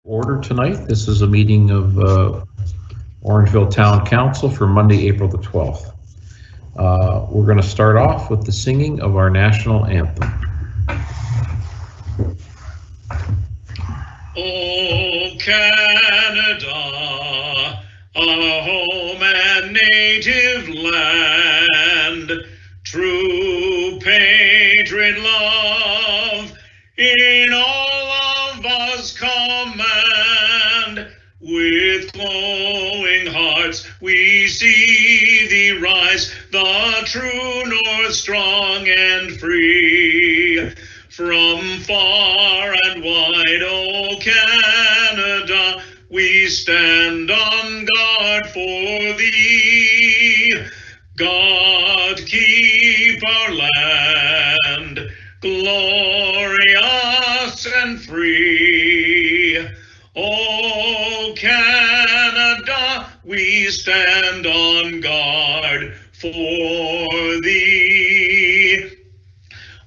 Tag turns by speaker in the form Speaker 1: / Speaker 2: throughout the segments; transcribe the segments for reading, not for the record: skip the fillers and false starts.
Speaker 1: order tonight. This is a meeting of Orangeville Town Council for Monday, April the 12th. We're going to start off with the singing of our national anthem.
Speaker 2: Oh, Canada, our home and native land, true patriot love in all of us command. With glowing hearts we see thee rise, the true north strong and free. From far and wide, oh Canada, we stand on guard for thee. God keep our land glorious and free. Oh Canada, we stand on guard for thee.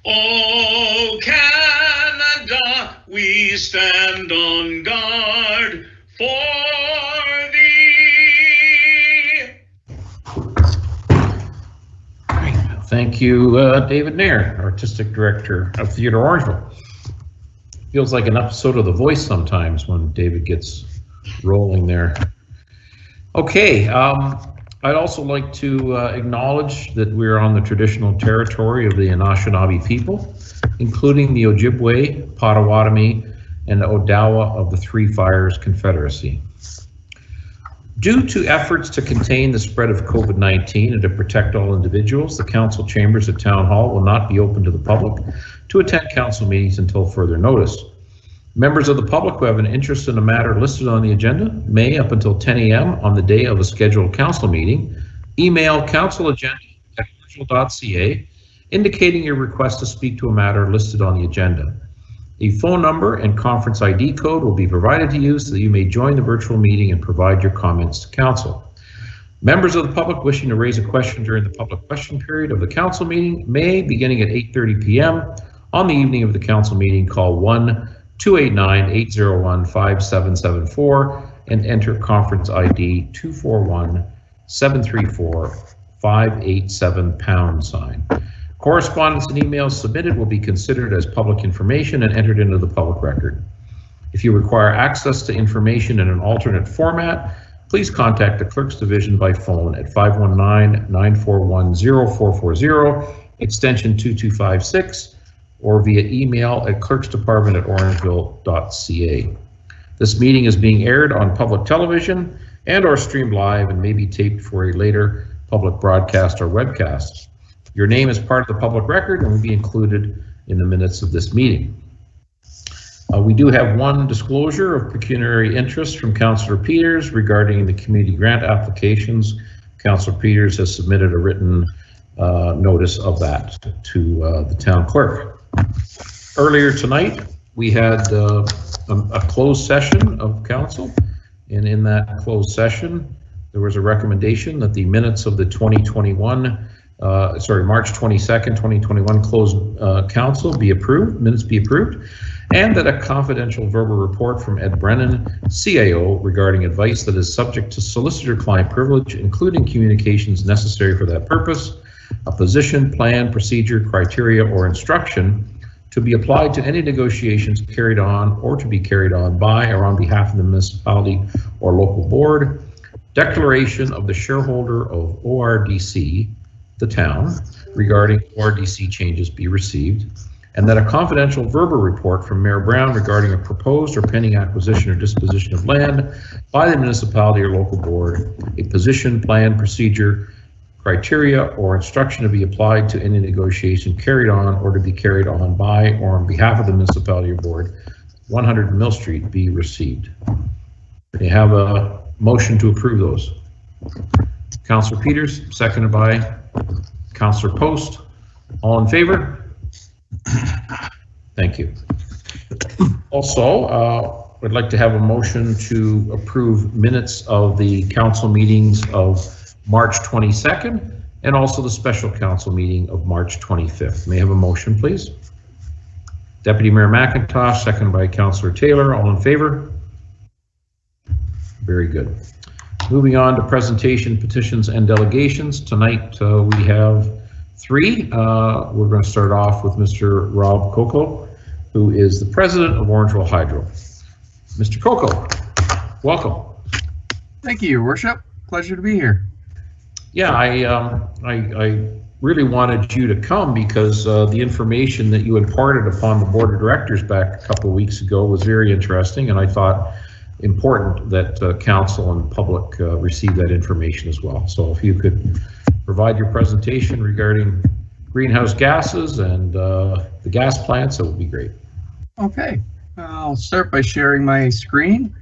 Speaker 2: Oh Canada, we stand on guard for thee.
Speaker 1: Thank you, David Nair, Artistic Director of Theatre Orangeville. Feels like an episode of The Voice sometimes when David gets rolling there. Okay, I'd also like to acknowledge that we're on the traditional territory of the Anishinaabe people, including the Ojibwe, Potawatomi, and Odawa of the Three Fires Confederacy. Due to efforts to contain the spread of COVID-19 and to protect all individuals, the council chambers at Town Hall will not be open to the public to attend council meetings until further notice. Members of the public who have an interest in a matter listed on the agenda may, up until 10 a.m. on the day of a scheduled council meeting, email councilagenda@orangeville.ca indicating your request to speak to a matter listed on the agenda. A phone number and conference ID code will be provided to you so that you may join the virtual meeting and provide your comments to council. Members of the public wishing to raise a question during the public question period of the council meeting may, beginning at 8:30 p.m. on the evening of the council meeting, call 1-289-801-5774 and enter conference ID 241-734-587#. Correspondence and emails submitted will be considered as public information and entered into the public record. If you require access to information in an alternate format, please contact the Clerk's Division by phone at 519-941-0440, extension 2256, or via email at clerksdepartment@orangeville.ca. This meeting is being aired on public television and or streamed live and may be taped for a later public broadcast or webcast. Your name is part of the public record and will be included in the minutes of this meeting. We do have one disclosure of pecuniary interest from Councillor Peters regarding the community grant applications. Councillor Peters has submitted a written notice of that to the town clerk. Earlier tonight, we had a closed session of council, and in that closed session, there was a recommendation that the minutes of the March 22nd, 2021 closed council be approved, minutes be approved, and that a confidential verbal report from Ed Brennan, CAO, regarding advice that is subject to solicitor-client privilege, including communications necessary for that purpose, a position, plan, procedure, criteria, or instruction to be applied to any negotiations carried on or to be carried on by or on behalf of the municipality or local board, declaration of the shareholder of ORDC, the town, regarding ORDC changes be received, and that a confidential verbal report from Mayor Brown regarding a proposed or pending acquisition or disposition of land by the municipality or local board, a position, plan, procedure, criteria, or instruction to be applied to any negotiation carried on or to be carried on by or on behalf of the municipality or board, 100 Mill Street, be received. They have a motion to approve those. Councillor Peters, seconded by Councillor Post. All in favor? Thank you. Also, I'd like to have a motion to approve minutes of the council meetings of March 22nd and also the special council meeting of March 25th. May I have a motion, please? Deputy Mayor McIntosh, seconded by Councillor Taylor. All in favor? Very good. Moving on to presentation, petitions, and delegations. Tonight we have 3. We're going to start off with Mr. Rob Coco, who is the president of Orangeville Hydro. Mr. Coco, welcome.
Speaker 3: Thank you, Your Worship. Pleasure to be here.
Speaker 1: Yeah, I really wanted you to come because the information that you imparted upon the board of directors back a couple of weeks ago was very interesting, and I thought important that council and public receive that information as well. So if you could provide your presentation regarding greenhouse gases and the gas plants, that would be great.
Speaker 3: Okay, I'll start by sharing my screen.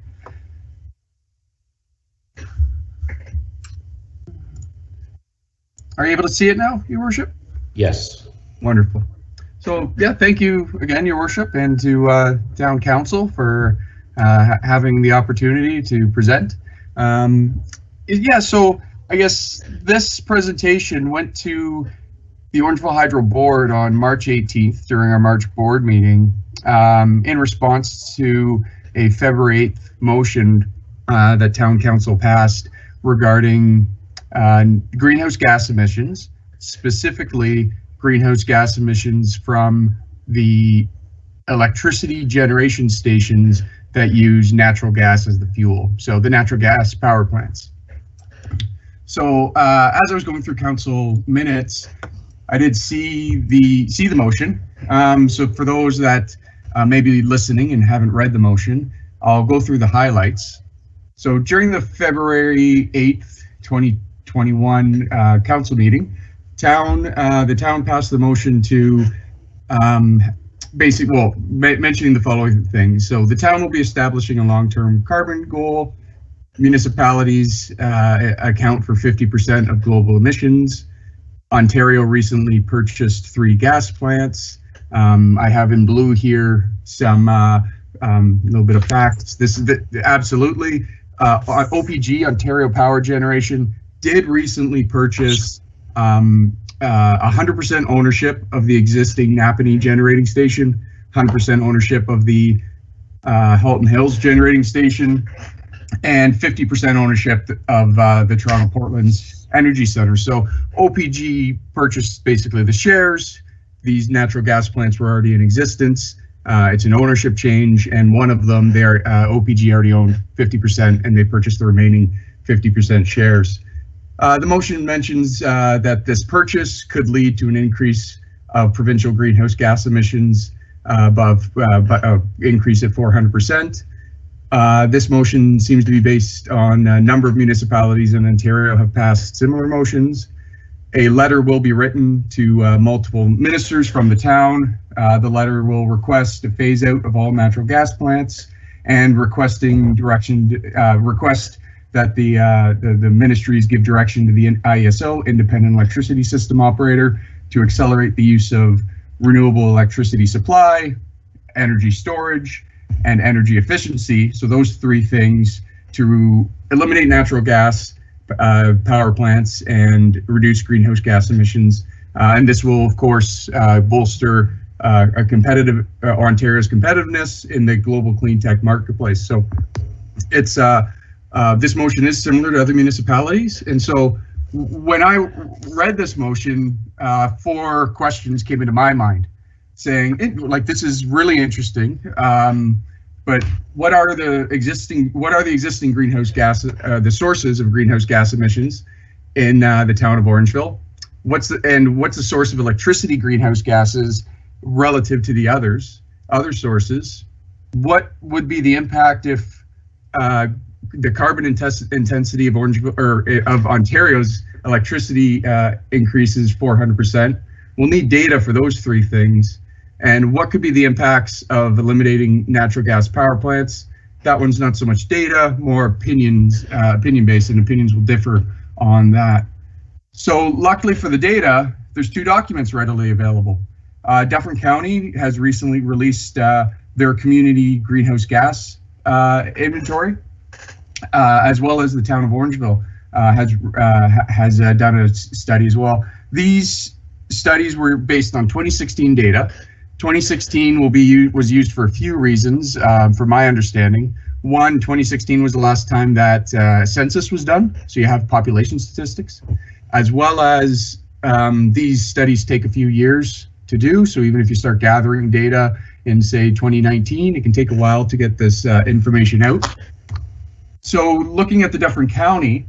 Speaker 3: Are you able to see it now, Your Worship?
Speaker 1: Yes.
Speaker 3: Wonderful. So yeah, thank you again, Your Worship, and to Town Council for having the opportunity to present. Yeah, so I guess this presentation went to the Orangeville Hydro Board on March 18th during our March board meeting in response to a February 8th motion that Town Council passed regarding greenhouse gas emissions, specifically greenhouse gas emissions from the electricity generation stations that use natural gas as the fuel, so the natural gas power plants. So as I was going through council minutes, I did see the motion. So for those that may be listening and haven't read the motion, I'll go through the highlights. So during the February 8th, 2021 council meeting, the town passed the motion to mentioning the following things. So the town will be establishing a long-term carbon goal. Municipalities account for 50% of global emissions. Ontario recently purchased 3 gas plants. I have in blue here some little bit of facts. This is absolutely OPG, Ontario Power Generation, did recently purchase 100% ownership of the existing Napanee generating station, 100% ownership of the Halton Hills generating station, and 50% ownership of the Toronto Portland's Energy Center. So OPG purchased basically the shares. These natural gas plants were already in existence. It's an ownership change, and one of them, OPG already owned 50%, and they purchased the remaining 50% shares. The motion mentions that this purchase could lead to an increase of provincial greenhouse gas emissions increase at 400%. This motion seems to be based on a number of municipalities in Ontario have passed similar motions. A letter will be written to multiple ministers from the town. The letter will request a phase out of all natural gas plants and request that the ministries give direction to the IESO, Independent Electricity System Operator, to accelerate the use of renewable electricity supply, energy storage, and energy efficiency. So those 3 things to eliminate natural gas power plants and reduce greenhouse gas emissions. And this will, of course, bolster Ontario's competitiveness in the global clean tech marketplace. So it's this motion is similar to other municipalities. And so when I read this motion, 4 questions came into my mind saying, this is really interesting. But what are the existing greenhouse gas, the sources of greenhouse gas emissions in the town of Orangeville? What's the source of electricity greenhouse gases relative to the other sources? What would be the impact if the carbon intensity of of Ontario's electricity increases 400%? We'll need data for those 3 things. And what could be the impacts of eliminating natural gas power plants? That one's not so much data, more opinion-based, and opinions will differ on that. So luckily for the data, there's 2 documents readily available. Dufferin County has recently released their community greenhouse gas inventory, as well as the town of Orangeville has done a study as well. These studies were based on 2016 data. 2016 was used for a few reasons, from my understanding. One, 2016 was the last time that census was done, so you have population statistics, as well as these studies take a few years to do. So even if you start gathering data in, say, 2019, it can take a while to get this information out. So looking at the Dufferin County,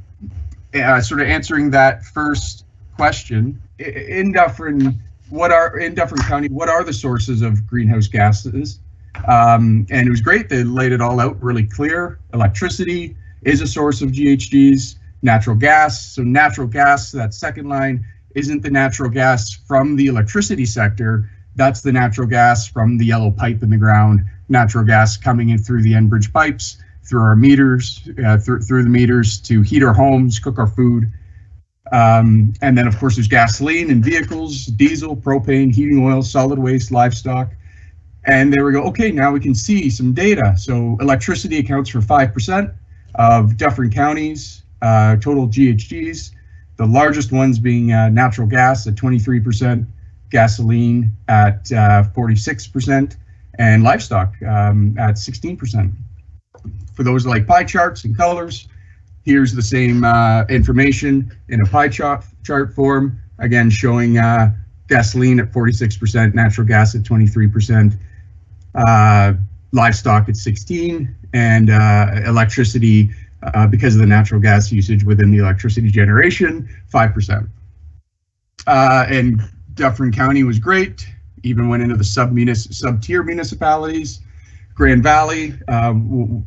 Speaker 3: sort of answering that first question, in Dufferin County, what are the sources of greenhouse gases? And it was great. They laid it all out really clear. Electricity is a source of GHGs. Natural gas. So natural gas, that second line, isn't the natural gas from the electricity sector. That's the natural gas from the yellow pipe in the ground. Natural gas coming in through the Enbridge pipes, through our meters, through the meters to heat our homes, cook our food. And then, of course, there's gasoline in vehicles, diesel, propane, heating oil, solid waste, livestock. And there we go. Okay, now we can see some data. So electricity accounts for 5% of Dufferin County's total GHGs. The largest ones being natural gas at 23%, gasoline at 46%, and livestock at 16%. For those like pie charts and colors, here's the same information in a pie chart form, again showing gasoline at 46%, natural gas at 23%, livestock at 16%, and electricity, because of the natural gas usage within the electricity generation, 5%. And Dufferin County was great, even went into the sub-tier municipalities. Grand Valley, one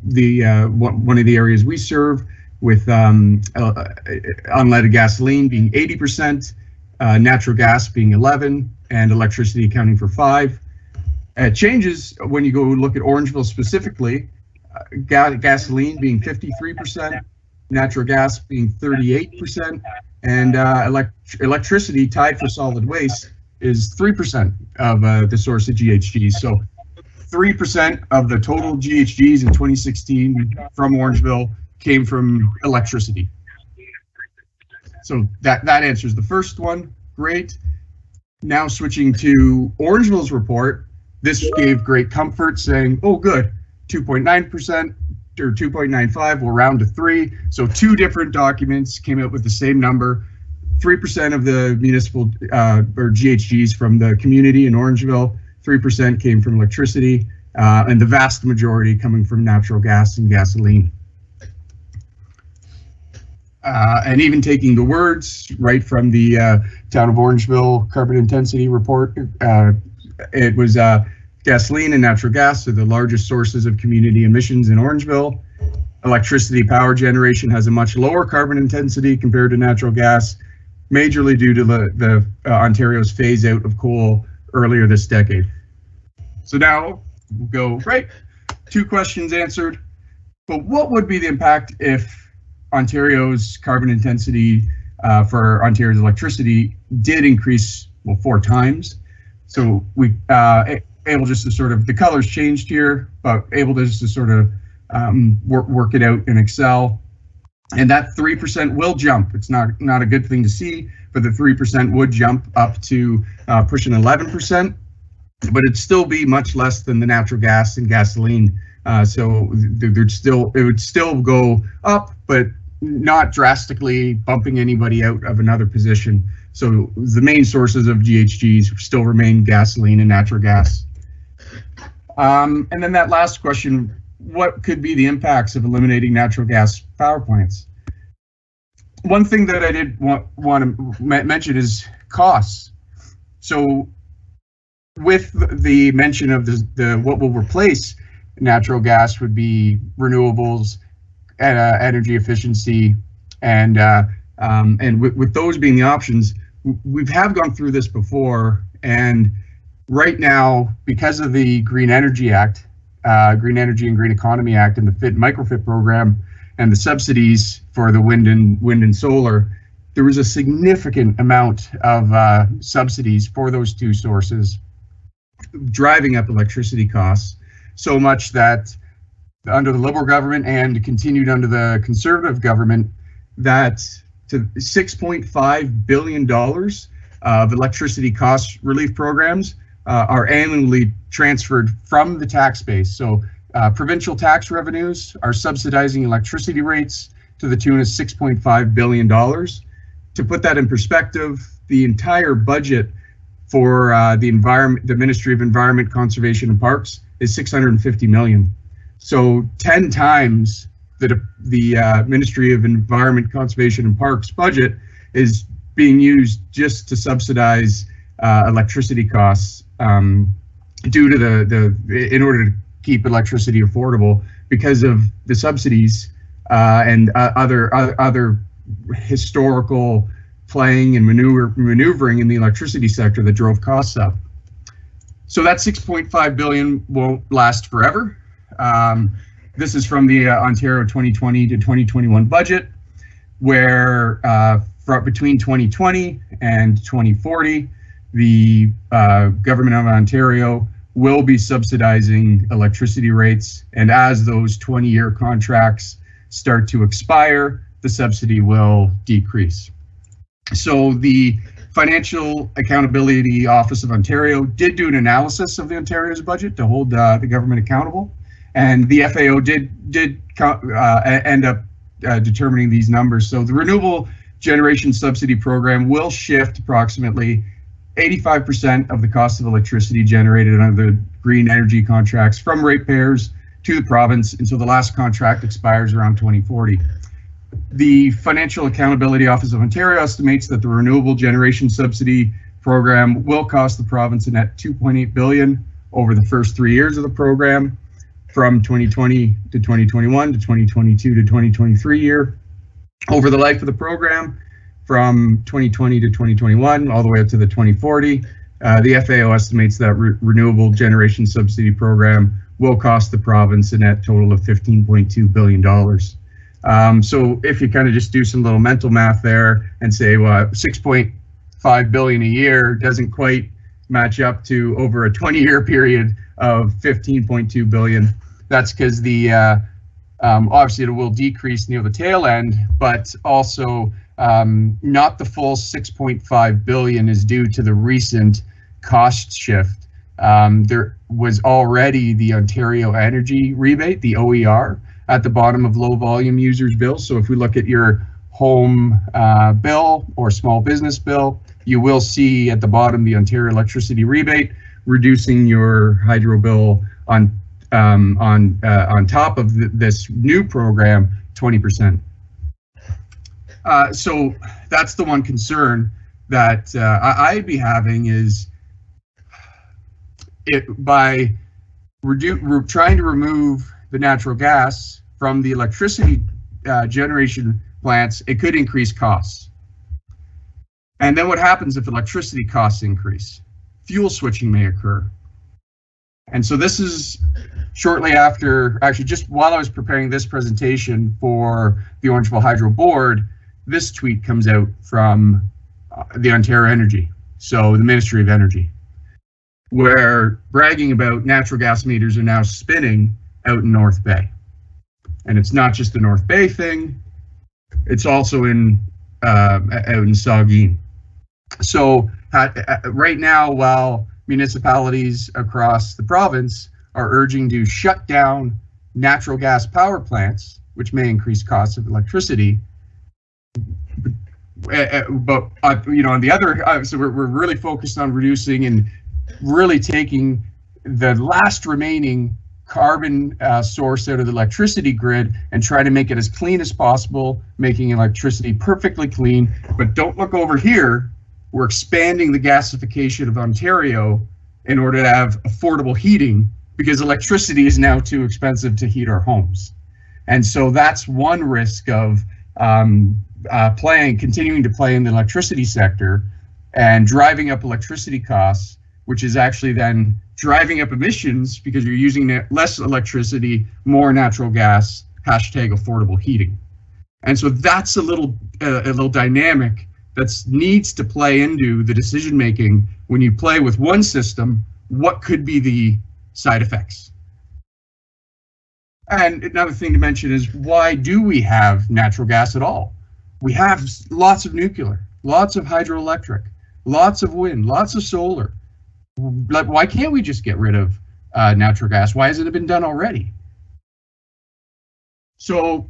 Speaker 3: of the areas we serve, with unleaded gasoline being 80%, natural gas being 11%, and electricity accounting for 5%. It changes when you go look at Orangeville specifically, gasoline being 53%, natural gas being 38%, and electricity, tied for solid waste, is 3% of the source of GHGs. So 3% of the total GHGs in 2016 from Orangeville came from electricity. So that answers the first one. Great. Now switching to Orangeville's report, this gave great comfort, saying, oh good, 2.9% or 2.95, we'll round to 3. So two different documents came out with the same number. 3% of the municipal or GHGs from the community in Orangeville, 3% came from electricity, and the vast majority coming from natural gas and gasoline. And even taking the words right from the Town of Orangeville carbon intensity report, it was gasoline and natural gas are the largest sources of community emissions in Orangeville. Electricity power generation has a much lower carbon intensity compared to natural gas, majorly due to the Ontario's phase out of coal earlier this decade. So now we'll go, right, 2 questions answered, but what would be the impact if Ontario's carbon intensity for Ontario's electricity did increase, well, 4 times? So we able just to sort of, the colors changed here, but able to just to sort of work it out in Excel. And that 3% will jump. It's not a good thing to see, but the 3% would jump up to pushing 11%, but it'd still be much less than the natural gas and gasoline. So it would still go up, but not drastically bumping anybody out of another position. So the main sources of GHGs still remain gasoline and natural gas. And then that last question, what could be the impacts of eliminating natural gas power plants? One thing that I did want to mention is costs. So with the mention of the what will replace natural gas would be renewables, energy efficiency, and with those being the options, we have gone through this before, and right now, because of the Green Energy Act, Green Energy and Green Economy Act, and the microfit program, and the subsidies for the wind and solar, there was a significant amount of subsidies for those 2 sources, driving up electricity costs so much that under the Liberal government and continued under the Conservative government, that to $6.5 billion of electricity cost relief programs are annually transferred from the tax base. So Provincial tax revenues are subsidizing electricity rates to the tune of $6.5 billion. To put that in perspective, the entire budget for the Ministry of Environment, Conservation and Parks is $650 million. So 10 times the Ministry of Environment, Conservation and Parks budget is being used just to subsidize electricity costs due to in order to keep electricity affordable because of the subsidies and other historical playing and maneuvering in the electricity sector that drove costs up. So that $6.5 billion won't last forever. This is from the Ontario 2020 to 2021 budget, where between 2020 and 2040, the government of Ontario will be subsidizing electricity rates, and as those 20-year contracts start to expire, the subsidy will decrease. So the Financial Accountability Office of Ontario did do an analysis of the Ontario's budget to hold the government accountable, and the FAO did end up determining these numbers. So the Renewable Generation Subsidy Program will shift approximately 85% of the cost of electricity generated under the green energy contracts from ratepayers to the province until the last contract expires around 2040. The Financial Accountability Office of Ontario estimates that the Renewable Generation Subsidy Program will cost the province a net $2.8 billion over the first 3 years of the program, from 2020 to 2021 to 2022 to 2023 year. Over the life of the program, from 2020 to 2021, all the way up to the 2040, the FAO estimates that Renewable Generation Subsidy Program will cost the province a net total of $15.2 billion. So if you kind of just do some little mental math there and say, well, $6.5 billion a year doesn't quite match up to over a 20-year period of $15.2 billion. That's because the obviously it will decrease near the tail end, but also not the full $6.5 billion is due to the recent cost shift. There was already the Ontario Energy Rebate, the OER, at the bottom of low volume users' bills. So if we look at your home bill or small business bill, you will see at the bottom the Ontario Electricity Rebate, reducing your hydro bill on top of this new program 20%. So that's the one concern that I'd be having is by trying to remove the natural gas from the electricity generation plants, it could increase costs. And then what happens if electricity costs increase? Fuel switching may occur. And so this is shortly after, actually just while I was preparing this presentation for the Orangeville Hydro Board, this tweet comes out from the Ontario Energy, so the Ministry of Energy, where bragging about natural gas meters are now spinning out in North Bay. And it's not just the North Bay thing, it's also in out in Saugeen. So right now, while municipalities across the province are urging to shut down natural gas power plants, which may increase costs of electricity, but you know, on the other, so we're really focused on reducing and really taking the last remaining carbon source out of the electricity grid and try to make it as clean as possible, making electricity perfectly clean. But don't look over here. We're expanding the gasification of Ontario in order to have affordable heating, because electricity is now too expensive to heat our homes. And so that's one risk of continuing to play in the electricity sector and driving up electricity costs, which is actually then driving up emissions because you're using less electricity, more natural gas, #affordable heating. And so that's a little dynamic that needs to play into the decision making when you play with one system. What could be the side effects? And another thing to mention is, why do we have natural gas at all? We have lots of nuclear, lots of hydroelectric, lots of wind, lots of solar. Why can't we just get rid of natural gas? Why hasn't it been done already? So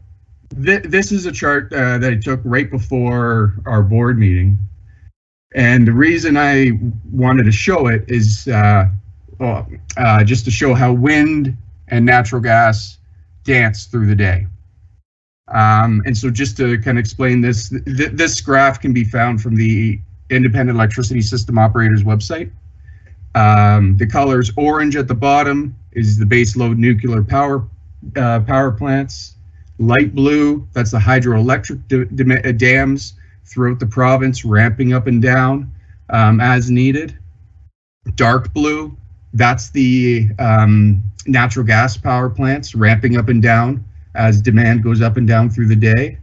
Speaker 3: this is a chart that I took right before our board meeting. And the reason I wanted to show it is just to show how wind and natural gas dance through the day. And so just to kind of explain this, this graph can be found from the Independent Electricity System Operators website. The colors orange at the bottom is the base load nuclear power plants. Light blue, that's the hydroelectric dams throughout the province, ramping up and down as needed. Dark blue, that's the natural gas power plants, ramping up and down as demand goes up and down through the day.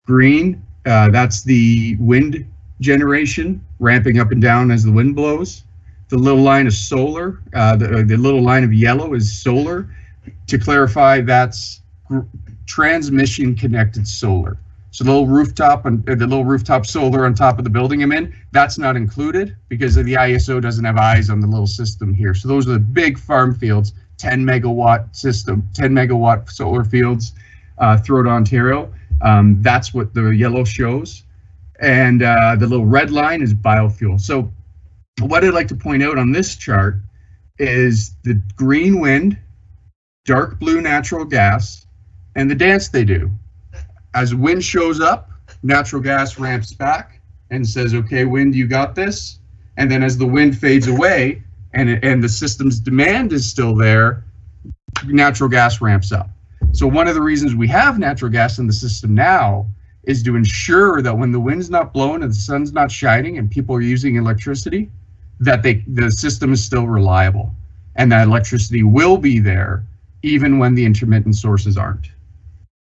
Speaker 3: Green, that's the wind generation, ramping up and down as the wind blows. The little line of solar, the little line of yellow is solar. To clarify, that's transmission connected solar. So the little rooftop solar on top of the building I'm in, that's not included because the ISO doesn't have eyes on the little system here. So those are the big farm fields, 10 megawatt system, 10 megawatt solar fields throughout Ontario. That's what the yellow shows. And the little red line is biofuel. So what I'd like to point out on this chart is the green wind, dark blue natural gas, and the dance they do. As wind shows up, natural gas ramps back and says, okay, wind, you got this. And then as the wind fades away and the system's demand is still there, natural gas ramps up. So one of the reasons we have natural gas in the system now is to ensure that when the wind's not blowing and the sun's not shining and people are using electricity, that the system is still reliable and that electricity will be there even when the intermittent sources aren't.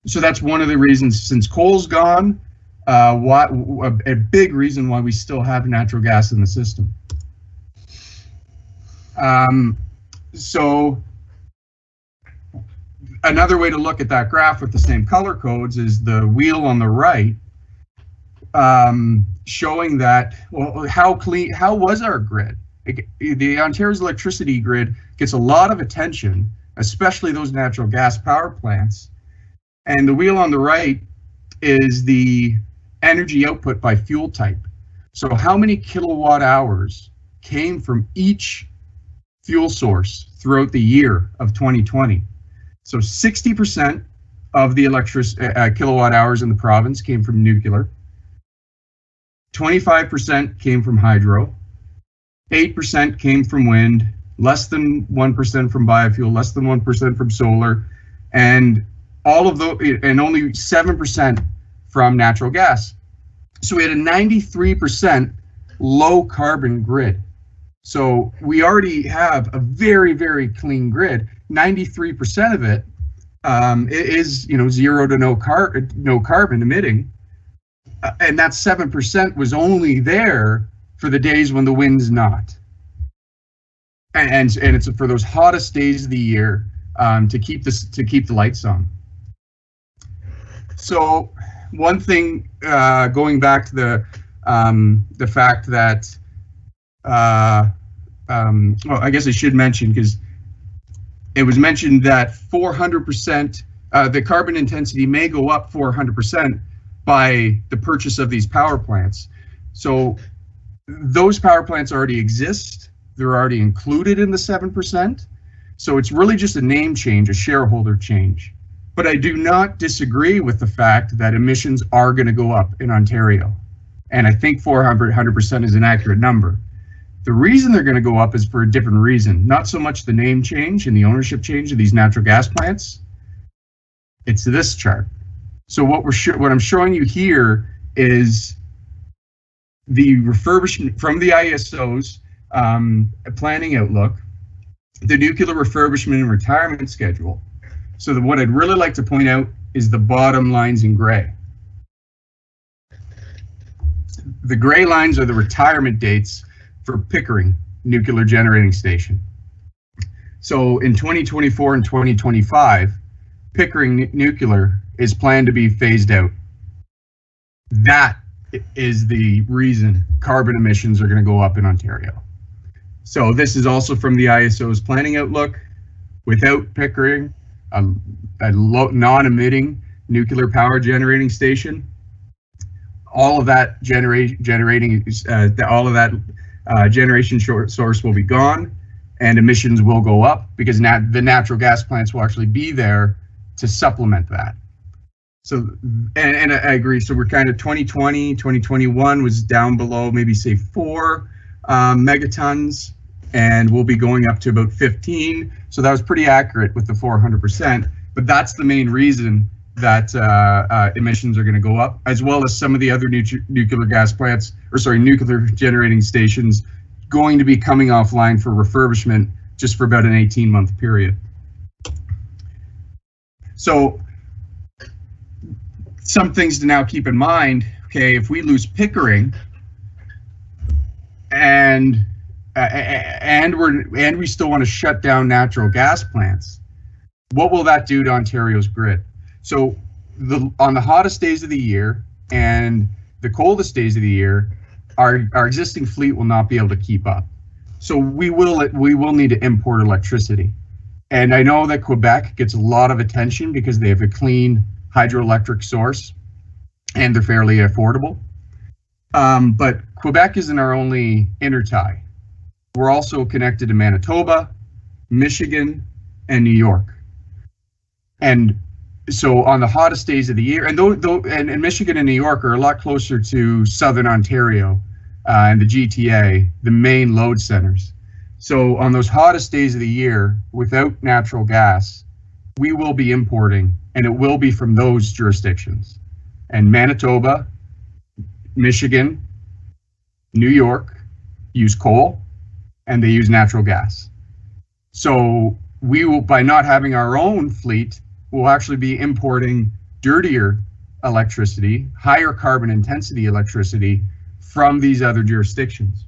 Speaker 3: So that's one of the reasons, since coal's gone, a big reason why we still have natural gas in the system. So another way to look at that graph with the same color codes is the wheel on the right, showing that, well, how was our grid? The Ontario's electricity grid gets a lot of attention, especially those natural gas power plants. And the wheel on the right is the energy output by fuel type. So how many kilowatt hours came from each fuel source throughout the year of 2020? So 60% of the kilowatt hours in the province came from nuclear. 25% came from hydro. 8% came from wind. Less than 1% from biofuel. Less than 1% from solar. And all of those, and only 7% from natural gas. So we had a 93% low carbon grid. So we already have a very, very clean grid. 93% of it is, zero to no carbon emitting, and that 7% was only there for the days when the wind's not, and it's for those hottest days of the year to keep the lights on. So one thing, going back to the fact that, well, I guess I should mention, because it was mentioned that 400%, the carbon intensity may go up 400% by the purchase of these power plants. So those power plants already exist. They're already included in the 7%. So it's really just a name change, a shareholder change. But I do not disagree with the fact that emissions are going to go up in Ontario. And I think 400% is an accurate number. The reason they're going to go up is for a different reason, not so much the name change and the ownership change of these natural gas plants. It's this chart. So what I'm showing you here is the refurbishment from the ISO's planning outlook, the nuclear refurbishment and retirement schedule. So what I'd really like to point out is the bottom lines in gray. The gray lines are the retirement dates for Pickering Nuclear Generating Station. So in 2024 and 2025, Pickering Nuclear is planned to be phased out. That is the reason carbon emissions are going to go up in Ontario. So this is also from the ISO's planning outlook. Without Pickering, non-emitting nuclear power generating station. All of that generation source will be gone, and emissions will go up because the natural gas plants will actually be there to supplement that. So, and I agree. So we're kind of 2020, 2021 was down below maybe say 4 megatons, and we'll be going up to about 15. So that was pretty accurate with the 400%. But that's the main reason that emissions are going to go up, as well as some of the other nuclear gas plants, or sorry, nuclear generating stations going to be coming offline for refurbishment just for about an 18-month period. So some things to now keep in mind. Okay, if we lose Pickering and we still want to shut down natural gas plants, what will that do to Ontario's grid? So on the hottest days of the year and the coldest days of the year, our existing fleet will not be able to keep up. So we will need to import electricity. And I know that Quebec gets a lot of attention because they have a clean hydroelectric source and they're fairly affordable. But Quebec isn't our only intertie. We're also connected to Manitoba, Michigan, and New York. And so on the hottest days of the year, and Michigan and New York are a lot closer to Southern Ontario and the GTA, the main load centers. So on those hottest days of the year, without natural gas, we will be importing, and it will be from those jurisdictions. And Manitoba, Michigan, New York use coal, and they use natural gas. So we will, by not having our own fleet, we'll actually be importing dirtier electricity, higher carbon intensity electricity from these other jurisdictions.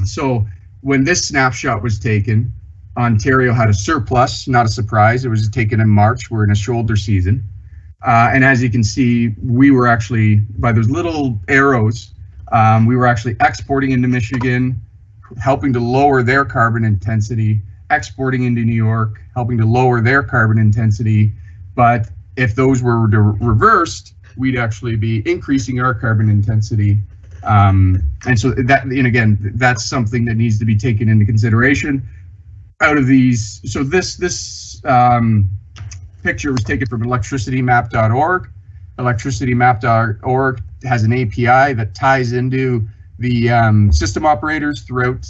Speaker 3: So when this snapshot was taken, Ontario had a surplus, not a surprise. It was taken in March. We're in a shoulder season. And as you can see, we were actually, by those little arrows, we were actually exporting into Michigan, helping to lower their carbon intensity, exporting into New York, helping to lower their carbon intensity. But if those were reversed, we'd actually be increasing our carbon intensity. And so that, and again, that's something that needs to be taken into consideration. Out of these, so this picture was taken from electricitymap.org. Electricitymap.org has an API that ties into the system operators throughout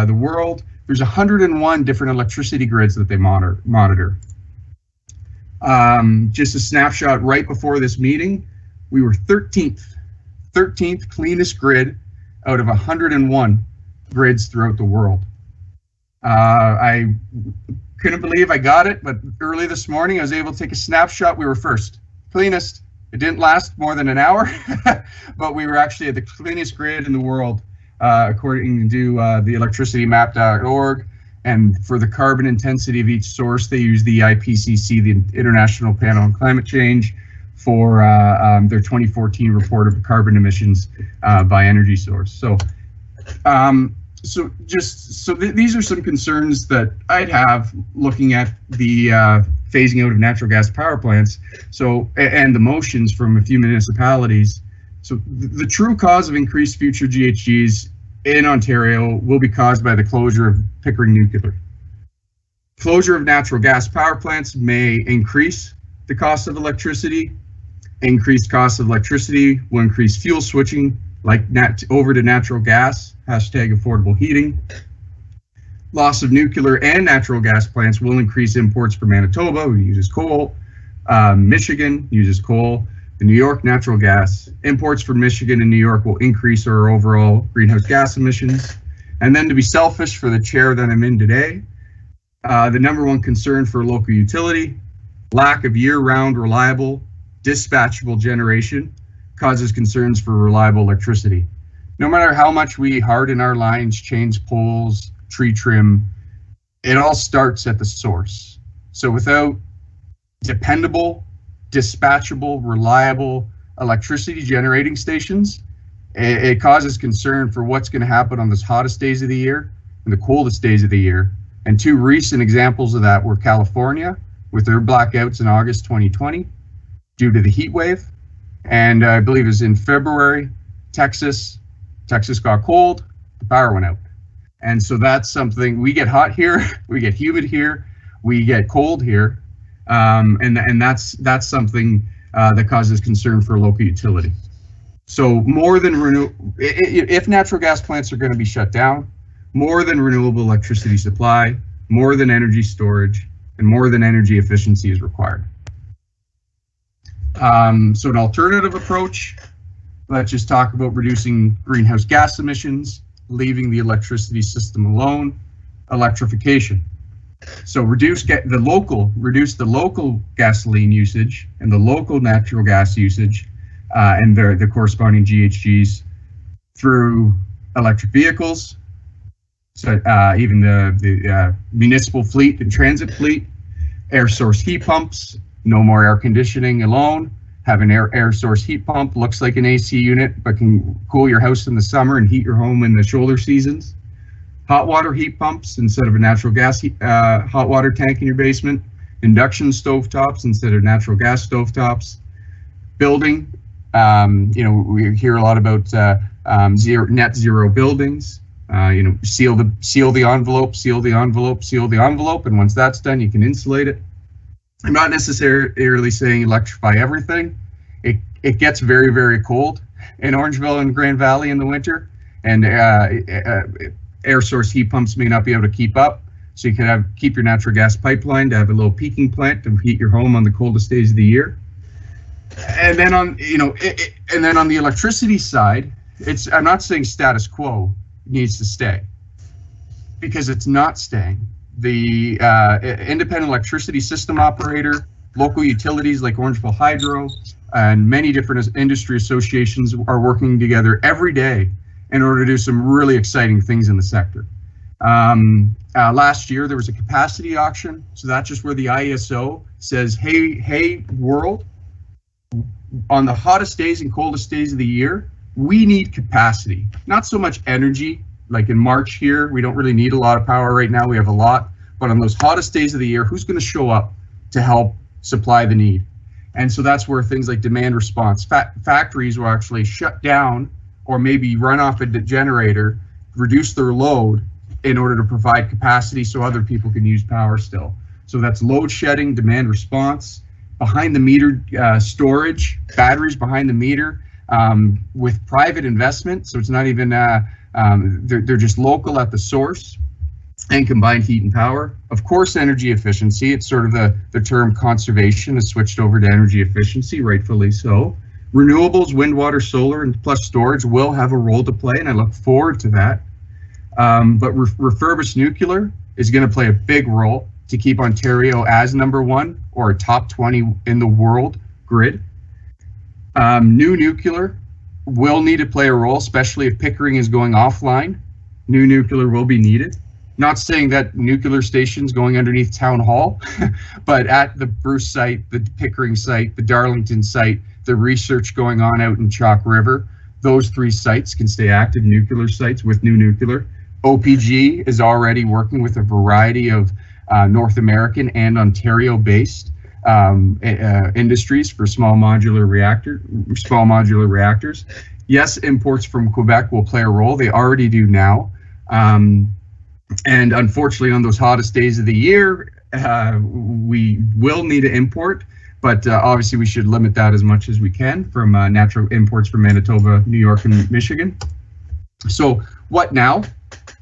Speaker 3: the world. There's 101 different electricity grids that they monitor. Just a snapshot right before this meeting, we were 13th cleanest grid out of 101 grids throughout the world. I couldn't believe I got it, but early this morning I was able to take a snapshot. We were first, cleanest. It didn't last more than an hour, but we were actually at the cleanest grid in the world, according to the electricitymap.org. And for the carbon intensity of each source, they use the IPCC, the International Panel on Climate Change, for their 2014 report of carbon emissions by energy source. So, these are some concerns that I'd have looking at the phasing out of natural gas power plants. So, and the motions from a few municipalities. So the true cause of increased future GHGs in Ontario will be caused by the closure of Pickering Nuclear. Closure of natural gas power plants may increase the cost of electricity. Increased cost of electricity will increase fuel switching, like over to natural gas, #affordable heating. Loss of nuclear and natural gas plants will increase imports from Manitoba, who uses coal. Michigan uses coal. The New York natural gas. Imports from Michigan and New York will increase our overall greenhouse gas emissions. And then, to be selfish for the chair that I'm in today, the #1 concern for a local utility, lack of year-round reliable dispatchable generation causes concerns for reliable electricity. No matter how much we harden our lines, change poles, tree trim, it all starts at the source. So without dependable, dispatchable, reliable electricity generating stations, it causes concern for what's going to happen on the hottest days of the year and the coldest days of the year. And two recent examples of that were California with their blackouts in August 2020 due to the heat wave. And I believe it was in February, Texas got cold, the power went out. And so that's something, we get hot here, we get humid here, we get cold here, and that's something that causes concern for a local utility. So more than if natural gas plants are going to be shut down, more than renewable electricity supply, more than energy storage, and more than energy efficiency is required. So an alternative approach, let's just talk about reducing greenhouse gas emissions, leaving the electricity system alone, electrification. So reduce the local gasoline usage and the local natural gas usage and the corresponding GHGs through electric vehicles. So even the municipal fleet and transit fleet, air source heat pumps, no more air conditioning alone. Have an air source heat pump, looks like an AC unit, but can cool your house in the summer and heat your home in the shoulder seasons. Hot water heat pumps instead of a natural gas hot water tank in your basement. Induction stovetops instead of natural gas stovetops. Building, we hear a lot about net zero buildings. Seal the envelope, and once that's done, you can insulate it. I'm not necessarily saying electrify everything. It gets very, very cold in Orangeville and Grand Valley in the winter, and air source heat pumps may not be able to keep up. So you can keep your natural gas pipeline to have a little peaking plant to heat your home on the coldest days of the year. And then on the electricity side, I'm not saying status quo needs to stay, because it's not staying. The independent electricity system operator, local utilities like Orangeville Hydro, and many different industry associations are working together every day in order to do some really exciting things in the sector. Last year there was a capacity auction, so that's just where the IESO says, hey world, on the hottest days and coldest days of the year, we need capacity, not so much energy. Like in March here, we don't really need a lot of power right now. We have a lot, but on those hottest days of the year, who's going to show up to help supply the need? And so that's where things like demand response, factories will actually shut down or maybe run off a generator, reduce their load in order to provide capacity so other people can use power still. So that's load shedding, demand response, behind the meter storage, batteries behind the meter with private investment. So it's not even they're just local at the source, and combined heat and power. Of course, energy efficiency. It's sort of the term conservation has switched over to energy efficiency, rightfully so. Renewables, wind, water, solar, and plus storage will have a role to play, and I look forward to that. But refurbished nuclear is going to play a big role to keep Ontario as #1 or a top 20 in the world grid. New nuclear will need to play a role, especially if Pickering is going offline. New nuclear will be needed. Not saying that nuclear stations going underneath Town Hall, but at the Bruce site, the Pickering site, the Darlington site, the research going on out in Chalk River, those 3 sites can stay active nuclear sites with new nuclear. OPG is already working with a variety of North American and Ontario-based industries for small modular reactors. Yes, imports from Quebec will play a role. They already do now. And unfortunately, on those hottest days of the year, we will need to import, but obviously we should limit that as much as we can from natural imports from Manitoba, New York, and Michigan. So what now?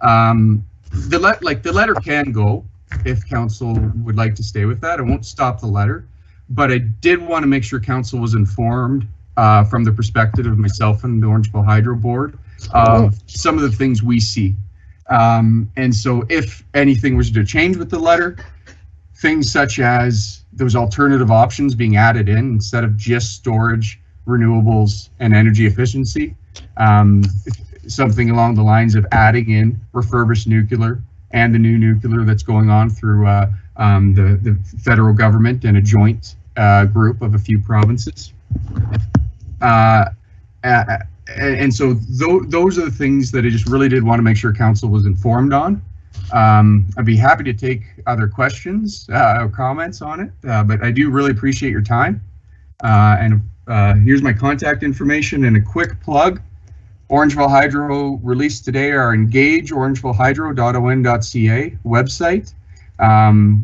Speaker 3: The letter can go if council would like to stay with that. I won't stop the letter, but I did want to make sure council was informed from the perspective of myself and the Orangeville Hydro Board of some of the things we see. And so if anything was to change with the letter, things such as those alternative options being added in instead of just storage, renewables, and energy efficiency, something along the lines of adding in refurbished nuclear and the new nuclear that's going on through the federal government and a joint group of a few provinces. And so those are the things that I just really did want to make sure council was informed on. I'd be happy to take other questions or comments on it, but I do really appreciate your time. And here's my contact information and a quick plug. Orangeville Hydro released today our engageorangevillehydro.on.ca website.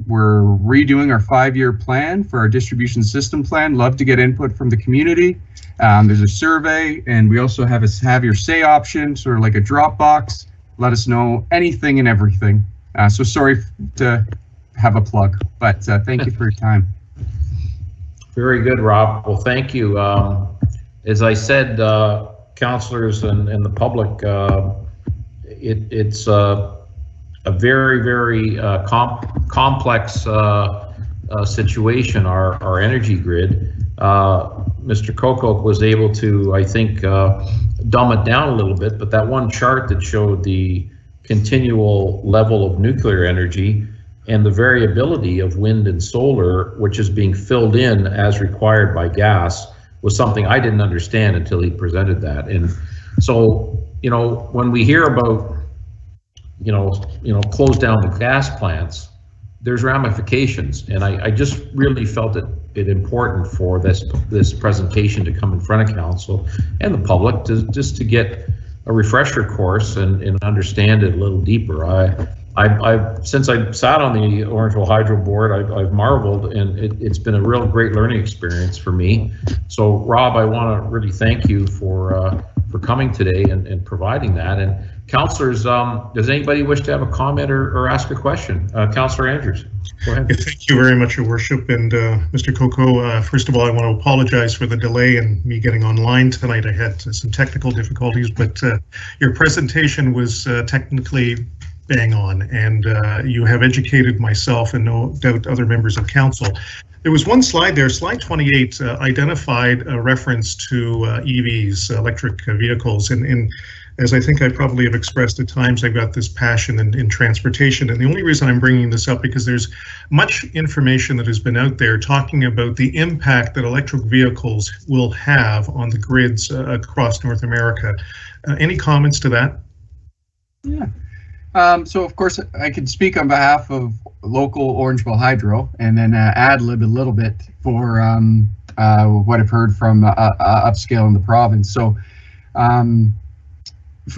Speaker 3: We're redoing our 5-year plan for our distribution system plan. Love to get input from the community. There's a survey, and we also have a have your say option, sort of like a Dropbox. Let us know anything and everything. So sorry to have a plug, but thank you for your time.
Speaker 1: Very good, Rob. Well, thank you. As I said, councillors and the public, it's a very, very complex situation, our energy grid. Mr. Kokok was able to, I think, dumb it down a little bit, but that one chart that showed the continual level of nuclear energy and the variability of wind and solar, which is being filled in as required by gas, was something I didn't understand until he presented that. And so, you know, when we hear about, you know, close down the gas plants, there's ramifications, and I just really felt it important for this presentation to come in front of council and the public to just to get a refresher course and understand it a little deeper. I've since I sat on the Orangeville Hydro board, I've marveled, and it's been a real great learning experience for me. So Rob, I want to really thank you for coming today and providing that. And councillors, does anybody wish to have a comment or ask a question? Councillor Andrews, go ahead.
Speaker 4: Thank you very much, Your Worship. And Mr. Coco, first of all, I want to apologize for the delay and me getting online tonight. I had some technical difficulties, but your presentation was technically bang on, and you have educated myself and no doubt other members of council. There was one slide there, slide 28, identified a reference to EVs, electric vehicles, and as I think I probably have expressed at times, I've got this passion in transportation, and the only reason I'm bringing this up because there's much information that has been out there talking about the impact that electric vehicles will have on the grids across North America. Any comments to that?
Speaker 3: Yeah. So of course I could speak on behalf of local Orangeville Hydro, and then ad-lib a little bit for what I've heard from upscale in the province. So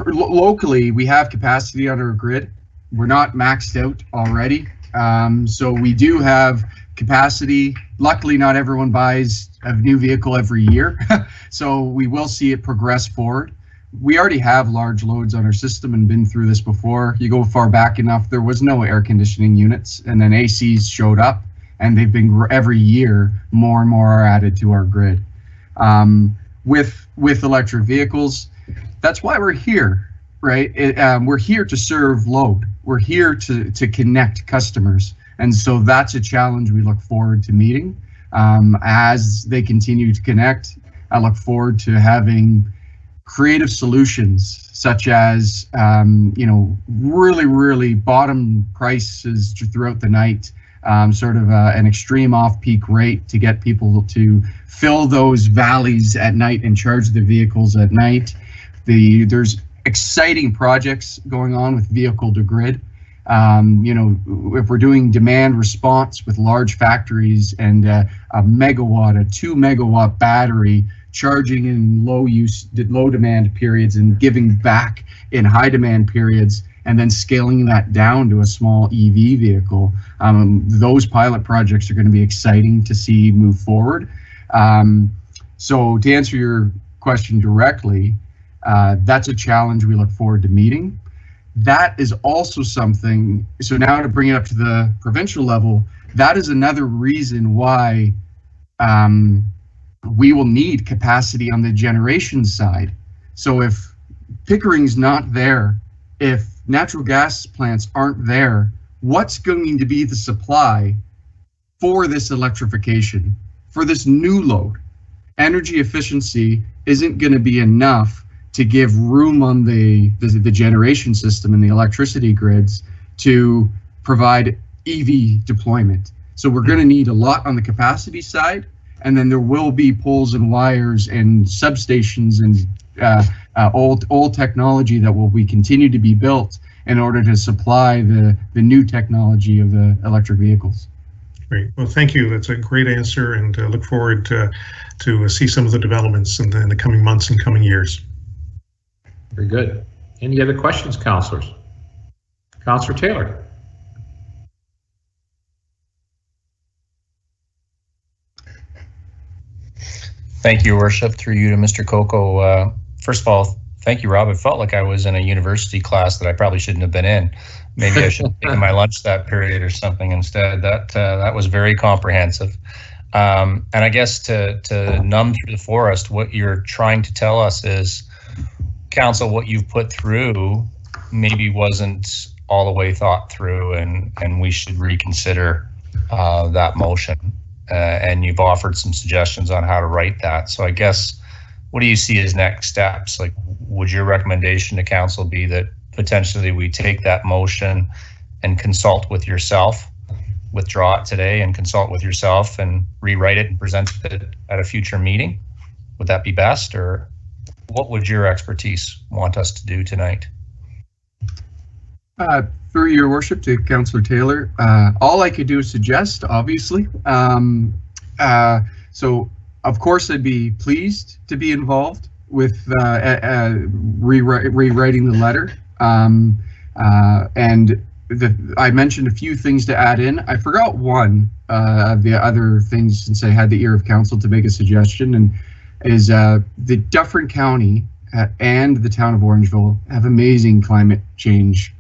Speaker 3: locally, we have capacity on our grid. We're not maxed out already, so we do have capacity. Luckily, not everyone buys a new vehicle every year, so we will see it progress forward. We already have large loads on our system and been through this before. You go far back enough, there was no air conditioning units, and then ACs showed up, and they've been every year more and more are added to our grid. With electric vehicles, that's why we're here, right? We're here to serve load. We're here to connect customers, and so that's a challenge we look forward to meeting. As they continue to connect, I look forward to having creative solutions such as really bottom prices throughout the night, sort of an extreme off-peak rate to get people to fill those valleys at night and charge the vehicles at night. There's exciting projects going on with vehicle to grid. If we're doing demand response with large factories and a 2 megawatt battery charging in low demand periods and giving back in high demand periods, and then scaling that down to a small EV vehicle. Those pilot projects are going to be exciting to see move forward. So to answer your question directly, that's a challenge we look forward to meeting. That is also something, so now to bring it up to the provincial level, that is another reason why we will need capacity on the generation side. So if Pickering's not there, if natural gas plants aren't there, what's going to be the supply for this electrification, for this new load? Energy efficiency isn't going to be enough to give room on the generation system and the electricity grids to provide EV deployment. So we're going to need a lot on the capacity side, and then there will be poles and wires and substations and old technology that will continue to be built. in order to supply the new technology of the electric vehicles.
Speaker 4: Great. Well, thank you. That's a great answer, and look forward to see some of the developments in the coming months and coming years.
Speaker 1: Very good. Any other questions, councillors? Councillor Taylor.
Speaker 5: Thank you, Your Worship. Through you to Mr. Coco. First of all, thank you, Rob. It felt like I was in a university class that I probably shouldn't have been in. Maybe I should have taken my lunch that period or something instead. That was very comprehensive. And I guess to numb through the forest, what you're trying to tell us is, Council, what you've put through maybe wasn't all the way thought through, and we should reconsider that motion. And you've offered some suggestions on how to write that. So I guess, what do you see as next steps? Like, would your recommendation to council be that potentially we take that motion and consult with yourself, withdraw it today and consult with yourself and rewrite it and present it at a future meeting? Would that be best, or what would your expertise want us to do tonight?
Speaker 3: Through Your Worship to Councillor Taylor, all I could do is suggest, obviously. So, of course, I'd be pleased to be involved with rewriting the letter. And I mentioned a few things to add in. I forgot one of the other things, since I had the ear of council to make a suggestion, and is the Dufferin County and the town of Orangeville have amazing climate change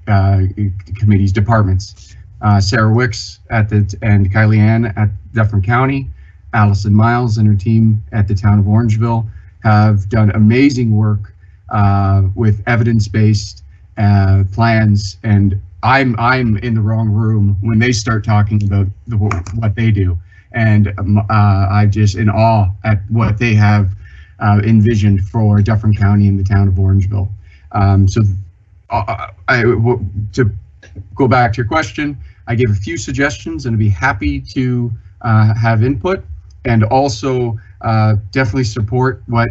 Speaker 3: committees, departments. Sarah Wicks and Kylie Ann at Dufferin County, Allison Miles and her team at the town of Orangeville have done amazing work with evidence-based plans, and I'm in the wrong room when they start talking about what they do, and I'm just in awe at what they have envisioned for Dufferin County and the town of Orangeville. To go back to your question, I gave a few suggestions, and I'd be happy to have input, and also definitely support what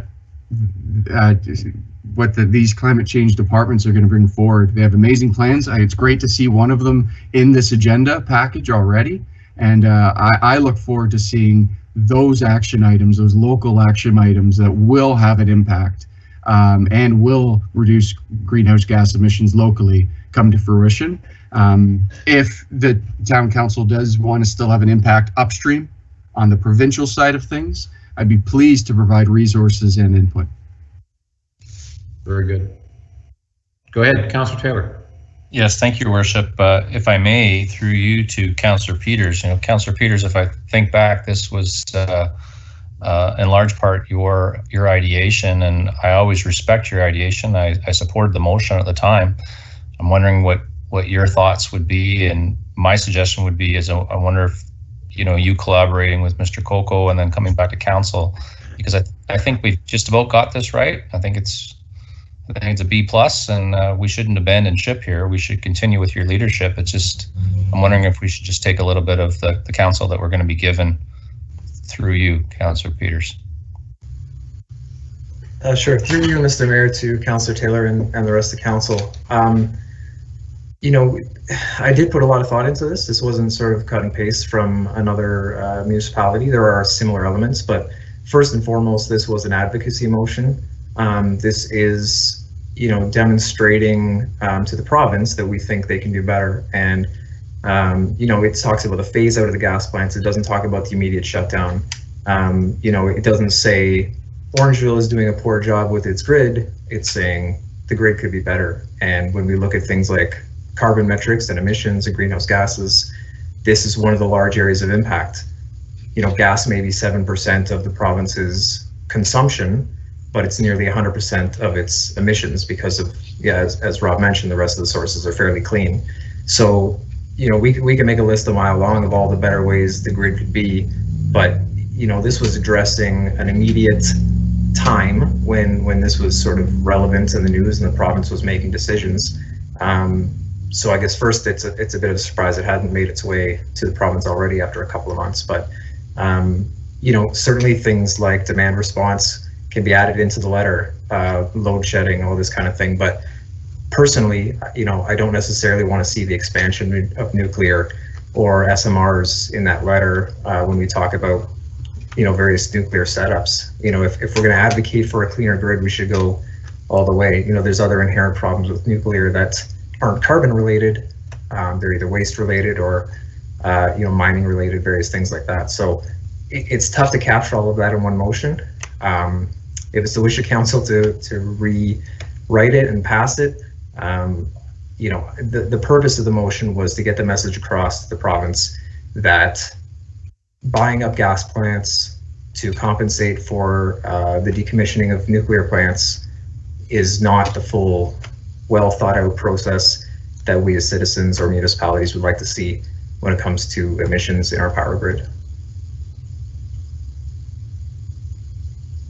Speaker 3: these climate change departments are going to bring forward. They have amazing plans. It's great to see one of them in this agenda package already, and I look forward to seeing those action items, those local action items that will have an impact and will reduce greenhouse gas emissions locally come to fruition. If the town council does want to still have an impact upstream on the provincial side of things, I'd be pleased to provide resources and input.
Speaker 1: Very good. Go ahead, Councillor Taylor.
Speaker 5: Yes, thank you, Your Worship. If I may, through you to Councillor Peters. Councillor Peters, if I think back, this was in large part your ideation, and I always respect your ideation. I supported the motion at the time. I'm wondering what your thoughts would be, and my suggestion would be is I wonder if you collaborating with Mr. Coco and then coming back to council, because I think we've just about got this right. I think it's a B+, and we shouldn't abandon ship here. We should continue with your leadership. It's just, I'm wondering if we should just take a little bit of the counsel that we're going to be given through you, Councillor Peters.
Speaker 6: Sure. Through you, Mr. Mayor, to Councillor Taylor and the rest of the council. I did put a lot of thought into this. This wasn't sort of cut and paste from another municipality. There are similar elements, but first and foremost, this was an advocacy motion. This is, demonstrating to the province that we think they can do better. And, it talks about the phase out of the gas plants. It doesn't talk about the immediate shutdown. It doesn't say Orangeville is doing a poor job with its grid. It's saying the grid could be better. And when we look at things like carbon metrics and emissions and greenhouse gases, this is one of the large areas of impact. Gas may be 7% of the province's consumption, but it's nearly 100% of its emissions because of, as Rob mentioned, the rest of the sources are fairly clean. So, we can make a list a mile long of all the better ways the grid could be, but, this was addressing an immediate time when this was sort of relevant in the news and the province was making decisions. So I guess first it's a bit of a surprise it hadn't made its way to the province already after a couple of months, but certainly things like demand response can be added into the letter, load shedding, all this kind of thing. But Personally, I don't necessarily want to see the expansion of nuclear or SMRs in that letter when we talk about, various nuclear setups. If we're going to advocate for a cleaner grid, we should go all the way. There's other inherent problems with nuclear that aren't carbon related. They're either waste related or, mining related, various things like that. So it's tough to capture all of that in one motion. If it's the wish of council to rewrite it and pass it, the purpose of the motion was to get the message across to the province that buying up gas plants to compensate for the decommissioning of nuclear plants is not the full, well thought out process that we as citizens or municipalities would like to see when it comes to emissions in our power grid.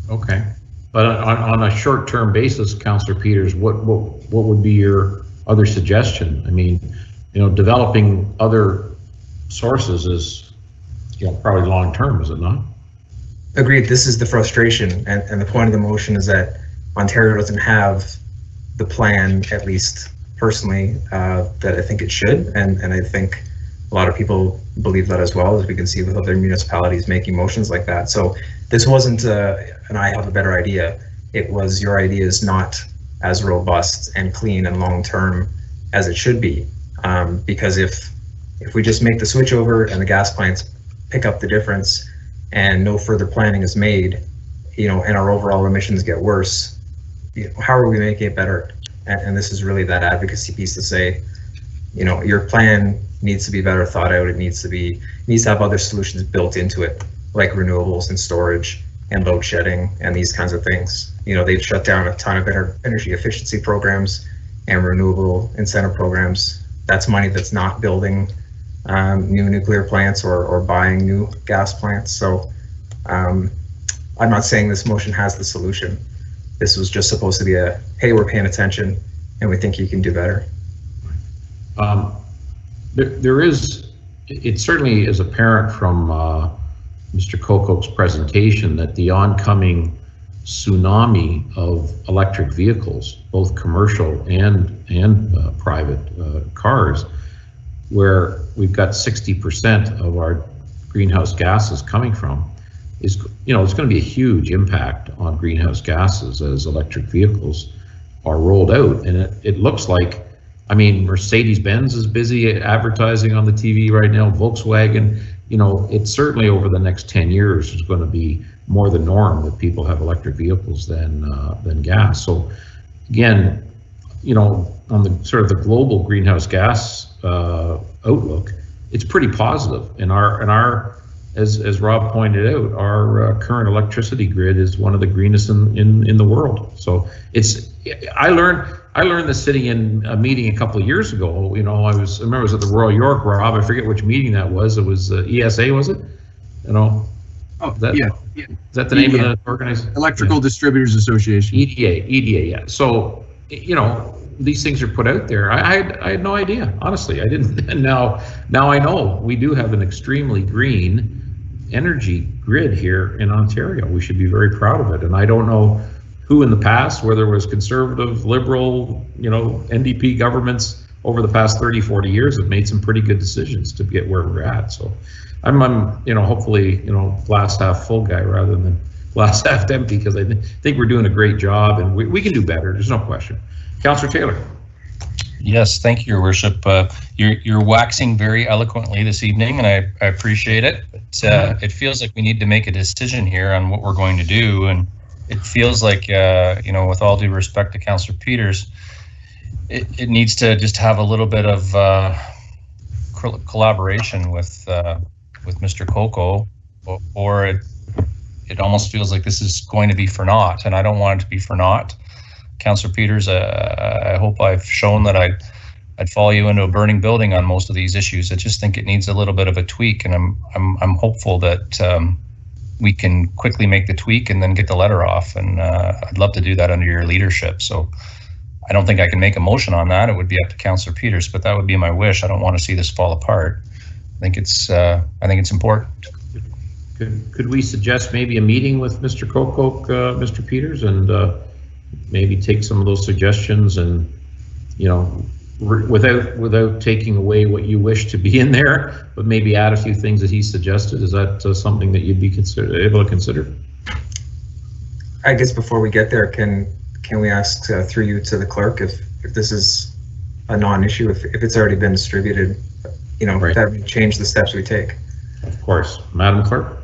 Speaker 1: Okay. But on a short-term basis, Councillor Peters, what would be your other suggestion? I mean, developing other sources is, probably long-term, is it not?
Speaker 6: Agreed. This is the frustration, and the point of the motion is that Ontario doesn't have the plan, at least personally, that I think it should, and I think a lot of people believe that as well, as we can see with other municipalities making motions like that. So this wasn't and I have a better idea. It was your idea is not as robust and clean and long-term as it should be. Because if we just make the switch over and the gas plants pick up the difference and no further planning is made, and our overall emissions get worse, how are we making it better? And this is really that advocacy piece to say, your plan needs to be better thought out. It needs to have other solutions built into it, like renewables and storage and load shedding and these kinds of things. They've shut down a ton of energy efficiency programs and renewable incentive programs. That's money that's not building new nuclear plants or buying new gas plants. So I'm not saying this motion has the solution. This was just supposed to be hey, we're paying attention and we think you can do better. It certainly is apparent from Mr. Kokok's presentation that the oncoming tsunami of electric vehicles, both commercial and private cars, where we've got 60% of our greenhouse gases coming from, is, it's going to be a huge impact on greenhouse gases as electric vehicles are rolled out. And it looks like, Mercedes-Benz is busy advertising on the TV right now, Volkswagen. It's certainly over the next 10 years is going to be more the norm that people have electric vehicles than gas. So again, on the sort of the global greenhouse gas outlook, it's pretty positive. And as Rob pointed out, our current electricity grid is one of the greenest in the world. So I learned this sitting in a meeting a couple of years ago. I remember I was at the Royal York, Rob. I forget which meeting that was. It was ESA, was it?
Speaker 3: Oh, yeah.
Speaker 1: Is that the name of the organization?
Speaker 3: Electrical Distributors Association.
Speaker 1: EDA, yeah. So, these things are put out there. I had no idea, honestly. I didn't. And now I know we do have an extremely green energy grid here in Ontario. We should be very proud of it. And I don't know who in the past, whether it was conservative, liberal, NDP governments over the past 30, 40 years have made some pretty good decisions to get where we're at. So I'm hopefully, glass half full guy rather than glass half empty, because I think we're doing a great job and we can do better. There's no question. Councillor Taylor.
Speaker 5: Yes, thank you, Your Worship. You're waxing very eloquently this evening, and I appreciate it. But it feels like we need to make a decision here on what we're going to do, and it feels like, with all due respect to Councillor Peters, it needs to just have a little bit of collaboration with Mr. Koko, or it almost feels like this is going to be for naught, and I don't want it to be for naught. Councillor Peters, I hope I've shown that I'd follow you into a burning building on most of these issues. I just think it needs a little bit of a tweak, and I'm hopeful that we can quickly make the tweak and then get the letter off, and I'd love to do that under your leadership. So I don't think I can make a motion on that. It would be up to Councillor Peters, but that would be my wish. I don't want to see this fall apart. I think it's important.
Speaker 1: Could we suggest maybe a meeting with Mr. Kokok, Mr. Peters, and maybe take some of those suggestions and you know, without taking away what you wish to be in there, but maybe add a few things that he suggested. Is that something that you'd be able to consider?
Speaker 6: I guess before we get there, can we ask through you to the clerk if this is a non-issue, if it's already been distributed, you know, right, that would change the steps we take.
Speaker 1: Of course. Madam Clerk?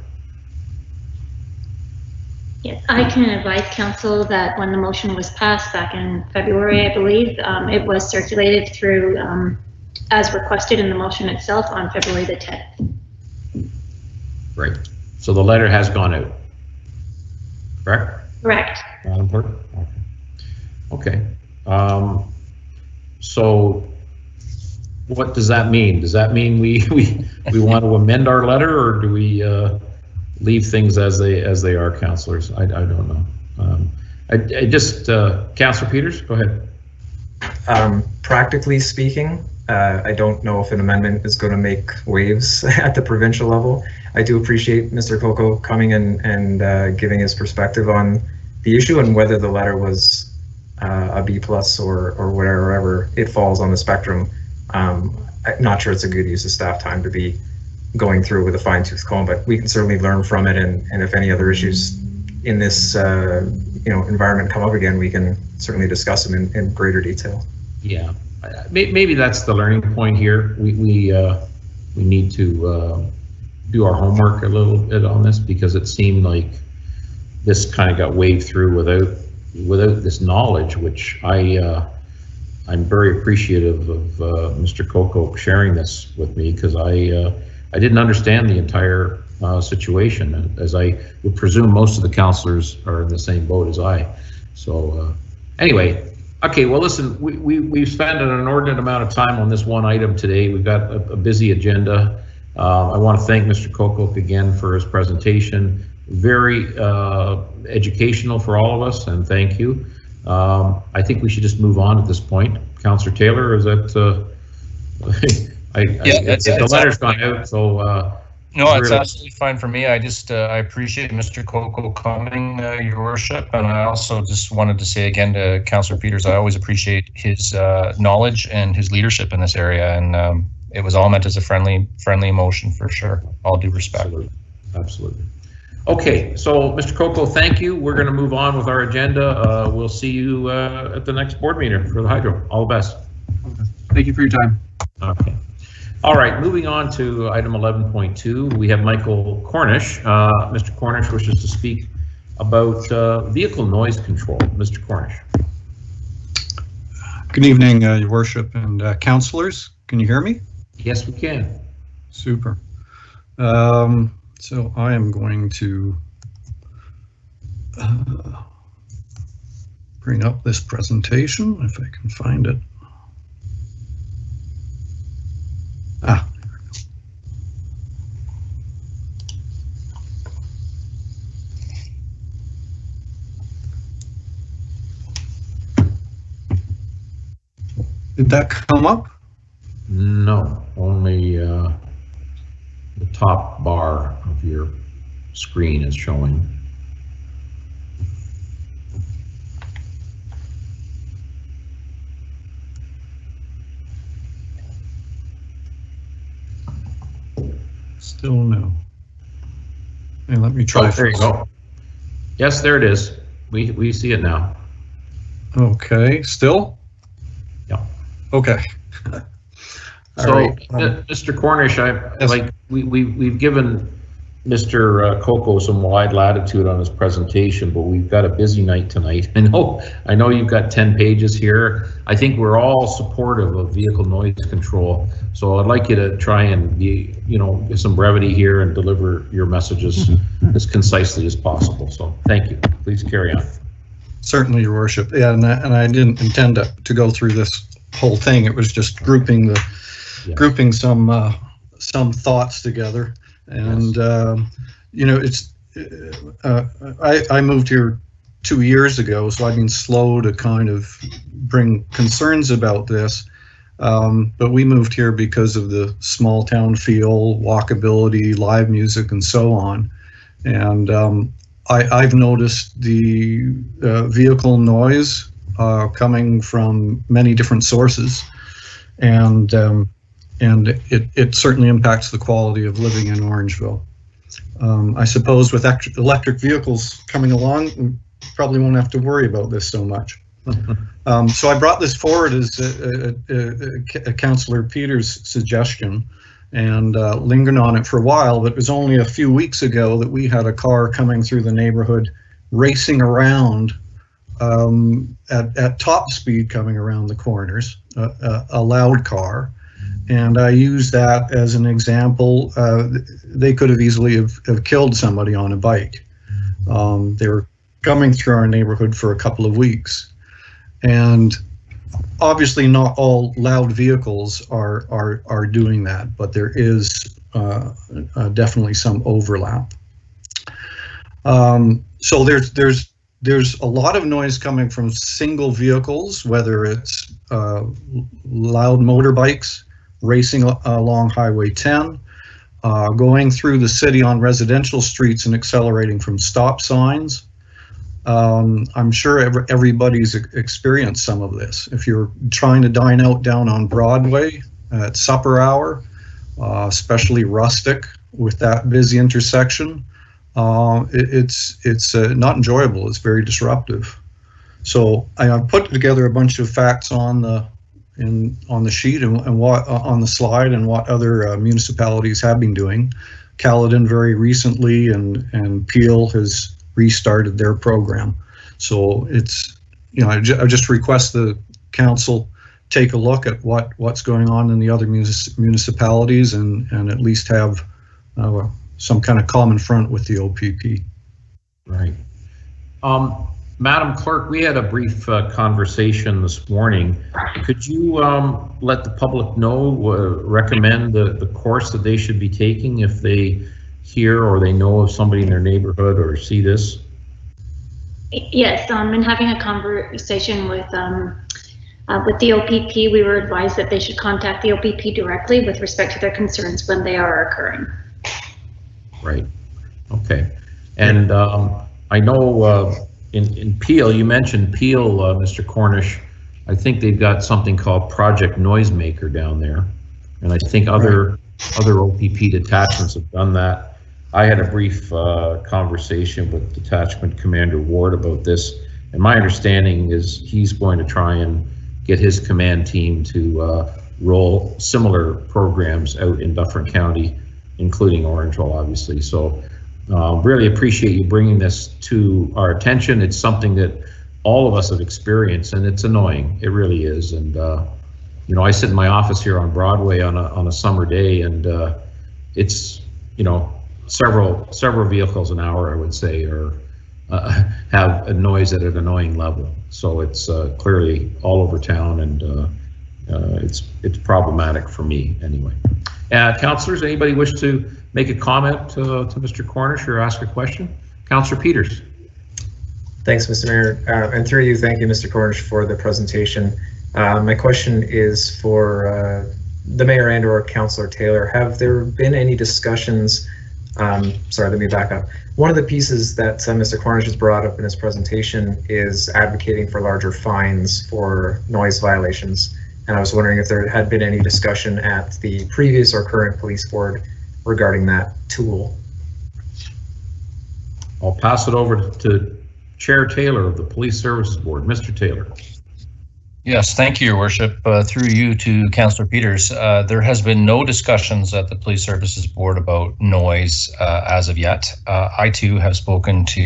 Speaker 7: Yes, I can advise council that when the motion was passed back in February, I believe, it was circulated through, as requested in the motion itself, on February the 10th. Right.
Speaker 1: So the letter has gone out, correct?
Speaker 7: Correct.
Speaker 1: Madam Clerk? Okay. So what does that mean? Does that mean we want to amend our letter, or do we leave things as they are, councillors? I don't know. I just Councillor Peters, go ahead.
Speaker 6: Practically speaking, I don't know if an amendment is going to make waves at the provincial level. I do appreciate Mr. Coco coming and giving his perspective on the issue and whether the letter was a B+ or wherever it falls on the spectrum. I'm not sure it's a good use of staff time to be going through with a fine-tooth comb, but we can certainly learn from it, and if any other issues in this environment come up again, we can certainly discuss them in greater detail.
Speaker 1: Yeah, maybe that's the learning point here. We need to do our homework a little bit on this, because it seemed like this kind of got waved through without this knowledge, which I'm very appreciative of Mr. Coco sharing this with me, because I didn't understand the entire situation, as I would presume most of the councillors are in the same boat as I. So anyway, okay, well listen, we've spent an inordinate amount of time on this one item today. We've got a busy agenda. I want to thank Mr. Coco again for his presentation. Very educational for all of us, and thank you. I think we should just move on at this point. Councillor Taylor, is that the letter's gone out, so
Speaker 5: no, it's absolutely fine for me. I just I appreciate Mr. Coco coming, Your Worship, and I also just wanted to say again to Councillor Peters, I always appreciate his knowledge and his leadership in this area, and it was all meant as a friendly motion, for sure. All due respect.
Speaker 1: Absolutely. Okay, so Mr. Coco, thank you. We're going to move on with our agenda. We'll see you at the next board meeting for the hydro. All the best.
Speaker 3: Thank you for your time.
Speaker 1: Okay. All right, moving on to item 11.2, we have Michael Cornish. Mr. Cornish wishes to speak about vehicle noise control. Mr. Cornish.
Speaker 8: Good evening, Your Worship and councillors. Can you hear me?
Speaker 1: Yes, we can.
Speaker 8: Super. So I am going to bring up this presentation if I can find it. Ah. Did that come up?
Speaker 1: No, only the top bar of your screen is showing.
Speaker 8: Still no. Hey, let me try.
Speaker 1: Oh, there you go. Yes, there it is. We see it now.
Speaker 8: Okay, still?
Speaker 1: Yeah.
Speaker 8: Okay.
Speaker 1: So,
Speaker 8: right.
Speaker 1: Mr. Cornish,
Speaker 8: Yes.
Speaker 1: like we've given Mr. Coco some wide latitude on his presentation, but we've got a busy night tonight. I know you've got 10 pages here. I think we're all supportive of vehicle noise control. So I'd like you to try and be, get some brevity here and deliver your messages as concisely as possible. So thank you. Please carry on.
Speaker 8: Certainly, Your Worship. Yeah, and I didn't intend to go through this whole thing. It was just grouping some thoughts together. And I moved here 2 years ago, so I've been slow to kind of bring concerns about this. But we moved here because of the small town feel, walkability, live music, and so on. And I've noticed the vehicle noise coming from many different sources, and it certainly impacts the quality of living in Orangeville. I suppose with electric vehicles coming along, we probably won't have to worry about this so much. So I brought this forward as Councillor Peters' suggestion, and lingered on it for a while, but it was only a few weeks ago that we had a car coming through the neighborhood racing around at top speed coming around the corners, a loud car. And I use that as an example. They could have easily have killed somebody on a bike. They were coming through our neighborhood for a couple of weeks. And obviously not all loud vehicles are doing that, but there is definitely some overlap. So there's a lot of noise coming from single vehicles, whether it's loud motorbikes racing along Highway 10, going through the city on residential streets and accelerating from stop signs. I'm sure everybody's experienced some of this. If you're trying to dine out down on Broadway at supper hour, especially Rustic with that busy intersection, it's not enjoyable. It's very disruptive. So I put together a bunch of facts on the sheet and what on the slide and what other municipalities have been doing. Caledon very recently, and Peel has restarted their program. So it's, I just request the council take a look at what's going on in the other municipalities and at least have some kind of common front with the OPP.
Speaker 1: Right. Madam Clerk, we had a brief conversation this morning. Could you let the public know, recommend the course that they should be taking if they hear or they know of somebody in their neighborhood or see this?
Speaker 7: Yes, in having a conversation with the OPP, we were advised that they should contact the OPP directly with respect to their concerns when they are occurring. Right. Okay. And I know in Peel, you mentioned Peel, Mr. Cornish. I think they've got something called Project Noisemaker down there, and I think other OPP detachments have done that. I had a brief conversation with Detachment Commander Ward about this, and my understanding is he's going to try and get his command team to roll similar programs out in Dufferin County, including Orangeville, obviously. So really appreciate you bringing this to our attention. It's something that all of us have experienced, and it's annoying. It really is. And I sit in my office here on Broadway on a summer day, and it's several vehicles an hour, I would say, or have a noise at an annoying level. So it's clearly all over town, and it's problematic for me anyway. Councillors, anybody wish to make a comment to Mr. Cornish or ask a question? Councillor Peters.
Speaker 6: Thanks, Mr. Mayor, and through you, thank you, Mr. Cornish, for the presentation. My question is for the Mayor and/or Councillor Taylor. Have there been any discussions? Sorry, let me back up. One of the pieces that Mr. Cornish has brought up in his presentation is advocating for larger fines for noise violations. And I was wondering if there had been any discussion at the previous or current police board regarding that tool.
Speaker 1: I'll pass it over to Chair Taylor of the Police Services Board. Mr. Taylor.
Speaker 5: Yes, thank you, Your Worship. Through you to Councillor Peters, there has been no discussions at the Police Services Board about noise as of yet. I too have spoken to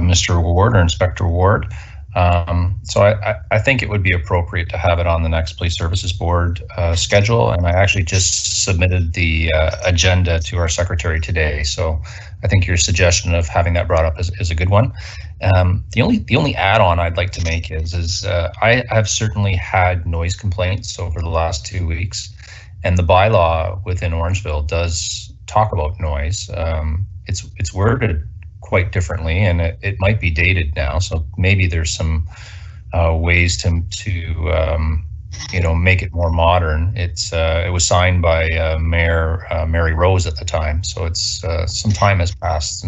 Speaker 5: Mr. Ward or Inspector Ward. So I think it would be appropriate to have it on the next Police Services Board schedule, and I actually just submitted the agenda to our secretary today. So I think your suggestion of having that brought up is a good one. The only add-on I'd like to make is I have certainly had noise complaints over the last 2 weeks, and the bylaw within Orangeville does talk about noise. It's worded quite differently, and it might be dated now, so maybe there's some ways to make it more modern. It was signed by Mayor Mary Rose at the time, so it's some time has passed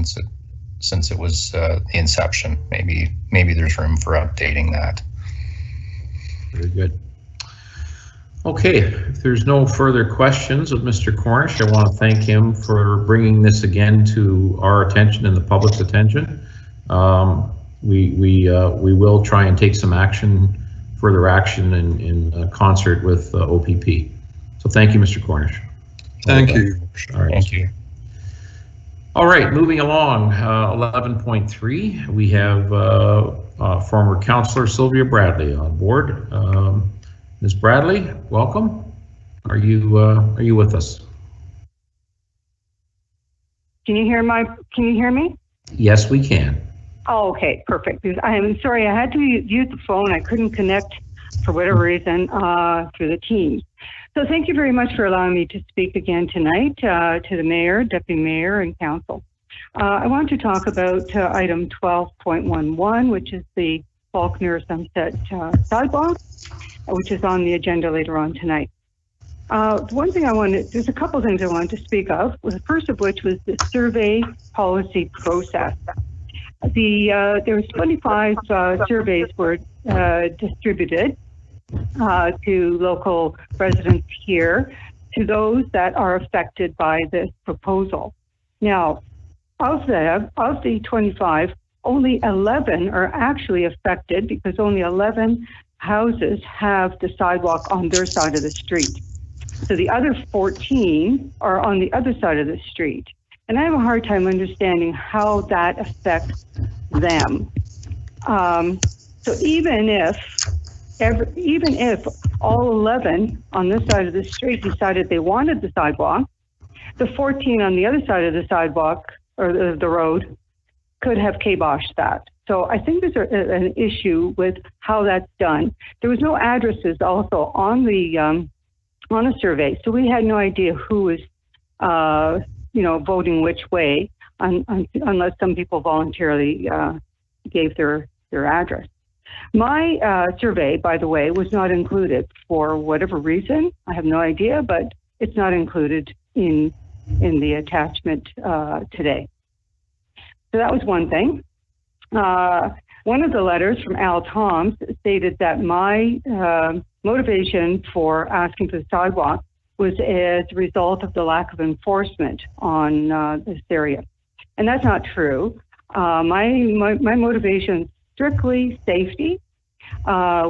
Speaker 5: since it was the inception. Maybe there's room for updating that.
Speaker 1: Very good. Okay, if there's no further questions of Mr. Cornish, I want to thank him for bringing this again to our attention and the public's attention. We will try and take some further action in concert with OPP. So thank you, Mr. Cornish.
Speaker 8: Thank you.
Speaker 1: All right.
Speaker 5: Thank you.
Speaker 1: All right, moving along, 11.3, we have former Councillor Sylvia Bradley on board. Ms. Bradley, welcome. Are you with us?
Speaker 9: Can you hear me?
Speaker 1: Yes, we can.
Speaker 9: Oh, okay, perfect. Because I'm sorry, I had to use the phone. I couldn't connect for whatever reason through the Teams. So thank you very much for allowing me to speak again tonight to the Mayor, Deputy Mayor, and Council. I want to talk about item 12.11, which is the Faulkner Sunset sidewalk, which is on the agenda later on tonight. One thing there's a couple things I wanted to speak of. The first of which was the survey policy process. There was 25 surveys were distributed to local residents here, to those that are affected by this proposal. Now, of the 25, only 11 are actually affected because only 11 houses have the sidewalk on their side of the street. So the other 14 are on the other side of the street. And I have a hard time understanding how that affects them. So even if all 11 on this side of the street decided they wanted the sidewalk, the 14 on the other side of the sidewalk or the road could have kiboshed that. So I think there's an issue with how that's done. There was no addresses also on the survey, so we had no idea who was voting which way, unless some people voluntarily gave their address. My survey, by the way, was not included for whatever reason. I have no idea, but it's not included in the attachment today. So that was one thing. One of the letters from Al Toms stated that my motivation for asking for the sidewalk was as a result of the lack of enforcement on this area. And that's not true. My motivation is strictly safety.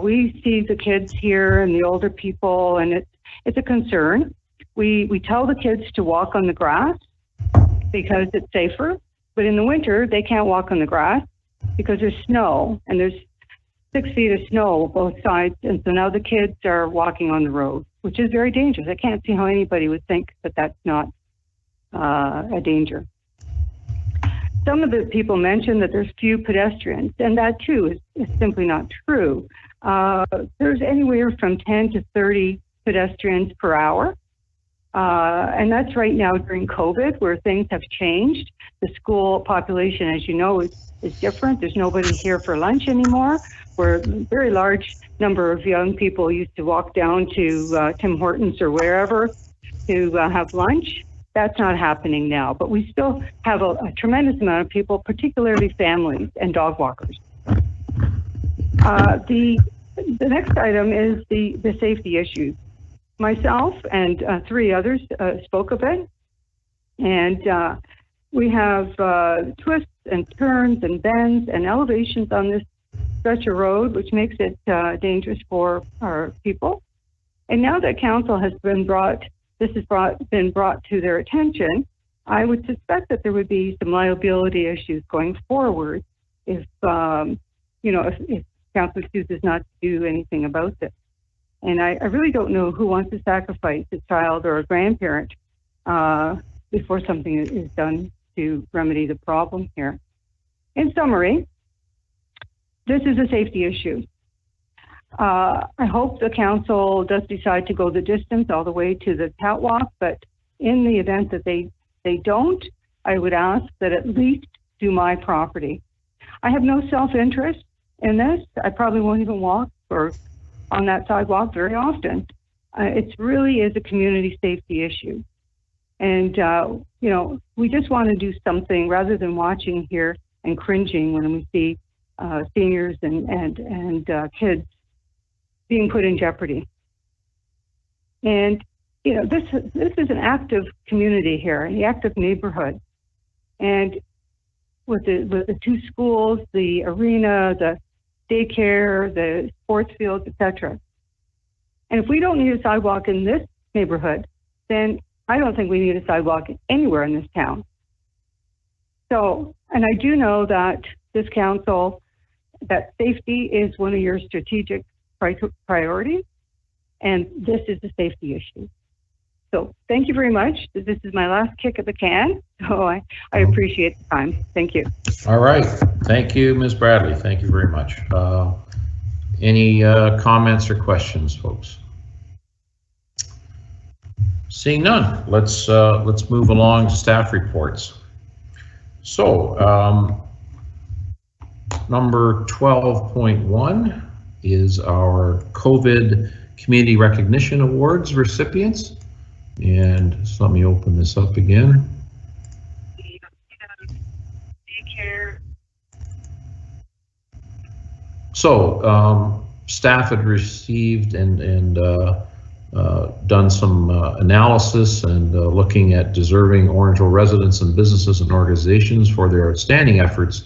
Speaker 9: We see the kids here and the older people, and it's a concern. We tell the kids to walk on the grass because it's safer, but in the winter they can't walk on the grass because there's snow, and there's 6 feet of snow both sides, and so now the kids are walking on the road, which is very dangerous. I can't see how anybody would think that that's not a danger. Some of the people mentioned that there's few pedestrians, and that too is simply not true. There's anywhere from 10 to 30 pedestrians per hour. And that's right now during COVID, where things have changed. The school population, as you know, is different. There's nobody here for lunch anymore, where a very large number of young people used to walk down to Tim Hortons or wherever to have lunch. That's not happening now, but we still have a tremendous amount of people, particularly families and dog walkers. The next item is the safety issues. Myself and 3 others spoke of it, and we have twists and turns and bends and elevations on this stretch of road, which makes it dangerous for our people. And now that council has been brought to their attention, I would suspect that there would be some liability issues going forward if council chooses not to do anything about this. And I really don't know who wants to sacrifice a child or a grandparent before something is done to remedy the problem here. In summary, this is a safety issue. I hope the council does decide to go the distance all the way to the catwalk, but in the event that they don't, I would ask that at least do my property. I have no self-interest in this. I probably won't even walk or on that sidewalk very often. It really is a community safety issue. And, we just want to do something rather than watching here and cringing when we see seniors and kids being put in jeopardy. And, you know, this is an active community here, an active neighborhood. And with the two schools, the arena, the daycare, the sports fields, etc. And if we don't need a sidewalk in this neighborhood, then I don't think we need a sidewalk anywhere in this town. So, and I do know that this council, that safety is one of your strategic priorities, and this is a safety issue. So thank you very much. This is my last kick at the can, so I appreciate the time. Thank you.
Speaker 1: All right. Thank you, Ms. Bradley. Thank you very much. Any comments or questions, folks? Seeing none, let's move along to staff reports. So, number 12.1 is our COVID Community Recognition Awards recipients. And so let me open this up again. So, staff had received and done some analysis and looking at deserving Orangeville residents and businesses and organizations for their outstanding efforts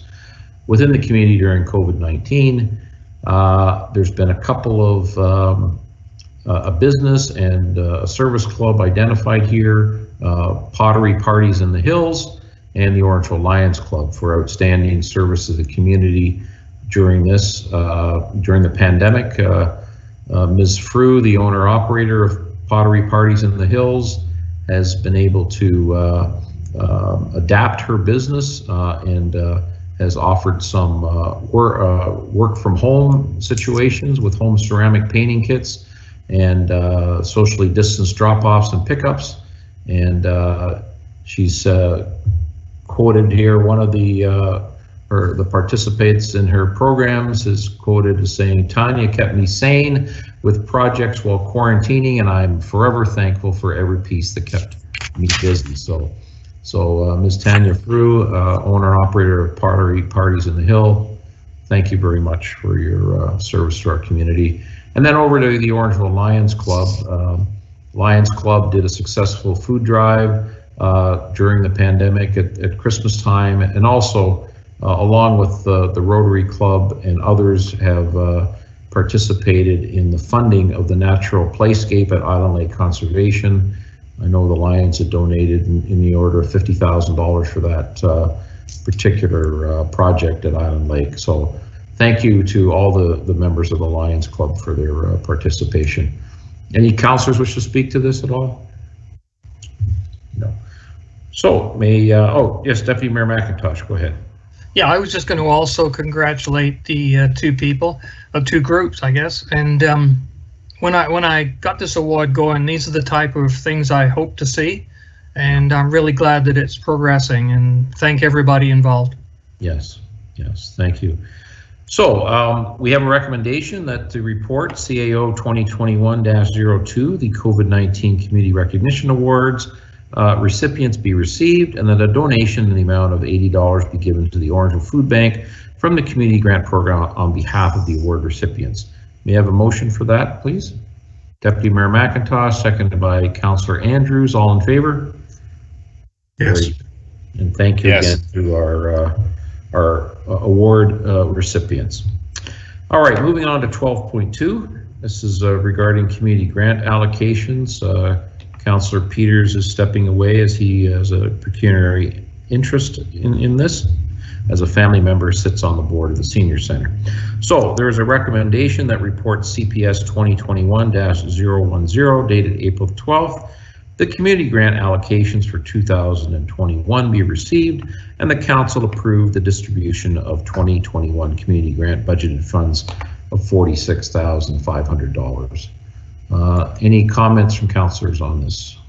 Speaker 1: within the community during COVID-19. There's been a couple of a business and a service club identified here, Pottery Parties in the Hills, and the Orangeville Lions Club for outstanding service to the community during this, during the pandemic. Ms. Frew, the owner-operator of Pottery Parties in the Hills, has been able to adapt her business and has offered some work from home situations with home ceramic painting kits and socially distanced drop-offs and pickups. And she's quoted here, one of the participants in her programs is quoted as saying, "Tanya kept me sane with projects while quarantining, and I'm forever thankful for every piece that kept me busy." So Ms. Tanya Frew, owner-operator of Pottery Parties in the Hill, thank you very much for your service to our community. And then over to the Orangeville Lions Club. Lions Club did a successful food drive during the pandemic at Christmas time, and also along with the Rotary Club and others have participated in the funding of the natural playscape at Island Lake Conservation. I know the Lions had donated in the order of $50,000 for that particular project at Island Lake. So thank you to all the members of the Lions Club for their participation. Any councillors wish to speak to this at all? No. So oh yes, Deputy Mayor McIntosh, go ahead.
Speaker 10: Yeah, I was just going to also congratulate the two groups, I guess. And when I got this award going, these are the type of things I hope to see, and I'm really glad that it's progressing. And thank everybody involved. Yes,
Speaker 1: thank you. So we have a recommendation that the report CAO 2021-02, the COVID-19 Community Recognition Awards, recipients be received, and that a donation in the amount of $80 be given to the Orangeville Food Bank from the Community Grant Program on behalf of the award recipients. May I have a motion for that, please? Deputy Mayor McIntosh, seconded by Councillor Andrews. All in favor?
Speaker 4: Yes.
Speaker 1: Great. And thank you again to our award recipients. All right, moving on to 12.2. This is regarding community grant allocations. Councillor Peters is stepping away as he has a pecuniary interest in this, as a family member sits on the board of the Senior Center. So there is a recommendation that report CPS 2021-010 dated April 12th, the community grant allocations for 2021 be received, and the council approve the distribution of 2021 community grant budgeted funds of $46,500. Any comments from councillors on this?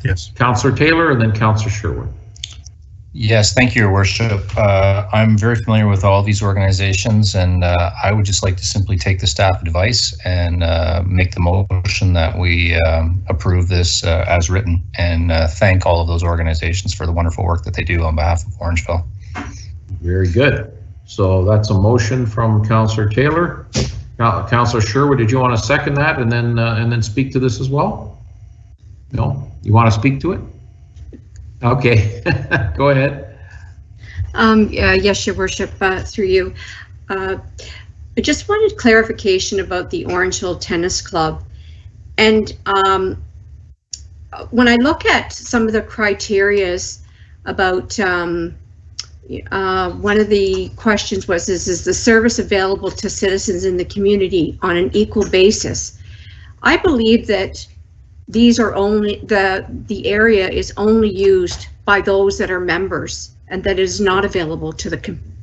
Speaker 4: Yes.
Speaker 1: Councillor Taylor and then Councillor Sherwood.
Speaker 5: Yes, thank you, Your Worship. I'm very familiar with all these organizations, and I would just like to simply take the staff advice and make the motion that we approve this as written, and thank all of those organizations for the wonderful work that they do on behalf of Orangeville.
Speaker 1: Very good. So that's a motion from Councillor Taylor. Councillor Sherwood, did you want to second that and then speak to this as well? No? You want to speak to it? Okay, go ahead.
Speaker 11: Yes, Your Worship, through you. I just wanted clarification about the Orange Hill Tennis Club. And when I look at some of the criterias about one of the questions was, is the service available to citizens in the community on an equal basis? I believe that these are only, the area is only used by those that are members and that is not available to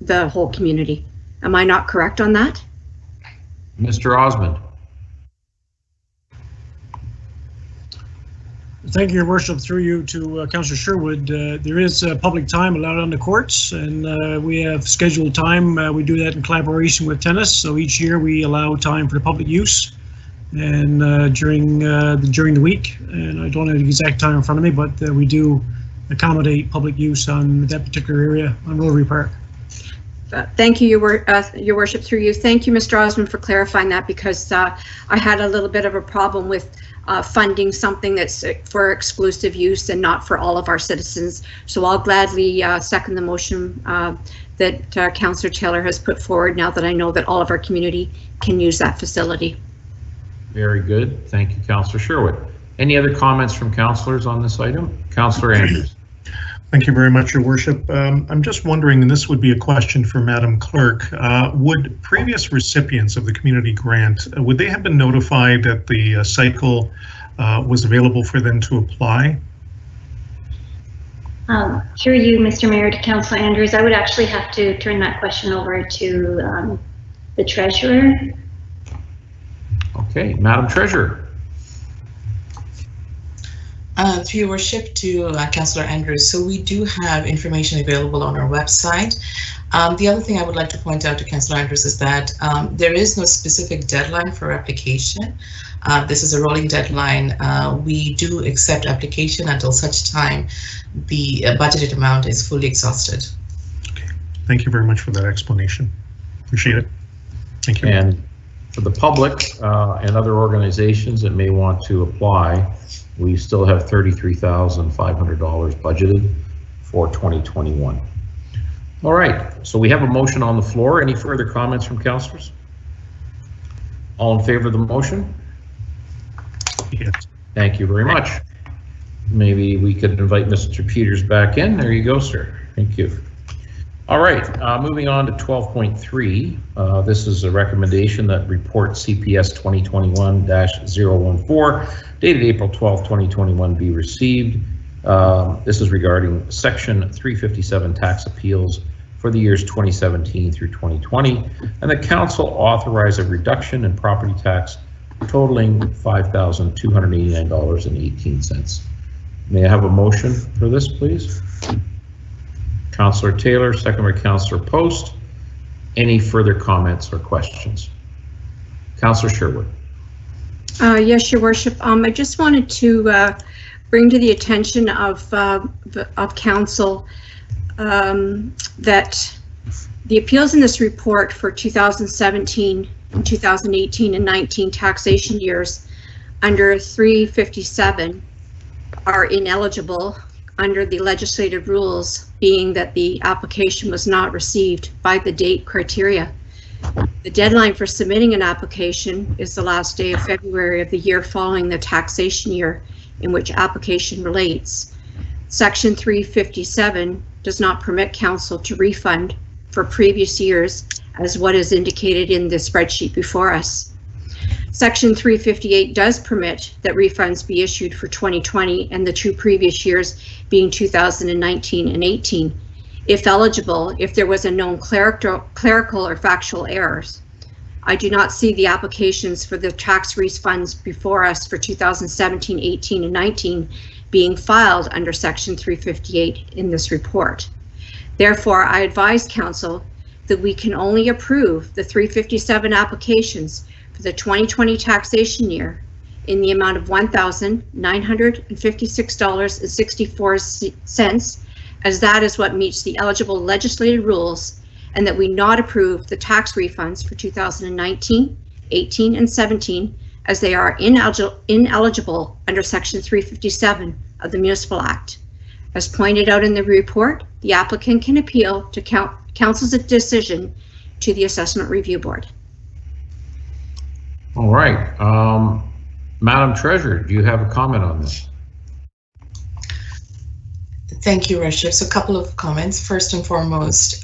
Speaker 11: the whole community. Am I not correct on that?
Speaker 1: Mr. Osmond.
Speaker 12: Thank you, Your Worship. Through you to Councillor Sherwood. There is public time allowed on the courts, and we have scheduled time. We do that in collaboration with tennis. So each year we allow time for the public use, and during the week. And I don't have the exact time in front of me, but we do accommodate public use on that particular area on Rotary Park.
Speaker 11: Thank you, Your Worship. Through you, thank you, Mr. Osmond, for clarifying that, because I had a little bit of a problem with funding something that's for exclusive use and not for all of our citizens. So I'll gladly second the motion that Councillor Taylor has put forward, now that I know that all of our community can use that facility.
Speaker 1: Very good. Thank you, Councillor Sherwood. Any other comments from councillors on this item? Councillor Andrews.
Speaker 4: Thank you very much, Your Worship. I'm just wondering, and this would be a question for Madam Clerk, would previous recipients of the community grant, would they have been notified that the cycle was available for them to apply?
Speaker 7: Through you, Mr. Mayor, to Councillor Andrews, I would actually have to turn that question over to the Treasurer.
Speaker 1: Okay, Madam Treasurer.
Speaker 13: Through Your Worship, to Councillor Andrews. So we do have information available on our website. The other thing I would like to point out to Councillor Andrews is that there is no specific deadline for application. This is a rolling deadline. We do accept application until such time the budgeted amount is fully exhausted.
Speaker 4: Okay, thank you very much for that explanation. Appreciate it. Thank you.
Speaker 1: And for the public and other organizations that may want to apply, we still have $33,500 budgeted for 2021. All right, so we have a motion on the floor. Any further comments from councillors? All in favor of the motion?
Speaker 4: Yes.
Speaker 1: Thank you very much. Maybe we could invite Mr. Peters back in. There you go, sir. Thank you. All right, moving on to 12.3. This is a recommendation that report CPS 2021-014 dated April 12, 2021 be received. This is regarding Section 357 tax appeals for the years 2017 through 2020, and the council authorized a reduction in property tax totaling $5,289.18. May I have a motion for this, please? Councillor Taylor, second by Councillor Post. Any further comments or questions? Councillor Sherwood.
Speaker 11: Yes, Your Worship. I just wanted to bring to the attention of council that the appeals in this report for 2017, 2018, and 19 taxation years under 357 are ineligible under the legislative rules, being that the application was not received by the date criteria. The deadline for submitting an application is the last day of February of the year following the taxation year in which application relates. Section 357 does not permit council to refund for previous years, as what is indicated in the spreadsheet before us. Section 358 does permit that refunds be issued for 2020 and the two previous years being 2019 and 18, if eligible, if there was a known clerical or factual errors. I do not see the applications for the tax refunds before us for 2017, 18, and 19 being filed under Section 358 in this report. Therefore, I advise council that we can only approve the 357 applications for the 2020 taxation year in the amount of $1,956.64, as that is what meets the eligible legislative rules and that we not approve the tax refunds for 2019, 18, and 17 as they are ineligible under Section 357 of the Municipal Act. As pointed out in the report, the applicant can appeal to Council's decision to the Assessment Review Board.
Speaker 1: All right. Madam Treasurer, do you have a comment on this?
Speaker 13: Thank you, Worship. So a couple of comments. First and foremost,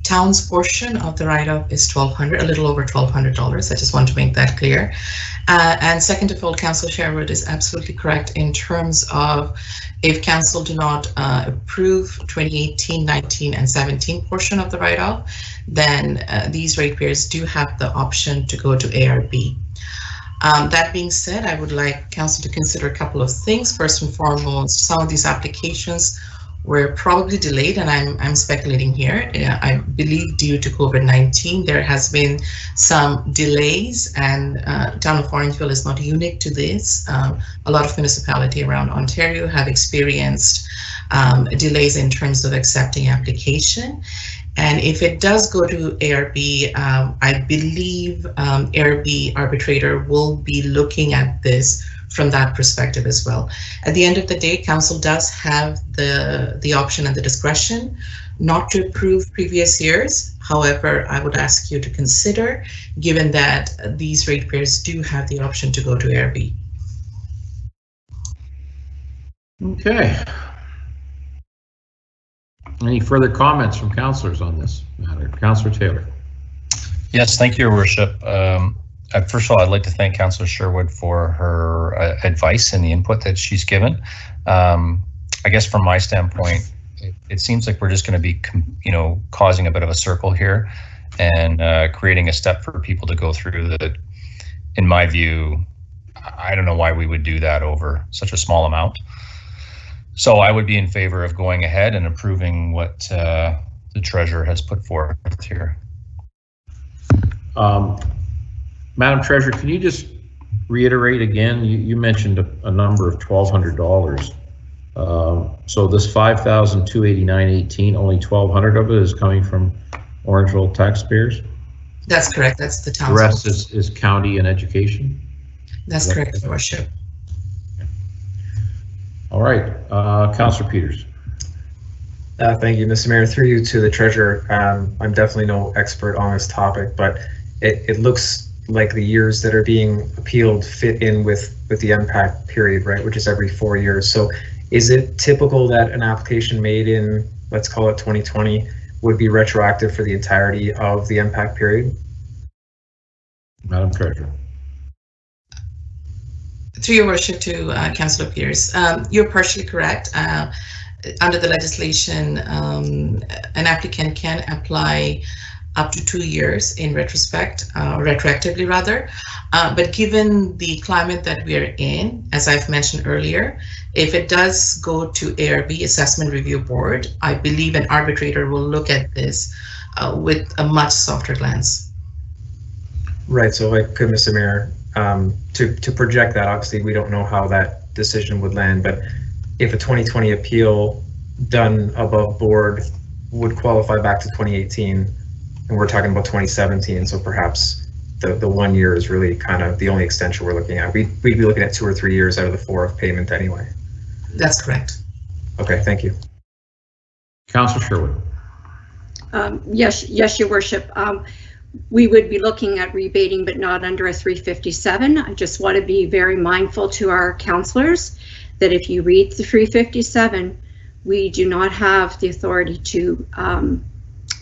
Speaker 13: town's portion of the write-off is $1,200, a little over $1,200. I just want to make that clear. And second of all, Councillor Sherwood is absolutely correct in terms of if Council do not approve 2018, 19, and 17 portion of the write-off, then these ratepayers do have the option to go to ARB. That being said, I would like Council to consider a couple of things. First and foremost, some of these applications were probably delayed, and I'm speculating here. I believe due to COVID-19, there has been some delays, and town of Orangeville is not unique to this. A lot of municipalities around Ontario have experienced delays in terms of accepting application. And if it does go to ARB, I believe ARB arbitrator will be looking at this from that perspective as well. At the end of the day, Council does have the option and the discretion not to approve previous years. However, I would ask you to consider, given that these ratepayers do have the option to go to ARB.
Speaker 1: Okay. Any further comments from councillors on this matter? Councillor Taylor.
Speaker 5: Yes, thank you, Your Worship. First of all, I'd like to thank Councillor Sherwood for her advice and the input that she's given. I guess from my standpoint, it seems like we're just going to be, causing a bit of a circle here and creating a step for people to go through that. In my view, I don't know why we would do that over such a small amount. So I would be in favor of going ahead and approving what the Treasurer has put forth here.
Speaker 1: Madam Treasurer, can you just reiterate again? You mentioned a number of $1,200. So this $5,289.18, only $1,200 of it is coming from Orangeville taxpayers?
Speaker 13: That's correct. That's the town's.
Speaker 1: The rest is county and education?
Speaker 13: That's correct, Your Worship.
Speaker 1: All right, Councillor Peters.
Speaker 6: Thank you, Mr. Mayor. Through you to the Treasurer. I'm definitely no expert on this topic, but it looks like the years that are being appealed fit in with the impact period, right, which is every 4 years. So is it typical that an application made in, let's call it 2020, would be retroactive for the entirety of the impact period?
Speaker 1: Madam Treasurer.
Speaker 13: Through Your Worship to Councillor Peters, you're partially correct. Under the legislation, an applicant can apply up to 2 years in retrospect, retroactively rather. But given the climate that we're in, as I've mentioned earlier, if it does go to ARB, Assessment Review Board, I believe an arbitrator will look at this with a much softer glance.
Speaker 6: Right, so like, Mr. Mayor, to project that, obviously we don't know how that decision would land, but if a 2020 appeal done above board would qualify back to 2018, and we're talking about 2017, so perhaps the 1 year is really kind of the only extension we're looking at. We'd be looking at 2 or 3 years out of the 4 of payment anyway.
Speaker 13: That's correct.
Speaker 6: Okay, thank you.
Speaker 1: Councillor Sherwood.
Speaker 11: Yes, Your Worship. We would be looking at rebating, but not under a 357. I just want to be very mindful to our councillors that if you read the 357, we do not have the authority to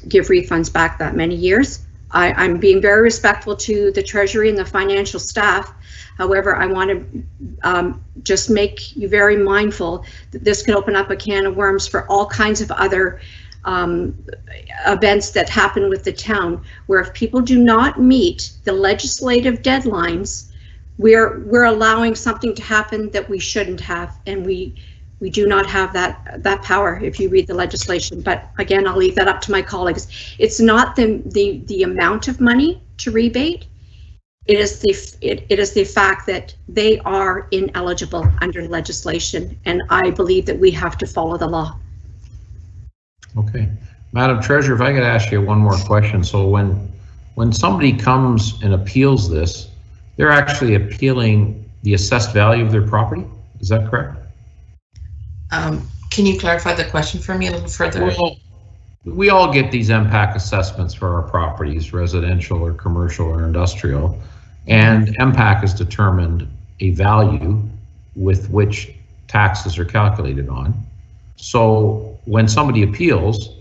Speaker 11: give refunds back that many years. I'm being very respectful to the Treasury and the financial staff. However, I want to just make you very mindful that this could open up a can of worms for all kinds of other events that happen with the town, where if people do not meet the legislative deadlines, we're allowing something to happen that we shouldn't have, and we do not have that power if you read the legislation. But again, I'll leave that up to my colleagues. It's not the amount of money to rebate. It is the fact that they are ineligible under legislation, and I believe that we have to follow the law.
Speaker 1: Okay. Madam Treasurer, if I could ask you one more question. So when somebody comes and appeals this, they're actually appealing the assessed value of their property? Is that correct?
Speaker 13: Can you clarify the question for me a little further?
Speaker 1: Well, we all get these MPAC assessments for our properties, residential or commercial or industrial, and MPAC has determined a value with which taxes are calculated on. So when somebody appeals,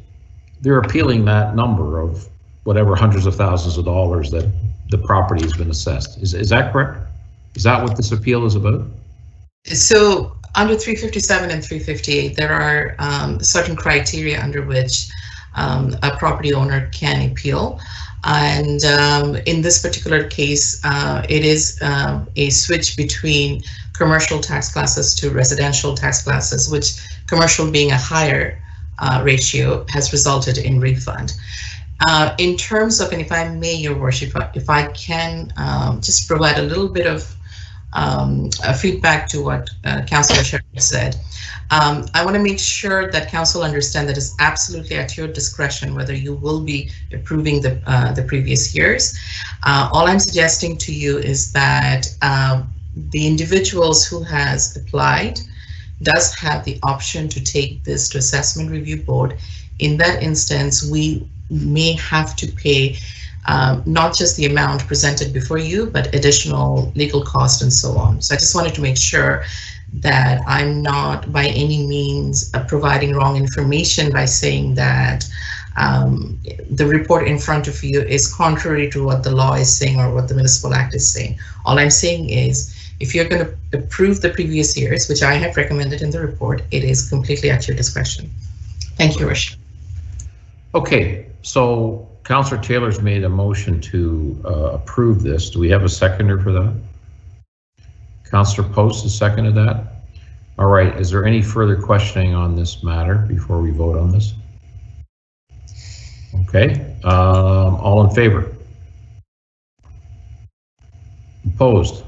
Speaker 1: they're appealing that number of whatever hundreds of thousands of dollars that the property has been assessed. Is that correct? Is that what this appeal is about?
Speaker 13: So under 357 and 358, there are certain criteria under which a property owner can appeal. And in this particular case, it is a switch between commercial tax classes to residential tax classes, which commercial being a higher ratio has resulted in refund. In terms of, and if I may, Your Worship, if I can just provide a little bit of feedback to what Councillor Sherwood said. I want to make sure that Council understand that it's absolutely at your discretion whether you will be approving the previous years. All I'm suggesting to you is that the individuals who has applied does have the option to take this to Assessment Review Board. In that instance, we may have to pay not just the amount presented before you, but additional legal cost and so on. So I just wanted to make sure that I'm not by any means providing wrong information by saying that the report in front of you is contrary to what the law is saying or what the Municipal Act is saying. All I'm saying is, if you're going to approve the previous years, which I have recommended in the report, it is completely at your discretion. Thank you, Your Worship.
Speaker 1: Okay, so Councillor Taylor's made a motion to approve this. Do we have a seconder for that? Councillor Post has seconded that. All right, is there any further questioning on this matter before we vote on this? Okay, all in favor? Opposed?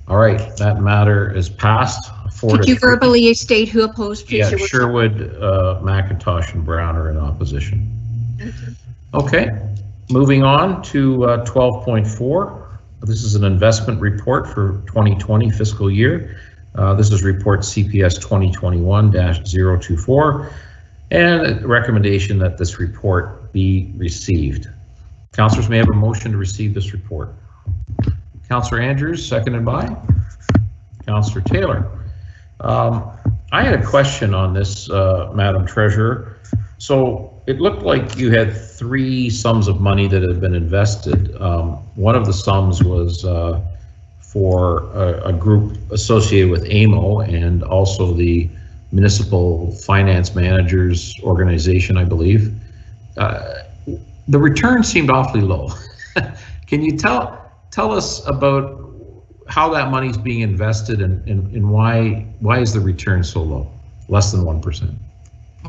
Speaker 1: All right, that matter is passed.
Speaker 11: Could you verbally state who opposed, please?
Speaker 1: Yeah, Sherwood, McIntosh, and Brown are in opposition. Okay, moving on to 12.4. This is an investment report for 2020 fiscal year. This is report CPS 2021-024, and a recommendation that this report be received. Councillors may have a motion to receive this report. Councillor Andrews, seconded by Councillor Taylor. I had a question on this, Madam Treasurer. So it looked like you had three sums of money that had been invested. One of the sums was for a group associated with AMO and also the Municipal Finance Managers Organization, I believe. The return seemed awfully low. Can you tell us about how that money is being invested and why is the return so low, less than 1%?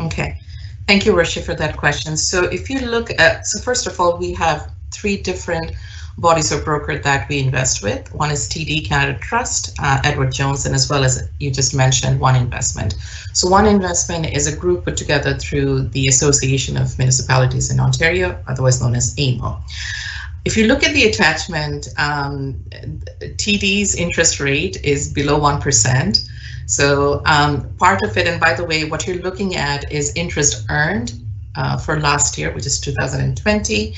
Speaker 1: Okay.
Speaker 13: Thank you, Worship, for that question. So if you look at, so first of all, we have three different bodies of broker that we invest with. One is TD Canada Trust, Edward Jones, and as well as you just mentioned, One Investment. So One Investment is a group put together through the Association of Municipalities in Ontario, otherwise known as AMO. If you look at the attachment, TD's interest rate is below 1%. So part of it, and by the way, what you're looking at is interest earned for last year, which is 2020.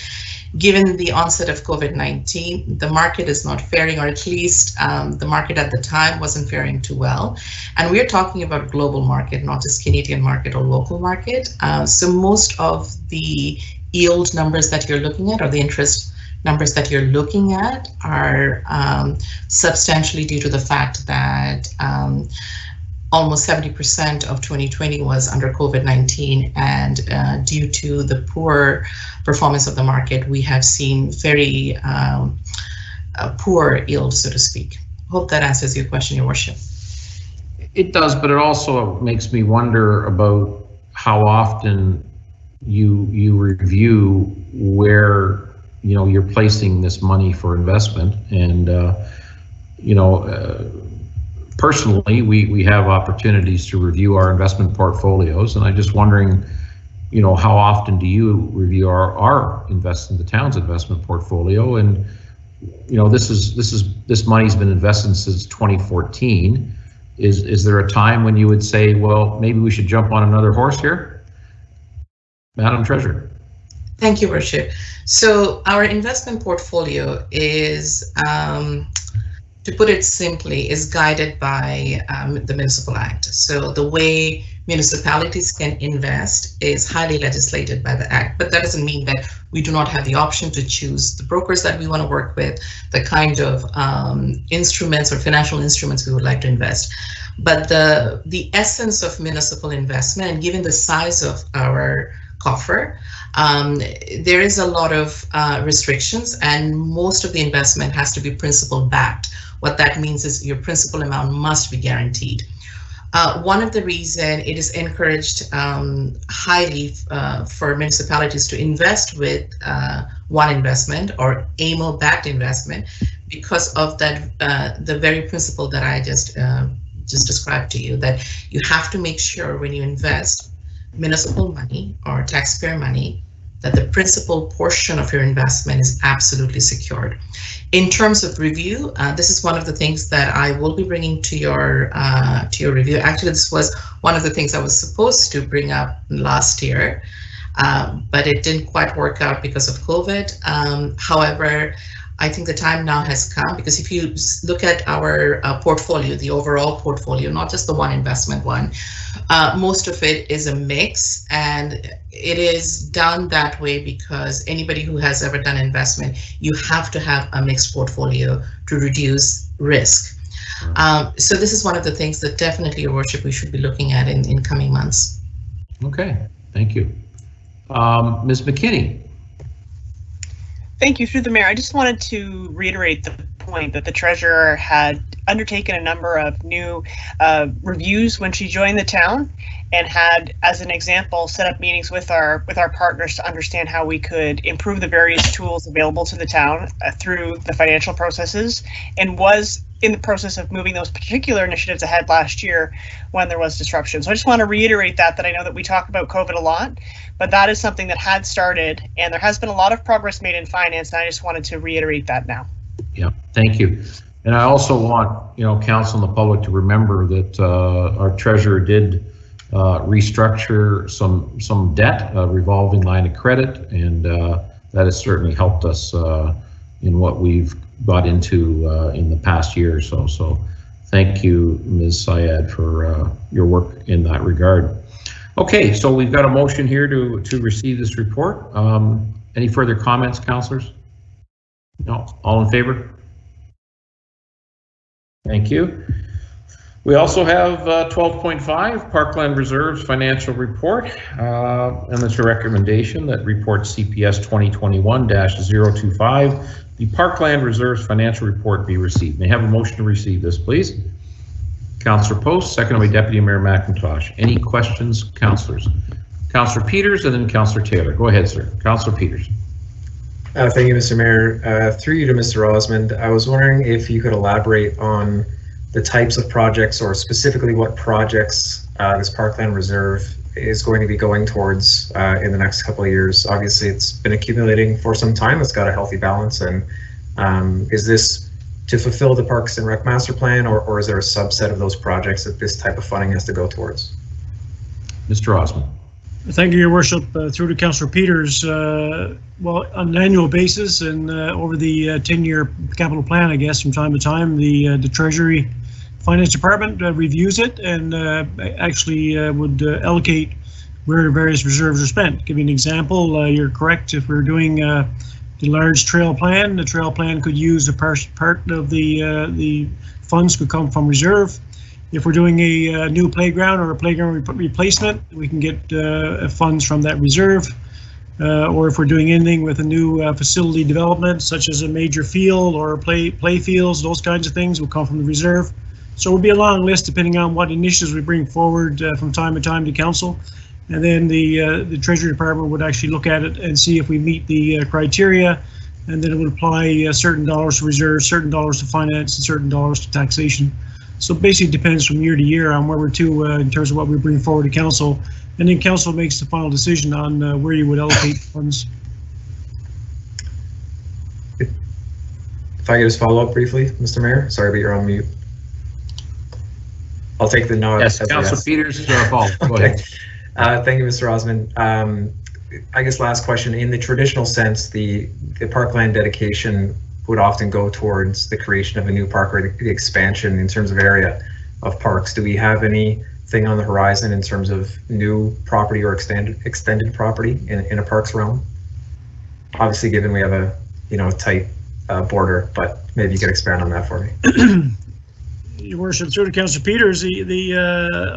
Speaker 13: Given the onset of COVID-19, the market is not faring, or at least the market at the time wasn't faring too well. And we're talking about global market, not just Canadian market or local market. So most of the yield numbers that you're looking at, or the interest numbers that you're looking at, are substantially due to the fact that almost 70% of 2020 was under COVID-19, and due to the poor performance of the market, we have seen very poor yield, so to speak. Hope that answers your question, Your Worship.
Speaker 1: It does, but it also makes me wonder about how often you review where you're placing this money for investment, and personally, we have opportunities to review our investment portfolios, and I'm just wondering, you know, how often do you review the town's investment portfolio? And you know, this money's been invested since 2014. Is there a time when you would say, well, maybe we should jump on another horse here? Madam Treasurer.
Speaker 13: Thank you, Worship. So our investment portfolio is, to put it simply, is guided by the Municipal Act. So the way municipalities can invest is highly legislated by the Act, but that doesn't mean that we do not have the option to choose the brokers that we want to work with, the kind of instruments or financial instruments we would like to invest. But the essence of municipal investment, and given the size of our coffer, there is a lot of restrictions, and most of the investment has to be principal backed. What that means is your principal amount must be guaranteed. One of the reasons it is encouraged highly for municipalities to invest with one investment or AMO-backed investment, because of that the very principle that I just described to you, that you have to make sure when you invest municipal money or taxpayer money that the principal portion of your investment is absolutely secured. In terms of review, this is one of the things that I will be bringing to your review. Actually, this was one of the things I was supposed to bring up last year, but it didn't quite work out because of COVID. However, I think the time now has come, because if you look at our portfolio, the overall portfolio, not just the one investment one, most of it is a mix, and it is done that way because anybody who has ever done investment, you have to have a mixed portfolio to reduce risk. So this is one of the things that definitely, Your Worship, we should be looking at in coming months.
Speaker 1: Okay, thank you. Ms. McKinney.
Speaker 14: Thank you. Through the Mayor, I just wanted to reiterate the point that the Treasurer had undertaken a number of new reviews when she joined the town, and had, as an example, set up meetings with our partners to understand how we could improve the various tools available to the town through the financial processes, and was in the process of moving those particular initiatives ahead last year when there was disruption. So I just want to reiterate that I know that we talk about COVID a lot, but that is something that had started, and there has been a lot of progress made in finance, and I just wanted to reiterate that now.
Speaker 1: Yeah, thank you. And I also want, you know, council and the public to remember that our treasurer did restructure some debt, revolving line of credit, and that has certainly helped us in what we've got into in the past year or so. So thank you, Ms. Syed, for your work in that regard. Okay, so we've got a motion here to receive this report. Any further comments, councillors? No, all in favor? Thank you. We also have 12.5 Parkland Reserves Financial Report, and it's a recommendation that report CPS 2021-025, the Parkland Reserves Financial Report, be received. May I have a motion to receive this, please? Councillor Post, seconded by Deputy Mayor McIntosh. Any questions, councillors? Councillor Peters and then Councillor Taylor. Go ahead, sir. Councillor Peters.
Speaker 6: Thank you, Mr. Mayor. Through you to Mr. Osmond, I was wondering if you could elaborate on the types of projects, or specifically what projects this Parkland Reserve is going to be going towards in the next couple of years. Obviously, it's been accumulating for some time. It's got a healthy balance, and is this to fulfill the Parks and Rec Master Plan, or is there a subset of those projects that this type of funding has to go towards?
Speaker 1: Mr. Osmond.
Speaker 12: Thank you, Your Worship. Through to Councillor Peters. Well, on an annual basis and over the 10-year capital plan, I guess, from time to time, the Treasury Finance Department reviews it and actually would allocate where various reserves are spent. Give you an example, you're correct. If we're doing the large trail plan, the trail plan could use a part of the funds could come from reserve. If we're doing a new playground or a playground replacement, we can get funds from that reserve. Or if we're doing anything with a new facility development, such as a major field or play fields, those kinds of things will come from the reserve. So it will be a long list depending on what initiatives we bring forward from time to time to council. And then the Treasury Department would actually look at it and see if we meet the criteria, and then it would apply certain dollars to reserve, certain dollars to finance, and certain dollars to taxation. So basically it depends from year to year on where we're to in terms of what we bring forward to council. And then council makes the final decision on where you would allocate funds.
Speaker 6: If I could just follow up briefly, Mr. Mayor, sorry, but you're on mute. I'll take the no.
Speaker 1: Yes, Councilor Peters, follow. Go ahead.
Speaker 6: Thank you, Mr. Osmond. I guess last question, in the traditional sense, the parkland dedication would often go towards the creation of a new park or the expansion in terms of area of parks. Do we have anything on the horizon in terms of new property or extended property in a parks realm? Obviously, given we have a tight border, but maybe you could expand on that for me.
Speaker 12: Your Worship, through to Councillor Peters, I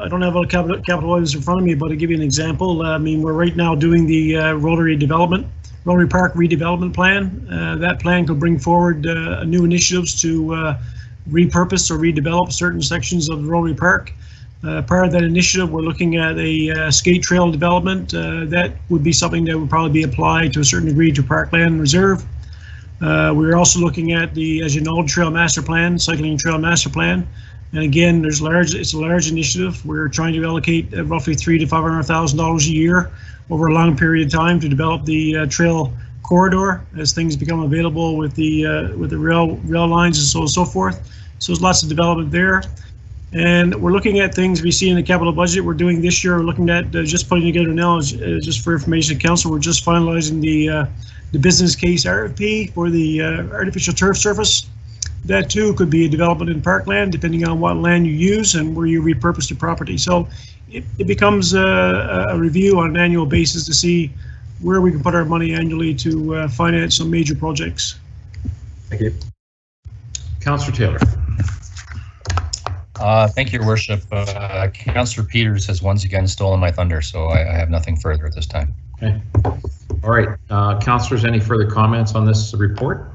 Speaker 12: don't have all capital items in front of me, but to give you an example, I mean, we're right now doing the Rotary Park redevelopment plan. That plan could bring forward new initiatives to repurpose or redevelop certain sections of the Rotary Park. Part of that initiative, we're looking at a skate trail development. That would be something that would probably be applied to a certain degree to Parkland Reserve. We're also looking at the, as you know, trail master plan, cycling trail master plan. And again, it's a large initiative. We're trying to allocate roughly $300,000 to $500,000 a year over a long period of time to develop the trail corridor as things become available with the rail lines and so on and so forth. So there's lots of development there. And we're looking at things we see in the capital budget we're doing this year. We're looking at just putting together now, just for information, council, we're just finalizing the business case RFP for the artificial turf surface. That too could be a development in parkland, depending on what land you use and where you repurpose the property. So it becomes a review on an annual basis to see where we can put our money annually to finance some major projects.
Speaker 6: Thank you.
Speaker 1: Councillor Taylor.
Speaker 5: Thank you, Your Worship. Councillor Peters has once again stolen my thunder, so I have nothing further at this time.
Speaker 1: Okay. All right. Councillors, any further comments on this report?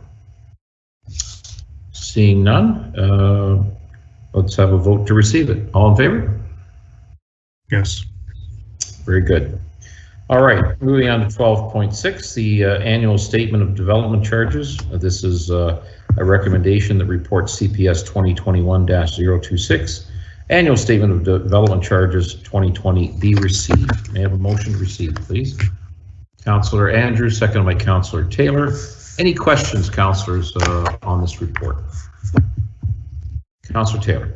Speaker 1: Seeing none, let's have a vote to receive it. All in favor?
Speaker 4: Yes.
Speaker 1: Very good. All right, moving on to 12.6, the annual statement of development charges. This is a recommendation that reports CPS 2021-026. Annual statement of development charges 2020 be received. May I have a motion to receive, please? Councillor Andrews, second by Councillor Taylor. Any questions, councillors, on this report? Councillor Taylor.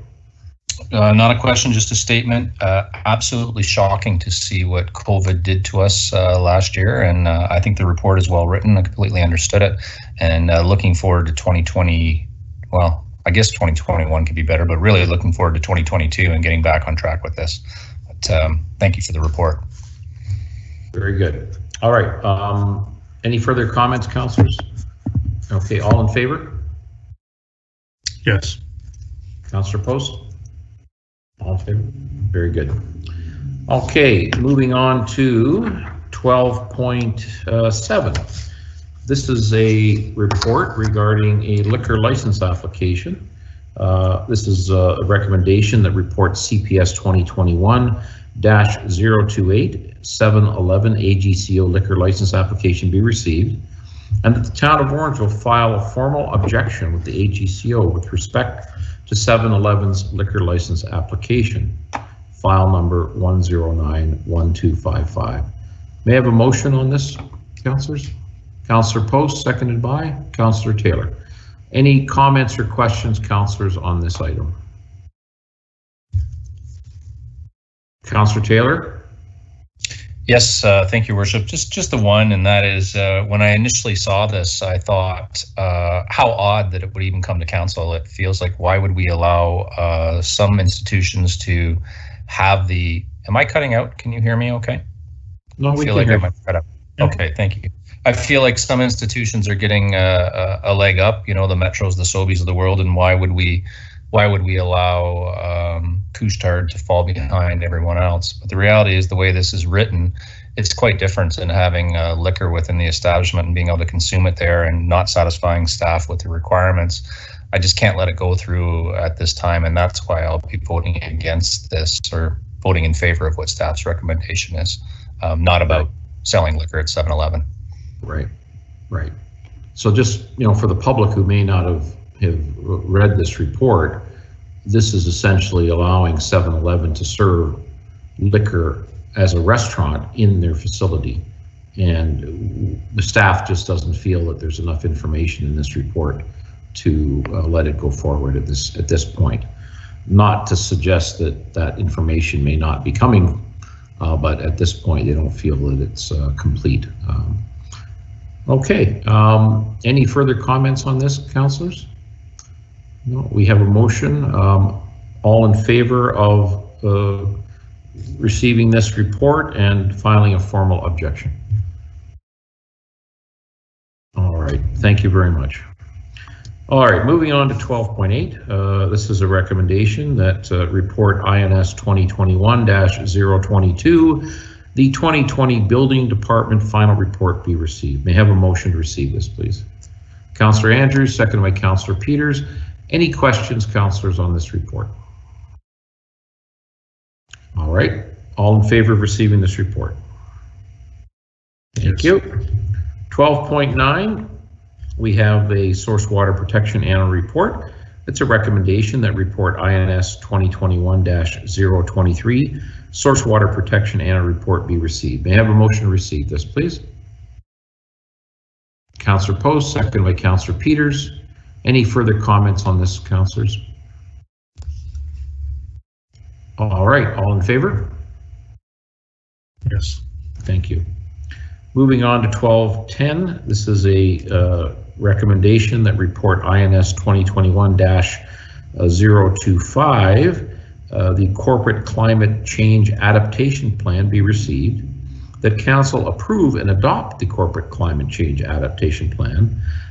Speaker 5: Not a question, just a statement. Absolutely shocking to see what COVID did to us last year, and I think the report is well written. I completely understood it, and looking forward to 2020. Well, I guess 2021 could be better, but really looking forward to 2022 and getting back on track with this. But thank you for the report.
Speaker 1: Very good. All right. Any further comments, councillors? Okay, all in favor?
Speaker 4: Yes.
Speaker 1: Councillor Post? All in favor? Very good. Okay, moving on to 12.7. This is a report regarding a liquor license application. This is a recommendation that reports CPS 2021-028 711 AGCO liquor license application be received, and that the town of Orange will file a formal objection with the AGCO with respect to 7-Eleven's liquor license application, file number 1091255. May I have a motion on this, councillors? Councillor Post, seconded by Councillor Taylor. Any comments or questions, councillors, on this item? Councillor Taylor?
Speaker 5: Yes, thank you, Worship. Just the one, and that is when I initially saw this, I thought how odd that it would even come to council. It feels like, why would we allow some institutions to have the? Am I cutting out? Can you hear me? Okay.
Speaker 1: No, we
Speaker 5: feel
Speaker 1: can
Speaker 5: like
Speaker 1: hear.
Speaker 5: I might cut out. Okay, thank you. I feel like some institutions are getting a leg up. You know, the Metros, the Sobeys of the world, and why would we allow Couche-Tard to fall behind everyone else? But the reality is, the way this is written, it's quite different than having liquor within the establishment and being able to consume it there and not satisfying staff with the requirements. I just can't let it go through at this time, and that's why I'll be voting against this, or voting in favor of what staff's recommendation is, not about selling liquor at 7-Eleven.
Speaker 1: Right, right. So just, you know, for the public who may not have read this report, this is essentially allowing 7-Eleven to serve liquor as a restaurant in their facility. And the staff just doesn't feel that there's enough information in this report to let it go forward at this point. Not to suggest that that information may not be coming, but at this point they don't feel that it's complete. Okay, any further comments on this, councillors? No, we have a motion. All in favor of receiving this report and filing a formal objection? All right, thank you very much. All right, moving on to 12.8. This is a recommendation that report INS 2021-022, the 2020 Building Department final report be received. May I have a motion to receive this, please? Councillor Andrews, seconded by Councillor Peters. Any questions, councillors, on this report? All right, all in favor of receiving this report? Thank you. 12.9, we have a source water protection annual report. It's a recommendation that report INS 2021-023, source water protection annual report be received. May I have a motion to receive this, please? Councillor Post, seconded by Councillor Peters. Any further comments on this, councillors? All right, all in favor?
Speaker 4: Yes.
Speaker 1: Thank you. Moving on to 12.10, this is a recommendation that report INS 2021-025, the Corporate Climate Change Adaptation Plan be received, that Council approve and adopt the Corporate Climate Change Adaptation Plan,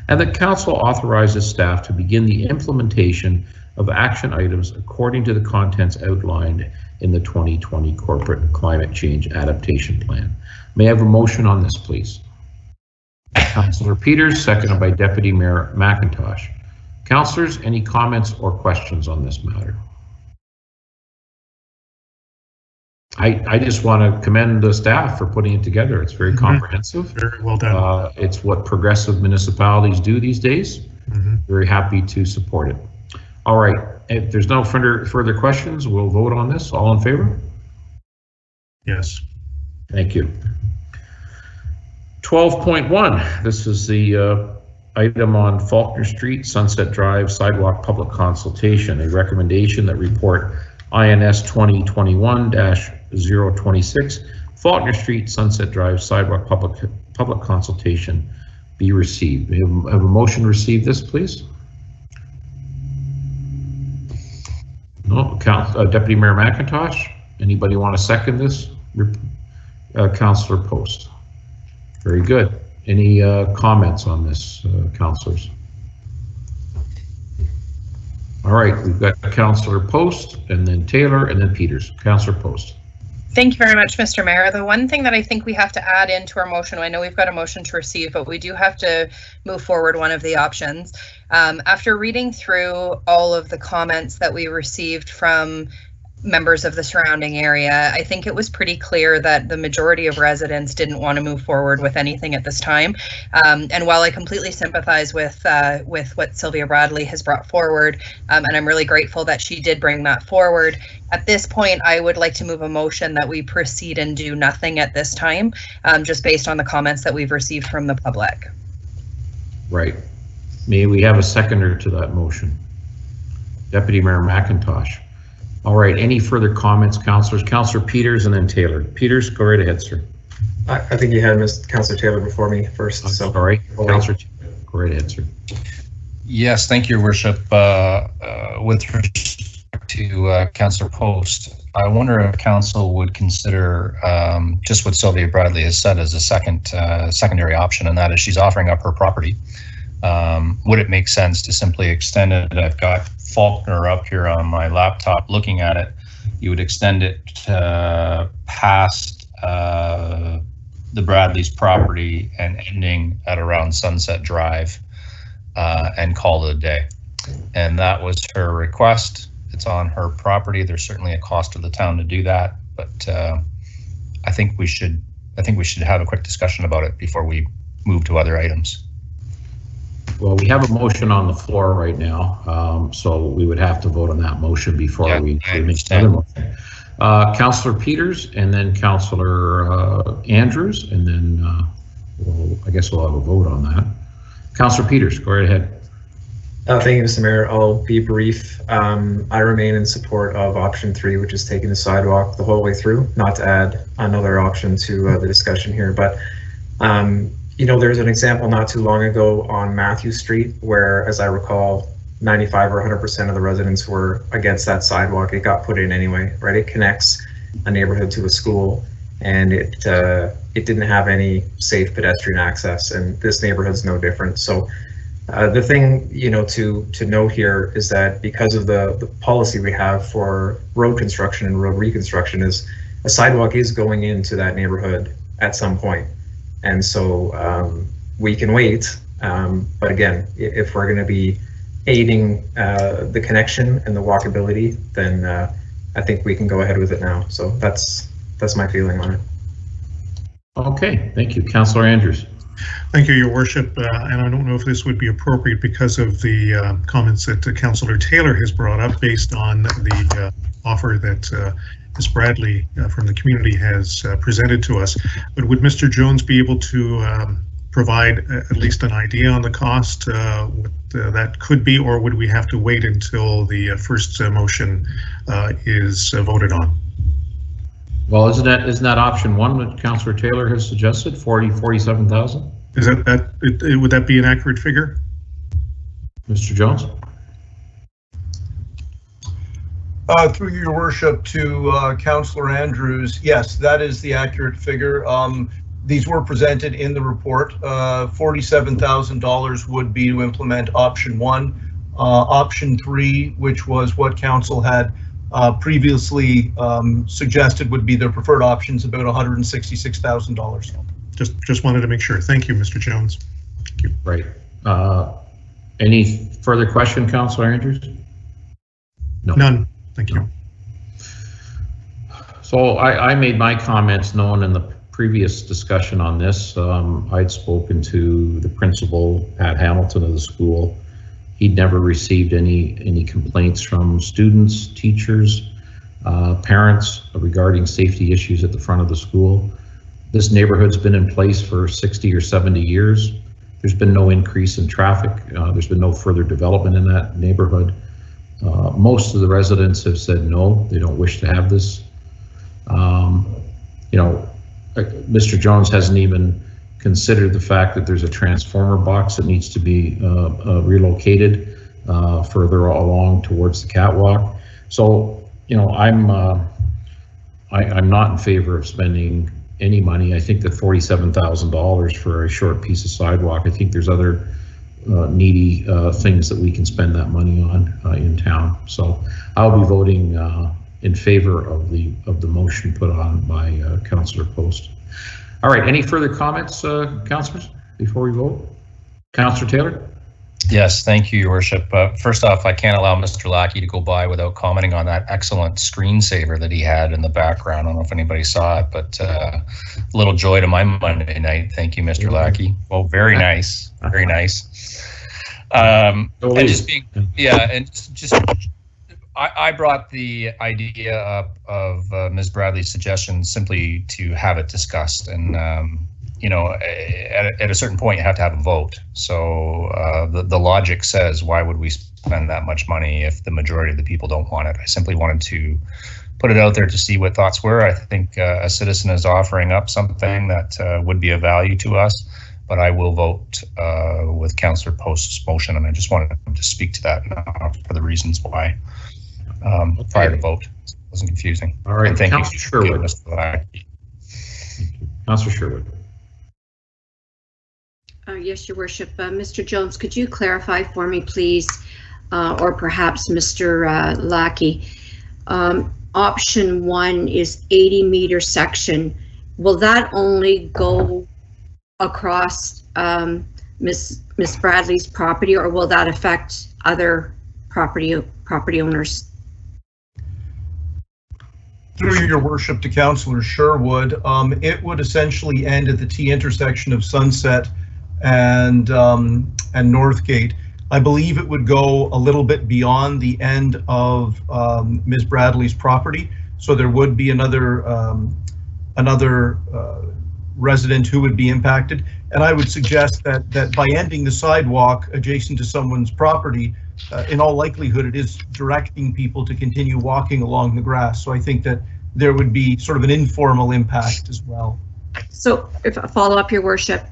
Speaker 1: and that Council authorizes staff to begin the implementation of action items according to the contents outlined in the 2020 Corporate Climate Change Adaptation Plan. May I have a motion on this, please? Councillor Peters, seconded by Deputy Mayor McIntosh. Councillors, any comments or questions on this matter? I just want to commend the staff for putting it together. It's very comprehensive.
Speaker 4: Very well done.
Speaker 1: It's what progressive municipalities do these days. Very happy to support it. All right, if there's no further questions, we'll vote on this. All in favor?
Speaker 4: Yes.
Speaker 1: Thank you. 12.1, this is the item on Faulkner Street, Sunset Drive sidewalk public consultation, a recommendation that report INS 2021-026, Faulkner Street, Sunset Drive sidewalk public consultation be received. May I have a motion to receive this, please? No, Deputy Mayor McIntosh. Anybody want to second this? Councillor Post. Very good. Any comments on this, councillors? All right, we've got Councillor Post, and then Taylor, and then Peters. Councillor Post.
Speaker 15: Thank you very much, Mr. Mayor. The one thing that I think we have to add into our motion, I know we've got a motion to receive, but we do have to move forward one of the options. After reading through all of the comments that we received from members of the surrounding area, I think it was pretty clear that the majority of residents didn't want to move forward with anything at this time. And while I completely sympathize with what Sylvia Bradley has brought forward, and I'm really grateful that she did bring that forward, at this point, I would like to move a motion that we proceed and do nothing at this time, just based on the comments that we've received from the public.
Speaker 1: Right. May we have a seconder to that motion? Deputy Mayor McIntosh. All right, any further comments, councillors? Councillor Peters and then Taylor. Peters, go right ahead, sir.
Speaker 6: I think you had Councillor Taylor before me first. So
Speaker 1: all right, Councillor Taylor, go right ahead, sir.
Speaker 5: Yes, thank you, Your Worship. With respect to Councillor Post, I wonder if Council would consider just what Sylvia Bradley has said as a secondary option, and that is she's offering up her property. Would it make sense to simply extend it? I've got Faulkner up here on my laptop looking at it. You would extend it past the Bradley's property and ending at around Sunset Drive and call it a day. And that was her request. It's on her property. There's certainly a cost to the town to do that, but I think we should have a quick discussion about it before we move to other items.
Speaker 1: Well, we have a motion on the floor right now, so we would have to vote on that motion before we make another motion. Councillor Peters, and then Councillor Andrews, and then I guess we'll have a vote on that. Councillor Peters, go right ahead.
Speaker 6: Thank you, Mr. Mayor. I'll be brief. I remain in support of option 3, which is taking the sidewalk the whole way through, not to add another option to the discussion here. But, you know, there's an example not too long ago on Matthew Street where, as I recall, 95 or 100% of the residents were against that sidewalk. It got put in anyway, right? It connects a neighborhood to a school, and it didn't have any safe pedestrian access, and this neighborhood's no different. So the thing, you know, to note here is that because of the policy we have for road construction and road reconstruction is a sidewalk is going into that neighborhood at some point. And so we can wait, but again, if we're going to be aiding the connection and the walkability, then I think we can go ahead with it now. So that's my feeling on it.
Speaker 1: Okay, thank you. Councillor Andrews.
Speaker 4: Thank you, Your Worship. And I don't know if this would be appropriate because of the comments that Councillor Taylor has brought up based on the offer that Ms. Bradley from the community has presented to us. But would Mr. Jones be able to provide at least an idea on the cost, what that could be, or would we have to wait until the first motion is voted on?
Speaker 1: Well, isn't that option 1 that Councillor Taylor has suggested, 47,000?
Speaker 4: Is would that be an accurate figure?
Speaker 1: Mr. Jones?
Speaker 16: Through Your Worship to Councillor Andrews, yes, that is the accurate figure. These were presented in the report. $47,000 would be to implement option 1. Option 3, which was what council had previously suggested would be their preferred options, about $166,000.
Speaker 4: Just wanted to make sure. Thank you, Mr. Jones. Thank you.
Speaker 1: Right. Any further question, Councillor Andrews? No.
Speaker 4: None. Thank you.
Speaker 1: So I made my comments known in the previous discussion on this. I'd spoken to the principal, Pat Hamilton, of the school. He'd never received any complaints from students, teachers, parents regarding safety issues at the front of the school. This neighborhood's been in place for 60 or 70 years. There's been no increase in traffic. There's been no further development in that neighborhood. Most of the residents have said no, they don't wish to have this. You know, Mr. Jones hasn't even considered the fact that there's a transformer box that needs to be relocated further along towards the catwalk. So, you know, I'm not in favor of spending any money. I think that $47,000 for a short piece of sidewalk, I think there's other needy things that we can spend that money on in town. So I'll be voting in favor of the motion put on by Councillor Post. All right, any further comments, councillors, before we vote? Councillor Taylor?
Speaker 5: Yes, thank you, Your Worship. First off, I can't allow Mr. Lackey to go by without commenting on that excellent screensaver that he had in the background. I don't know if anybody saw it, but a little joy to my Monday night. Thank you, Mr. Lackey. Well, very nice, very nice. And just being, yeah, and just I brought the idea up of Ms. Bradley's suggestion simply to have it discussed, and you know, at a certain point you have to have a vote. So the logic says, why would we spend that much money if the majority of the people don't want it? I simply wanted to put it out there to see what thoughts were. I think a citizen is offering up something that would be of value to us, but I will vote with Councillor Post's motion, and I just wanted to speak to that now for the reasons why. Prior to vote, it wasn't confusing.
Speaker 1: All right,
Speaker 5: and thank
Speaker 1: Councillor Sherwood. Councillor Sherwood.
Speaker 11: Yes, Your Worship. Mr. Jones, could you clarify for me, please, or perhaps Mr. Lackey? Option 1 is 80-meter section. Will that only go across Miss Bradley's property, or will that affect other property owners?
Speaker 16: Through Your Worship to Councillor Sherwood, it would essentially end at the T intersection of Sunset and Northgate. I believe it would go a little bit beyond the end of Ms. Bradley's property, so there would be another resident who would be impacted. And I would suggest that by ending the sidewalk adjacent to someone's property, in all likelihood, it is directing people to continue walking along the grass. So I think that there would be sort of an informal impact as well.
Speaker 11: So if I follow up, Your Worship,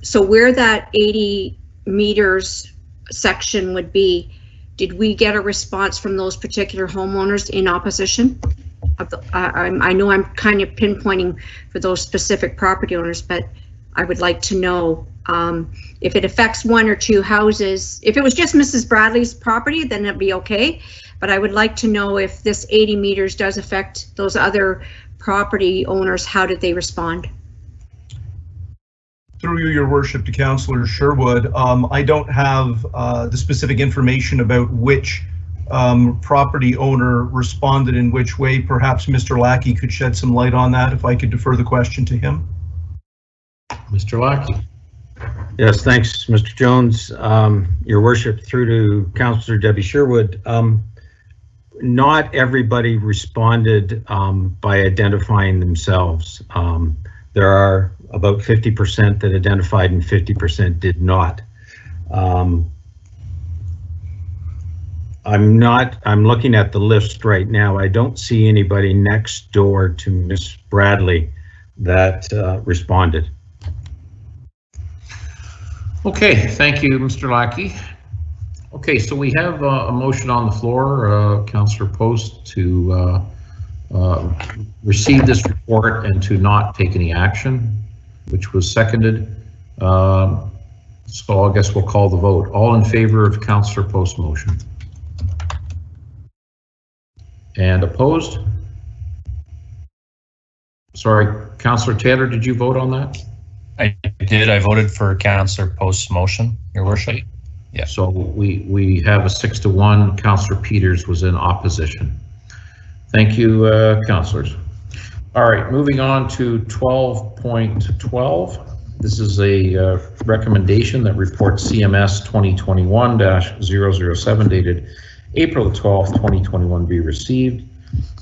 Speaker 11: so where that 80 meters section would be, did we get a response from those particular homeowners in opposition? I know I'm kind of pinpointing for those specific property owners, but I would like to know if it affects one or two houses. If it was just Mrs. Bradley's property, then it'd be okay. But I would like to know if this 80 meters does affect those other property owners, how did they respond?
Speaker 16: Through you, Your Worship, to Councillor Sherwood, I don't have the specific information about which property owner responded in which way. Perhaps Mr. Lackey could shed some light on that, if I could defer the question to him.
Speaker 1: Mr. Lackey.
Speaker 17: Yes, thanks, Mr. Jones. Your Worship, through to Councillor Debbie Sherwood. Not everybody responded by identifying themselves. There are about 50% that identified and 50% did not. I'm looking at the list right now. I don't see anybody next door to Miss Bradley that responded.
Speaker 1: Okay, thank you, Mr. Lackey. Okay, so we have a motion on the floor, Councillor Post, to receive this report and to not take any action, which was seconded. So I guess we'll call the vote. All in favor of Councillor Post's motion? And opposed? Sorry, Councillor Taylor, did you vote on that?
Speaker 5: I did. I voted for Councillor Post's motion, Your Worship. Yeah.
Speaker 1: So we have a 6-1. Councillor Peters was in opposition. Thank you, councillors. All right, moving on to 12.12. This is a recommendation that report CMS 2021-007 dated April 12th, 2021 be received,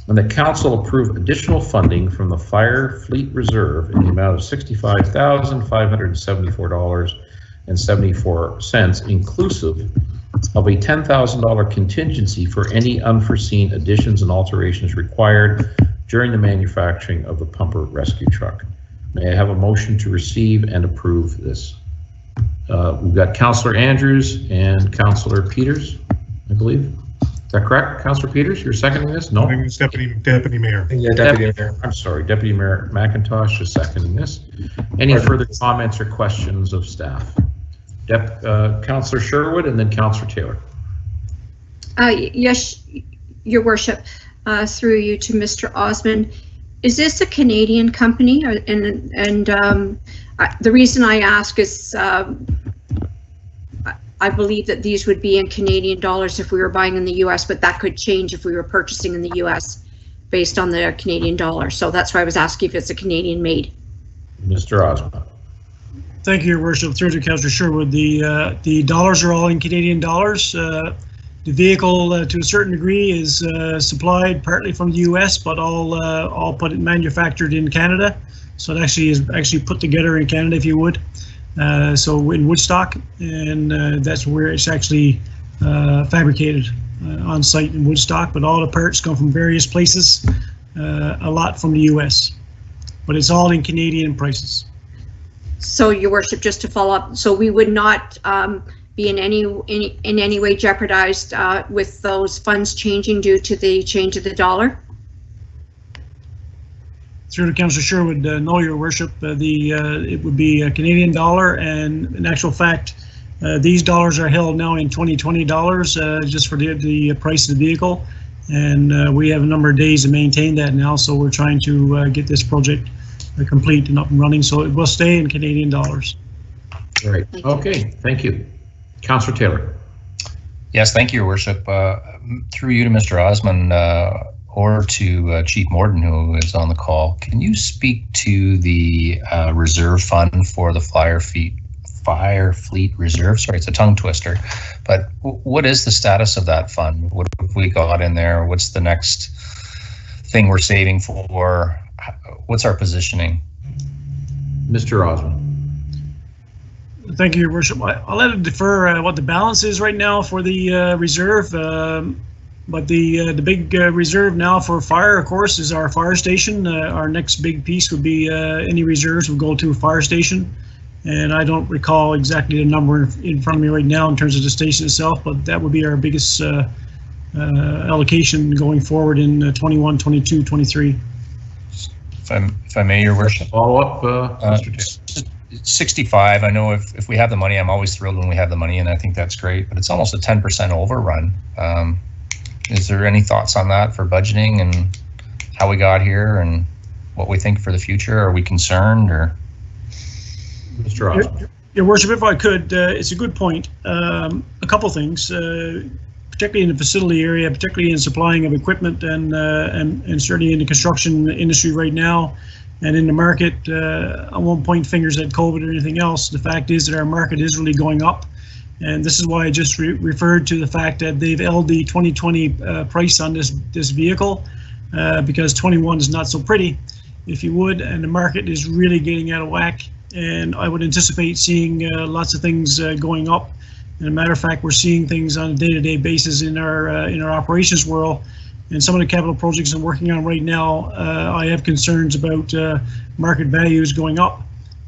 Speaker 1: and the council approve additional funding from the Fire Fleet Reserve in the amount of $65,574.74, inclusive of a $10,000 contingency for any unforeseen additions and alterations required during the manufacturing of the pumper rescue truck. May I have a motion to receive and approve this? We've got Councillor Andrews and Councillor Peters, I believe. Is that correct, Councillor Peters? You're seconding this? No.
Speaker 4: Deputy Mayor.
Speaker 6: Yeah, Deputy Mayor.
Speaker 1: I'm sorry, Deputy Mayor McIntosh is seconding this. Any further comments or questions of staff? Councillor Sherwood and then Councillor Taylor.
Speaker 11: Yes, Your Worship, through you to Mr. Osmond. Is this a Canadian company? And the reason I ask is I believe that these would be in Canadian dollars if we were buying in the US, but that could change if we were purchasing in the US based on the Canadian dollar. So that's why I was asking if it's a Canadian made.
Speaker 1: Mr. Osmond.
Speaker 12: Thank you, Your Worship. Through to Councillor Sherwood. The dollars are all in Canadian dollars. The vehicle, to a certain degree, is supplied partly from the US, but all manufactured in Canada. So it actually is put together in Canada, if you would. So in Woodstock, and that's where it's actually fabricated on site in Woodstock. But all the parts come from various places, a lot from the US, but it's all in Canadian prices.
Speaker 11: So, Your Worship, just to follow up, so we would not be in any way jeopardized with those funds changing due to the change of the dollar?
Speaker 12: Through to Councillor Sherwood, no, Your Worship, it would be a Canadian dollar, and in actual fact, these dollars are held now in 2020 dollars just for the price of the vehicle, and we have a number of days to maintain that now, so we're trying to get this project complete and up and running, so it will stay in Canadian dollars.
Speaker 1: Right. Okay. Thank you, Councillor Taylor.
Speaker 5: Yes, thank you, Your Worship. Through you to Mr. Osmond, or to Chief Morden, who is on the call. Can you speak to the reserve fund for the Fire Fleet Reserve? Sorry, it's a tongue twister. But what is the status of that fund? What have we got in there? What's the next thing we're saving for? What's our positioning? Mr. Osmond.
Speaker 12: Thank you, Your Worship. I'll let it defer what the balance is right now for the reserve. But the big reserve now for fire, of course, is our fire station. Our next big piece would be any reserves would go to a fire station. And I don't recall exactly the number in front of me right now in terms of the station itself, but that would be our biggest allocation going forward in 21, 22, 23.
Speaker 5: If I may, Your Worship.
Speaker 1: Follow up, Mr.
Speaker 5: 65. I know if we have the money, I'm always thrilled when we have the money, and I think that's great, but it's almost a 10% overrun. Is there any thoughts on that for budgeting and how we got here and what we think for the future? Are we concerned, or? Mr. Osmond.
Speaker 12: Your Worship, if I could, it's a good point. A couple things, particularly in the facility area, particularly in supplying of equipment and certainly in the construction industry right now, and in the market. I won't point fingers at COVID or anything else. The fact is that our market is really going up. And this is why I just referred to the fact that they've held the 2020 price on this vehicle because 21 is not so pretty, if you would, and the market is really getting out of whack. And I would anticipate seeing lots of things going up. And a matter of fact, we're seeing things on a day-to-day basis in our operations world. And some of the capital projects I'm working on right now, I have concerns about market values going up.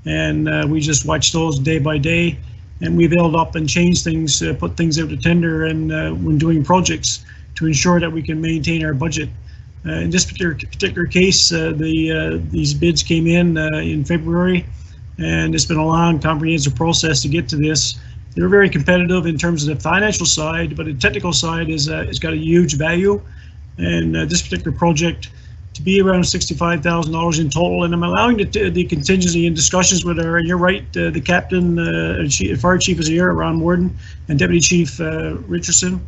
Speaker 12: And we just watch those day by day. And we've held up and changed things, put things out to tender and when doing projects to ensure that we can maintain our budget. In this particular case, these bids came in February, and it's been a long, comprehensive process to get to this. They're very competitive in terms of the financial side, but the technical side is it's got a huge value. And this particular project to be around $65,000 in total, and I'm allowing the contingency in discussions with our, and you're right, the captain, fire chief is here, Ron Morden, and Deputy Chief Richardson.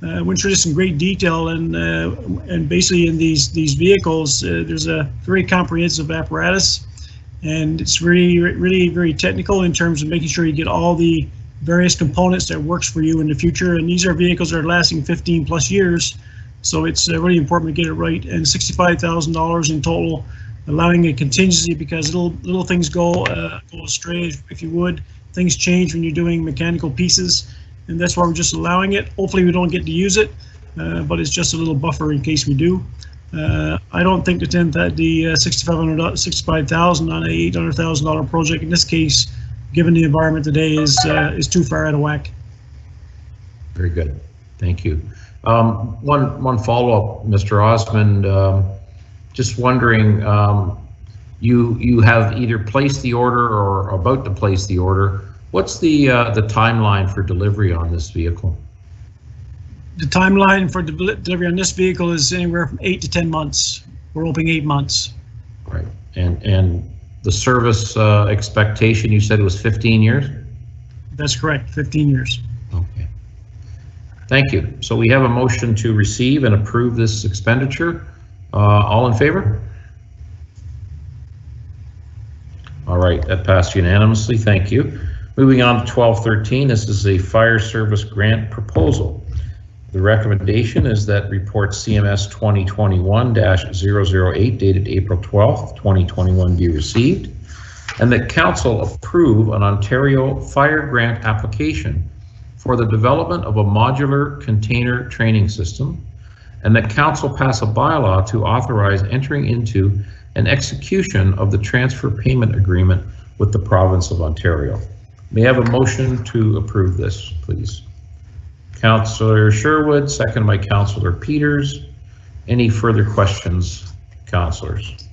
Speaker 12: Went through this in great detail, and basically in these vehicles, there's a very comprehensive apparatus, and it's really very technical in terms of making sure you get all the various components that works for you in the future. And these are vehicles that are lasting 15 plus years. So it's really important to get it right, and $65,000 in total, allowing a contingency because little things go astray, if you would. Things change when you're doing mechanical pieces, and that's why we're just allowing it. Hopefully we don't get to use it, but it's just a little buffer in case we do. I don't think the $65,000 on a $800,000 project in this case, given the environment today, is too far out of whack.
Speaker 1: Very good, thank you. One follow-up, Mr. Osmond. Just wondering, you have either placed the order or about to place the order. What's the timeline for delivery on this vehicle?
Speaker 12: The timeline for delivery on this vehicle is anywhere from 8 to 10 months. We're hoping 8 months.
Speaker 1: Right, and the service expectation, you said it was 15 years?
Speaker 12: That's correct, 15 years.
Speaker 1: Okay. Thank you. So we have a motion to receive and approve this expenditure. All in favor? All right, that passed unanimously. Thank you. Moving on to 1213, this is a fire service grant proposal. The recommendation is that report CMS 2021-008 dated April 12th, 2021 be received, and that council approve an Ontario fire grant application for the development of a modular container training system, and that council pass a bylaw to authorize entering into an execution of the transfer payment agreement with the province of Ontario. May I have a motion to approve this, please? Councillor Sherwood, second by Councillor Peters. Any further questions, councillors?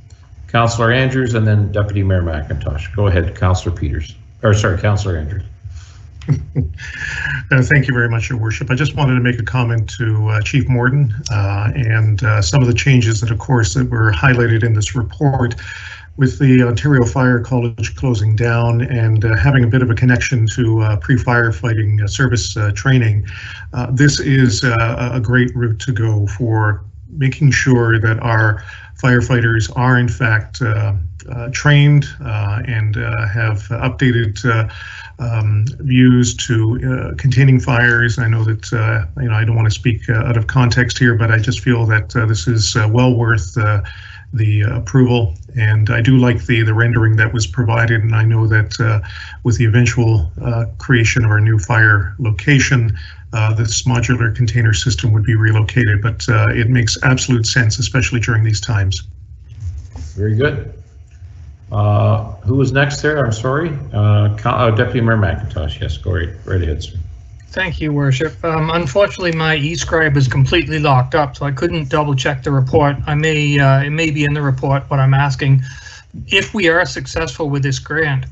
Speaker 1: Councillor Andrews and then Deputy Mayor McIntosh. Go ahead, Councillor Peters. Or sorry, Councillor Andrews.
Speaker 4: Thank you very much, Your Worship. I just wanted to make a comment to Chief Morden and some of the changes that, of course, that were highlighted in this report with the Ontario Fire College closing down and having a bit of a connection to pre-firefighting service training. This is a great route to go for making sure that our firefighters are in fact trained and have updated views to containing fires. I know that I don't want to speak out of context here, but I just feel that this is well worth the approval, and I do like the rendering that was provided, and I know that with the eventual creation of our new fire location, this modular container system would be relocated, but it makes absolute sense, especially during these times.
Speaker 1: Very good. Who was next there? I'm sorry. Deputy Mayor McIntosh. Yes, go right ahead, sir.
Speaker 10: Thank you, Worship. Unfortunately, my e-scribe is completely locked up, so I couldn't double check the report. It may be in the report, what I'm asking. If we are successful with this grant,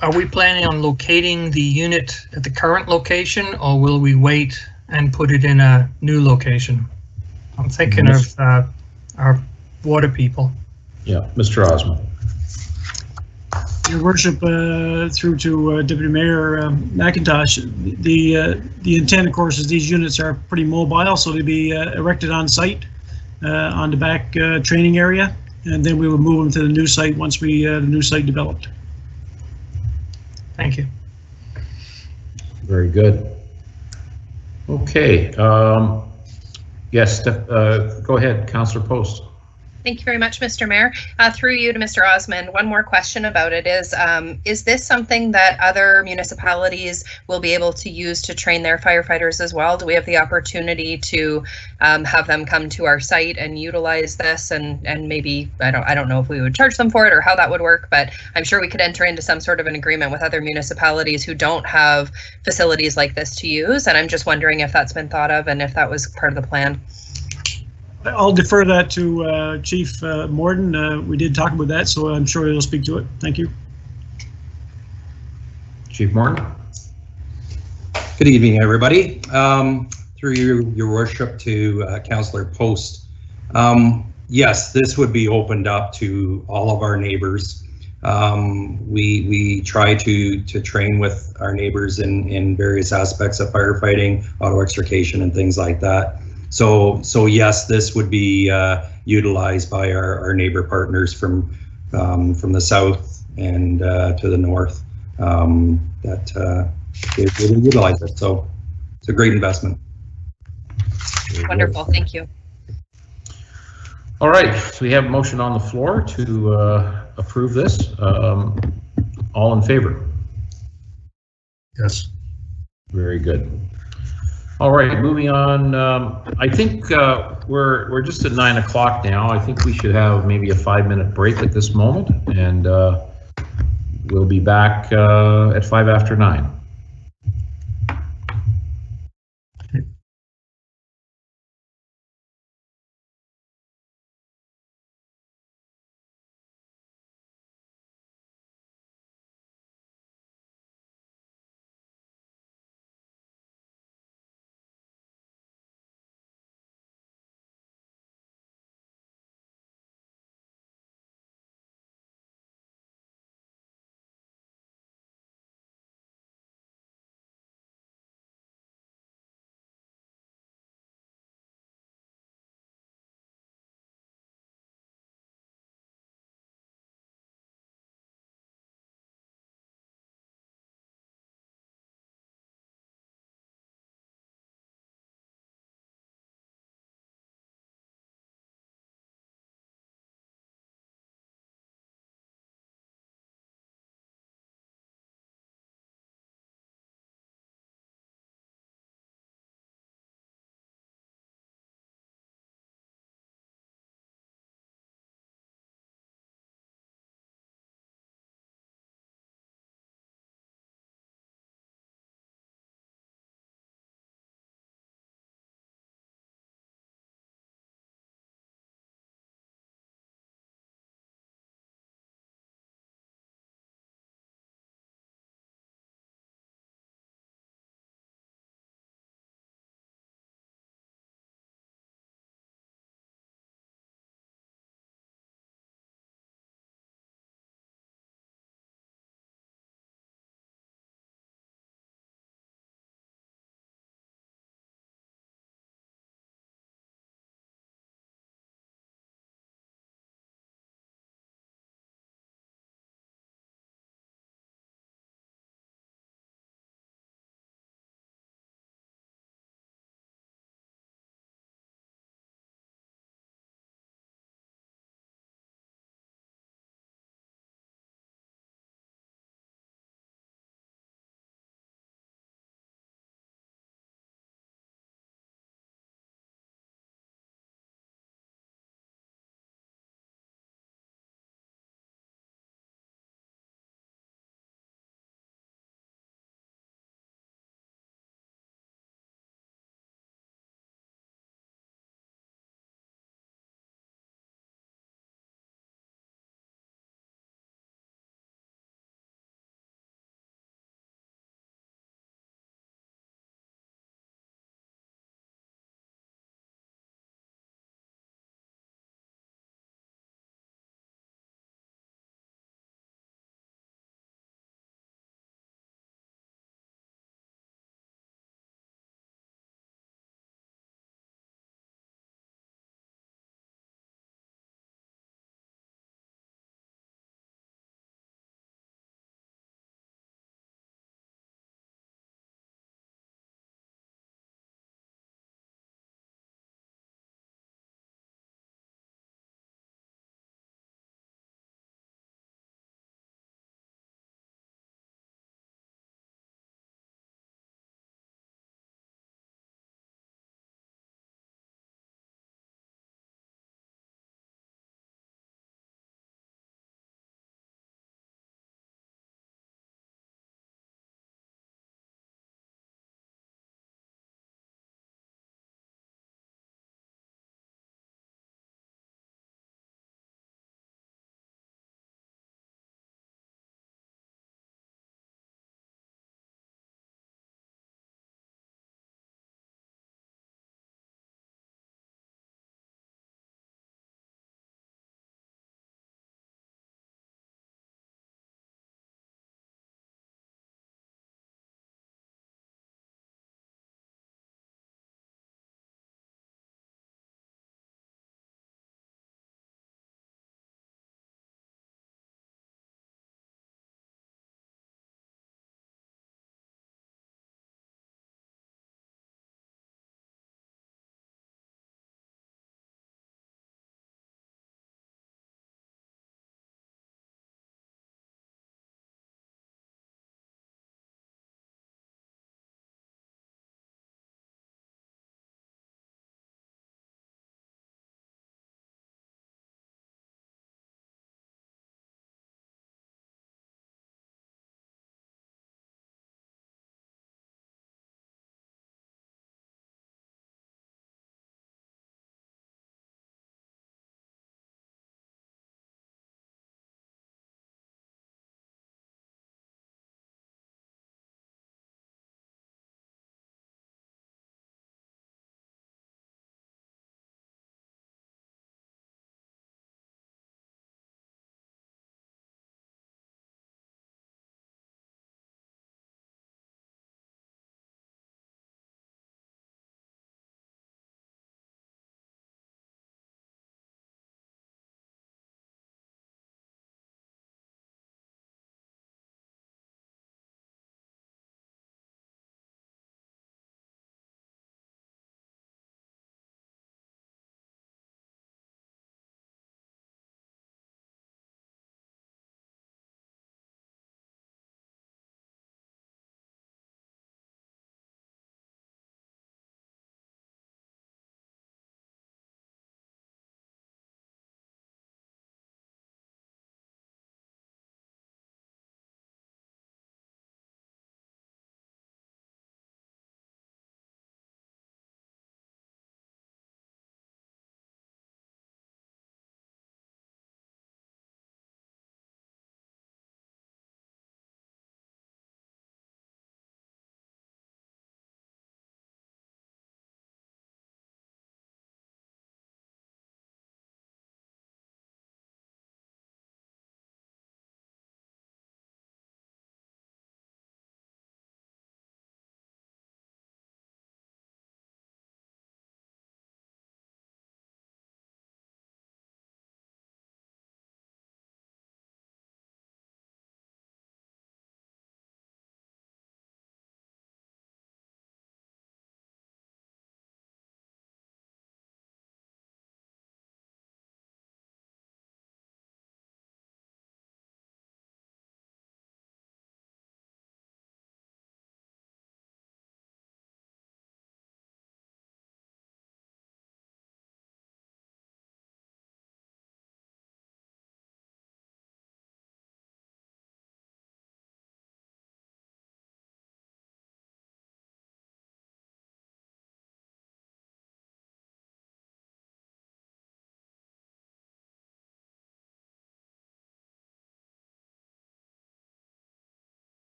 Speaker 10: are we planning on locating the unit at the current location, or will we wait and put it in a new location? I'm thinking of our water people.
Speaker 1: Yeah, Mr. Osmond.
Speaker 12: Your Worship, through to Deputy Mayor McIntosh, the intent, of course, is these units are pretty mobile, so they'll be erected on site on the back training area, and then we will move them to the new site once we the new site developed.
Speaker 10: Thank you.
Speaker 1: Very good. Okay. Yes, go ahead, Councillor Post.
Speaker 15: Thank you very much, Mr. Mayor. Through you to Mr. Osmond, one more question about it is this something that other municipalities will be able to use to train their firefighters as well? Do we have the opportunity to have them come to our site and utilize this, and maybe, I don't know if we would charge them for it or how that would work, but I'm sure we could enter into some sort of an agreement with other municipalities who don't have facilities like this to use, and I'm just wondering if that's been thought of and if that was part of the plan.
Speaker 12: I'll defer that to Chief Morden. We did talk about that, so I'm sure he'll speak to it. Thank you.
Speaker 1: Chief Morden.
Speaker 18: Good evening, everybody. Through your worship to Councillor Post. Yes, this would be opened up to all of our neighbors. We try to train with our neighbors in various aspects of firefighting, auto extrication, and things like that. So yes, this would be utilized by our neighbor partners from the south and to the north that they will utilize it. So it's a great investment.
Speaker 15: Wonderful, thank you.
Speaker 1: All right, so we have a motion on the floor to approve this. All in favor?
Speaker 4: Yes.
Speaker 1: Very good. All right, moving on. I think we're just at 9 o'clock now. I think we should have maybe a 5-minute break at this moment, and we'll be back at 5 after 9.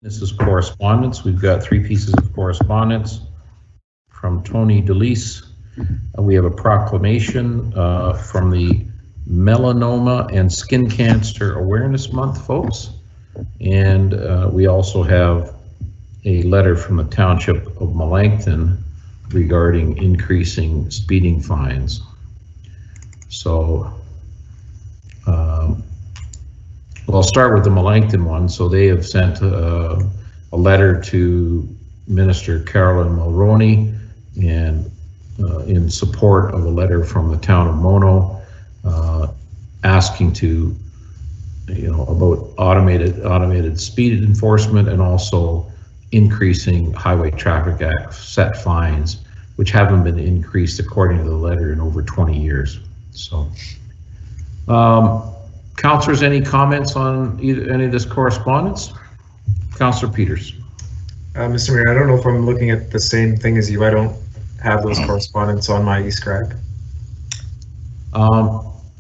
Speaker 1: This is correspondence. We've got 3 pieces of correspondence from Tony DeLise. We have a proclamation from the Melanoma and Skin Cancer Awareness Month, folks. And we also have a letter from the Township of Melancton regarding increasing speeding fines. So, well, I'll start with the Melancton one. So they have sent a letter to Minister Carolyn Mulroney and in support of a letter from the town of Mono asking to, about automated speed enforcement and also increasing Highway Traffic Act set fines, which haven't been increased according to the letter in over 20 years. So, councillors, any comments on any of this correspondence? Councillor Peters.
Speaker 6: Mr. Mayor, I don't know if I'm looking at the same thing as you. I don't have those correspondence on my e-scribe.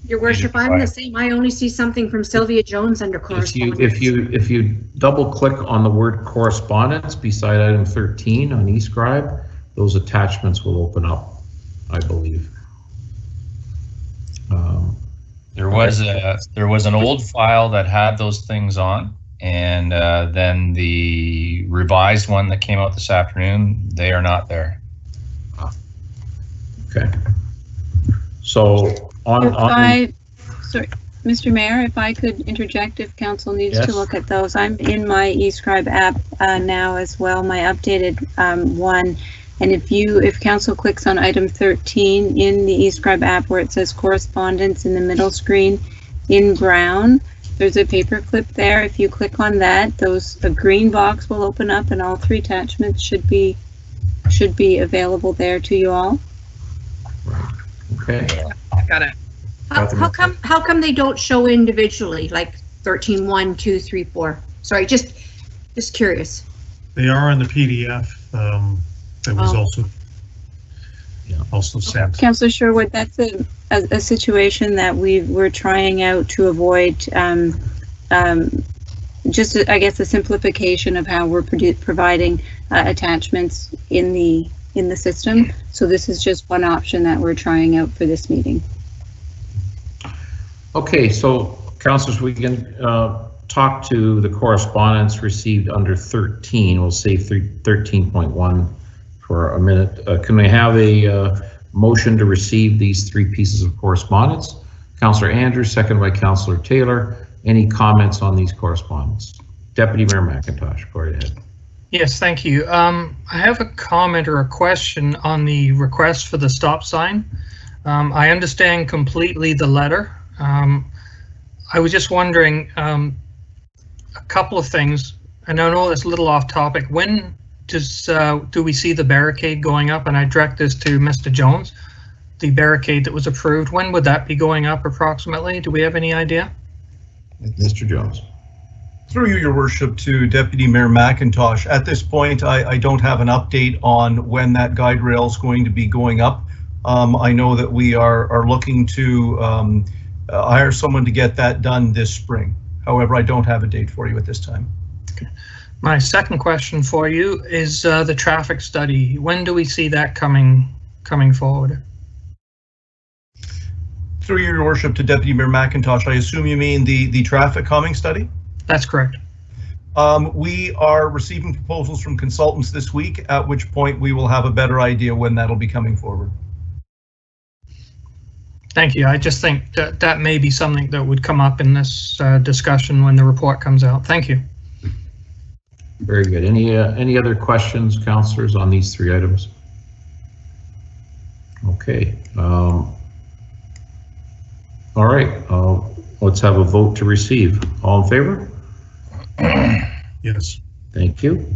Speaker 11: Your worship, I'm the same. I only see something from Sylvia Jones under correspondence.
Speaker 1: If you double click on the word correspondence beside item 13 on e-scribe, those attachments will open up, I believe.
Speaker 5: There was an old file that had those things on, and then the revised one that came out this afternoon, they are not there.
Speaker 1: Okay. So
Speaker 19: sorry, Mr. Mayor, if I could interject, if council needs to look at those. I'm in my eScribe app now as well, my updated one. And if council clicks on item 13 in the eScribe app where it says correspondence in the middle screen in brown, there's a paper clip there. If you click on that, a green box will open up and all 3 attachments should be available there to you all.
Speaker 1: Okay.
Speaker 15: Got it.
Speaker 11: How come they don't show individually, like 13.1, 2, 3, 4? Sorry, just curious.
Speaker 4: They are in the PDF that was also sent.
Speaker 19: Councillor Sherwood, that's a situation that we're trying out to avoid. Just I guess a simplification of how we're providing attachments in the system. So this is just one option that we're trying out for this meeting.
Speaker 1: Okay, so councillors, we can talk to the correspondence received under 13. We'll say 13.1 for a minute. Can we have a motion to receive these 3 pieces of correspondence? Councillor Andrews, seconded by Councillor Taylor. Any comments on these correspondence? Deputy Mayor McIntosh, go right ahead.
Speaker 10: Yes, thank you. I have a comment or a question on the request for the stop sign. I understand completely the letter. I was just wondering a couple of things, and I know that's a little off topic. When do we see the barricade going up? And I direct this to Mr. Jones. The barricade that was approved, when would that be going up approximately? Do we have any idea?
Speaker 1: Mr. Jones.
Speaker 16: Through you, your worship, to Deputy Mayor McIntosh. At this point, I don't have an update on when that guide rail is going to be going up. I know that we are looking to hire someone to get that done this spring. However, I don't have a date for you at this time.
Speaker 10: Okay. My second question for you is the traffic study. When do we see that coming forward?
Speaker 16: Through your worship, to Deputy Mayor McIntosh, I assume you mean the traffic calming study?
Speaker 10: That's correct.
Speaker 16: We are receiving proposals from consultants this week, at which point we will have a better idea when that'll be coming forward.
Speaker 10: Thank you. I just think that may be something that would come up in this discussion when the report comes out. Thank you.
Speaker 1: Very good. Any other questions, councillors, on these 3 items? Okay. All right. Let's have a vote to receive. All in favor?
Speaker 4: Yes.
Speaker 1: Thank you.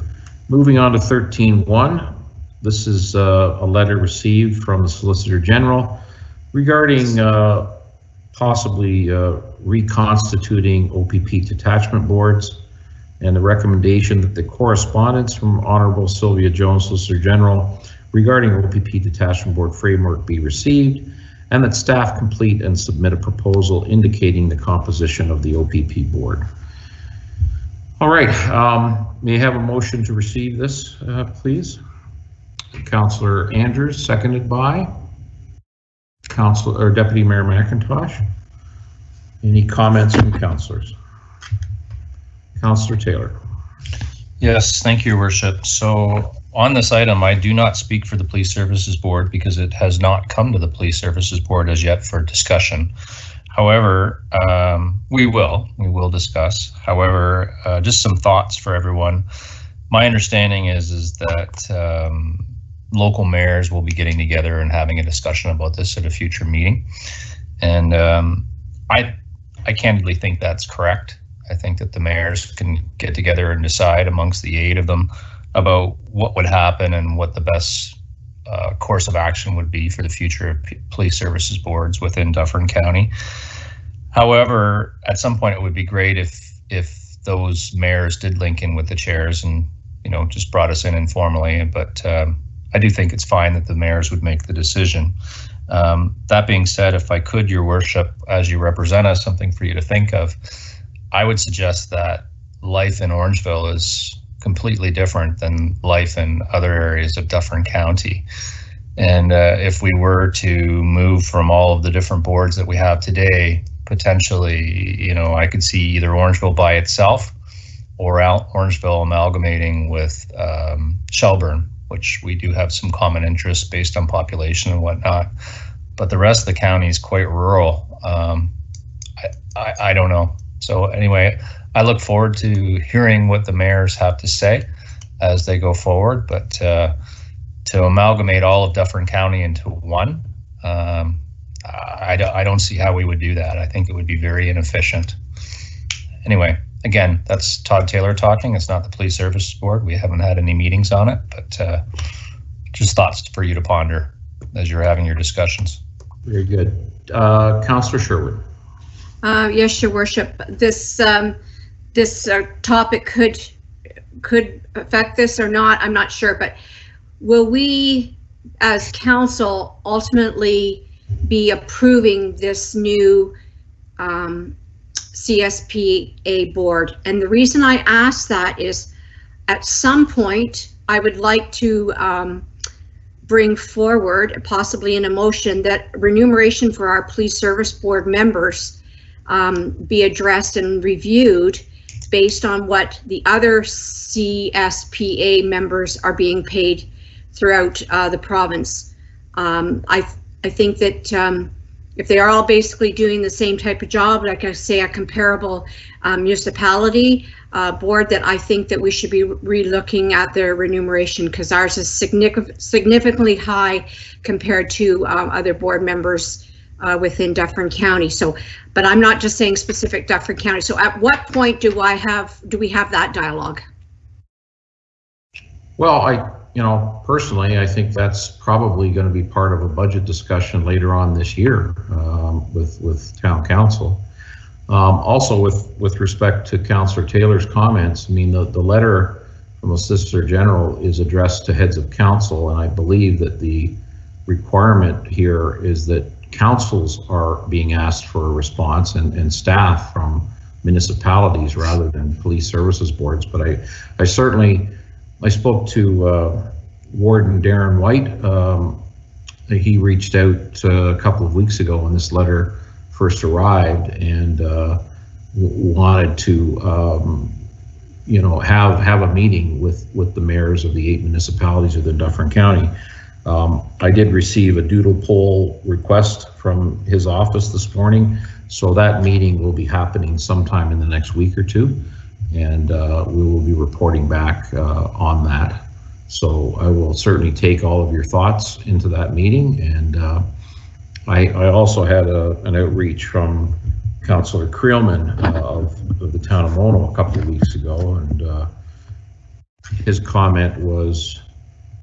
Speaker 1: Moving on to 13.1. This is a letter received from the Solicitor General regarding possibly reconstituting OPP detachment boards, and the recommendation that the correspondence from Honorable Sylvia Jones, Solicitor General, regarding OPP detachment board framework be received, and that staff complete and submit a proposal indicating the composition of the OPP board. All right, may I have a motion to receive this, please? Councillor Andrews, seconded by Deputy Mayor McIntosh. Any comments from councillors? Councillor Taylor.
Speaker 5: Yes, thank you, Your Worship. So on this item, I do not speak for the Police Services Board because it has not come to the Police Services Board as yet for discussion. However, we will discuss. However, just some thoughts for everyone. My understanding is that local mayors will be getting together and having a discussion about this at a future meeting. And I candidly think that's correct. I think that the mayors can get together and decide amongst the 8 of them about what would happen and what the best course of action would be for the future of police services boards within Dufferin County. However, at some point it would be great if those mayors did link in with the chairs and, you know, just brought us in informally. But I do think it's fine that the mayors would make the decision. That being said, if I could, Your Worship, as you represent us, something for you to think of, I would suggest that life in Orangeville is completely different than life in other areas of Dufferin County. And if we were to move from all of the different boards that we have today, potentially, you know, I could see either Orangeville by itself or Orangeville amalgamating with Shelburne, which we do have some common interests based on population and whatnot. But the rest of the county is quite rural. I don't know. So anyway, I look forward to hearing what the mayors have to say as they go forward. But to amalgamate all of Dufferin County into one, I don't see how we would do that. I think it would be very inefficient. Anyway, again, that's Todd Taylor talking. It's not the Police Services Board. We haven't had any meetings on it, but just thoughts for you to ponder as you're having your discussions.
Speaker 1: Very good. Councillor Sherwood.
Speaker 11: Yes, Your Worship. This topic could affect this or not. I'm not sure, but will we, as council, ultimately be approving this new CSPA board? And the reason I ask that is, at some point, I would like to bring forward, possibly in a motion, that remuneration for our police service board members be addressed and reviewed based on what the other CSPA members are being paid throughout the province. I think that if they are all basically doing the same type of job, like I say, a comparable municipality board, that I think that we should be re-looking at their remuneration, because ours is significantly high compared to other board members within Dufferin County. So, but I'm not just saying specific Dufferin County. So at what point do we have that dialogue?
Speaker 1: Well, personally, I think that's probably going to be part of a budget discussion later on this year with town council. Also, with respect to Councillor Taylor's comments, I mean, the letter from the Solicitor General is addressed to heads of council, and I believe that the requirement here is that councils are being asked for a response and staff from municipalities rather than police services boards. But I spoke to Warden Darren White. He reached out a couple of weeks ago when this letter first arrived, and wanted to have a meeting with the mayors of the 8 municipalities within Dufferin County. I did receive a doodle poll request from his office this morning, so that meeting will be happening sometime in the next week or two, and we will be reporting back on that. So I will certainly take all of your thoughts into that meeting, and I also had an outreach from Councillor Creelman of the town of Mono a couple of weeks ago, and his comment was,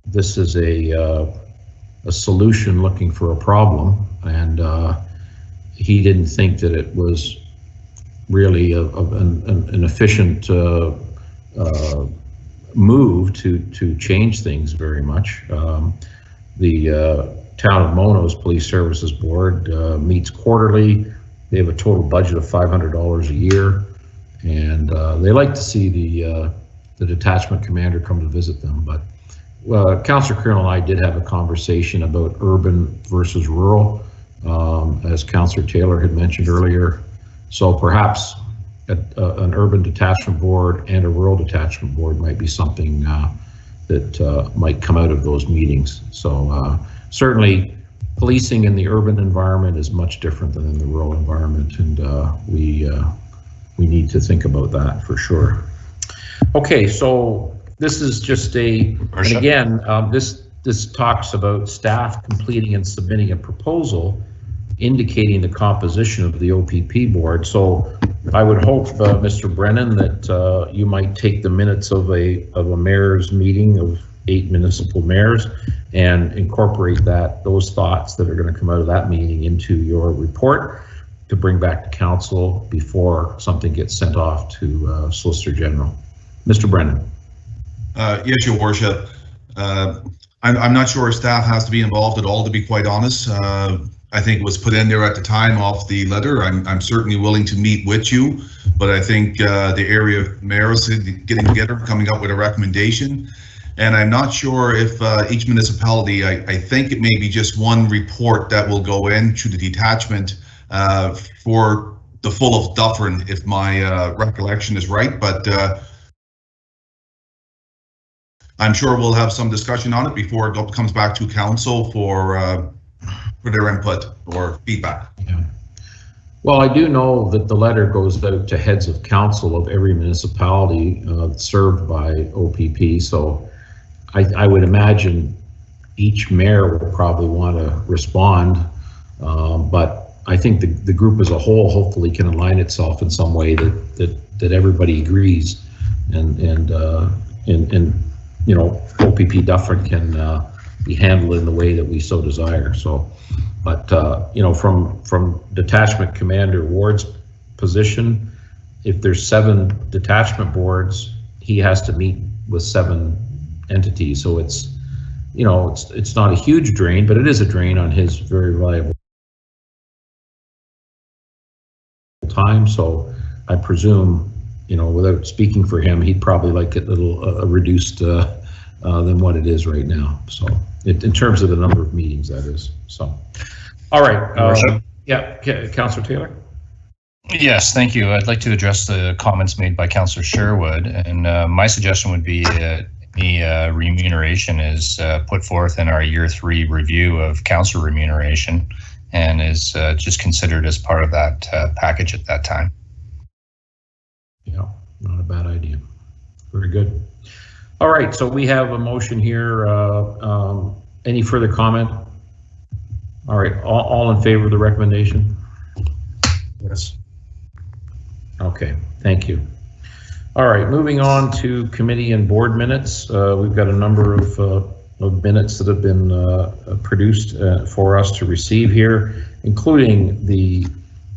Speaker 1: this is a solution looking for a problem, and he didn't think that it was really an efficient move to change things very much. The town of Mono's Police Services Board meets quarterly. They have a total budget of $500 a year, and they like to see the detachment commander come to visit them. But Councillor Colonel and I did have a conversation about urban versus rural, as Councillor Taylor had mentioned earlier. So perhaps an urban detachment board and a rural detachment board might be something that might come out of those meetings. So certainly policing in the urban environment is much different than in the rural environment, and we need to think about that for sure. Okay, so this is just and again, this talks about staff completing and submitting a proposal indicating the composition of the OPP board. So I would hope, Mr. Brennan, that you might take the minutes of a mayor's meeting of 8 municipal mayors and incorporate those thoughts that are going to come out of that meeting into your report to bring back to council before something gets sent off to Solicitor General. Mr. Brennan.
Speaker 20: Yes, Your Worship. I'm not sure if staff has to be involved at all, to be quite honest. I think it was put in there at the time of the letter. I'm certainly willing to meet with you, but I think the area mayors getting together, coming up with a recommendation. And I'm not sure if each municipality, I think it may be just one report that will go in to the detachment for the full of Dufferin, if my recollection is right. But I'm sure we'll have some discussion on it before it comes back to council for their input or feedback.
Speaker 1: Yeah. Well, I do know that the letter goes out to heads of council of every municipality served by OPP. So I would imagine each mayor will probably want to respond, but I think the group as a whole hopefully can align itself in some way that everybody agrees, and you know, OPP Dufferin can be handled in the way that we so desire. So, but you know, from detachment commander Ward's position, if there's 7 detachment boards, he has to meet with 7 entities. So it's, you know, it's not a huge drain, but it is a drain on his very valuable time. So I presume, you know, without speaking for him, he'd probably like it a little reduced than what it is right now. So in terms of the number of meetings, that is. So, all right. Yeah, Councillor Taylor.
Speaker 5: Yes, thank you. I'd like to address the comments made by Councillor Sherwood, and my suggestion would be the remuneration is put forth in our year 3 review of council remuneration, and is just considered as part of that package at that time.
Speaker 1: Yeah, not a bad idea. Very good. All right, so we have a motion here. Any further comment? All right, all in favor of the recommendation?
Speaker 4: Yes.
Speaker 1: Okay, thank you. All right, moving on to committee and board minutes. We've got a number of minutes that have been produced for us to receive here, including the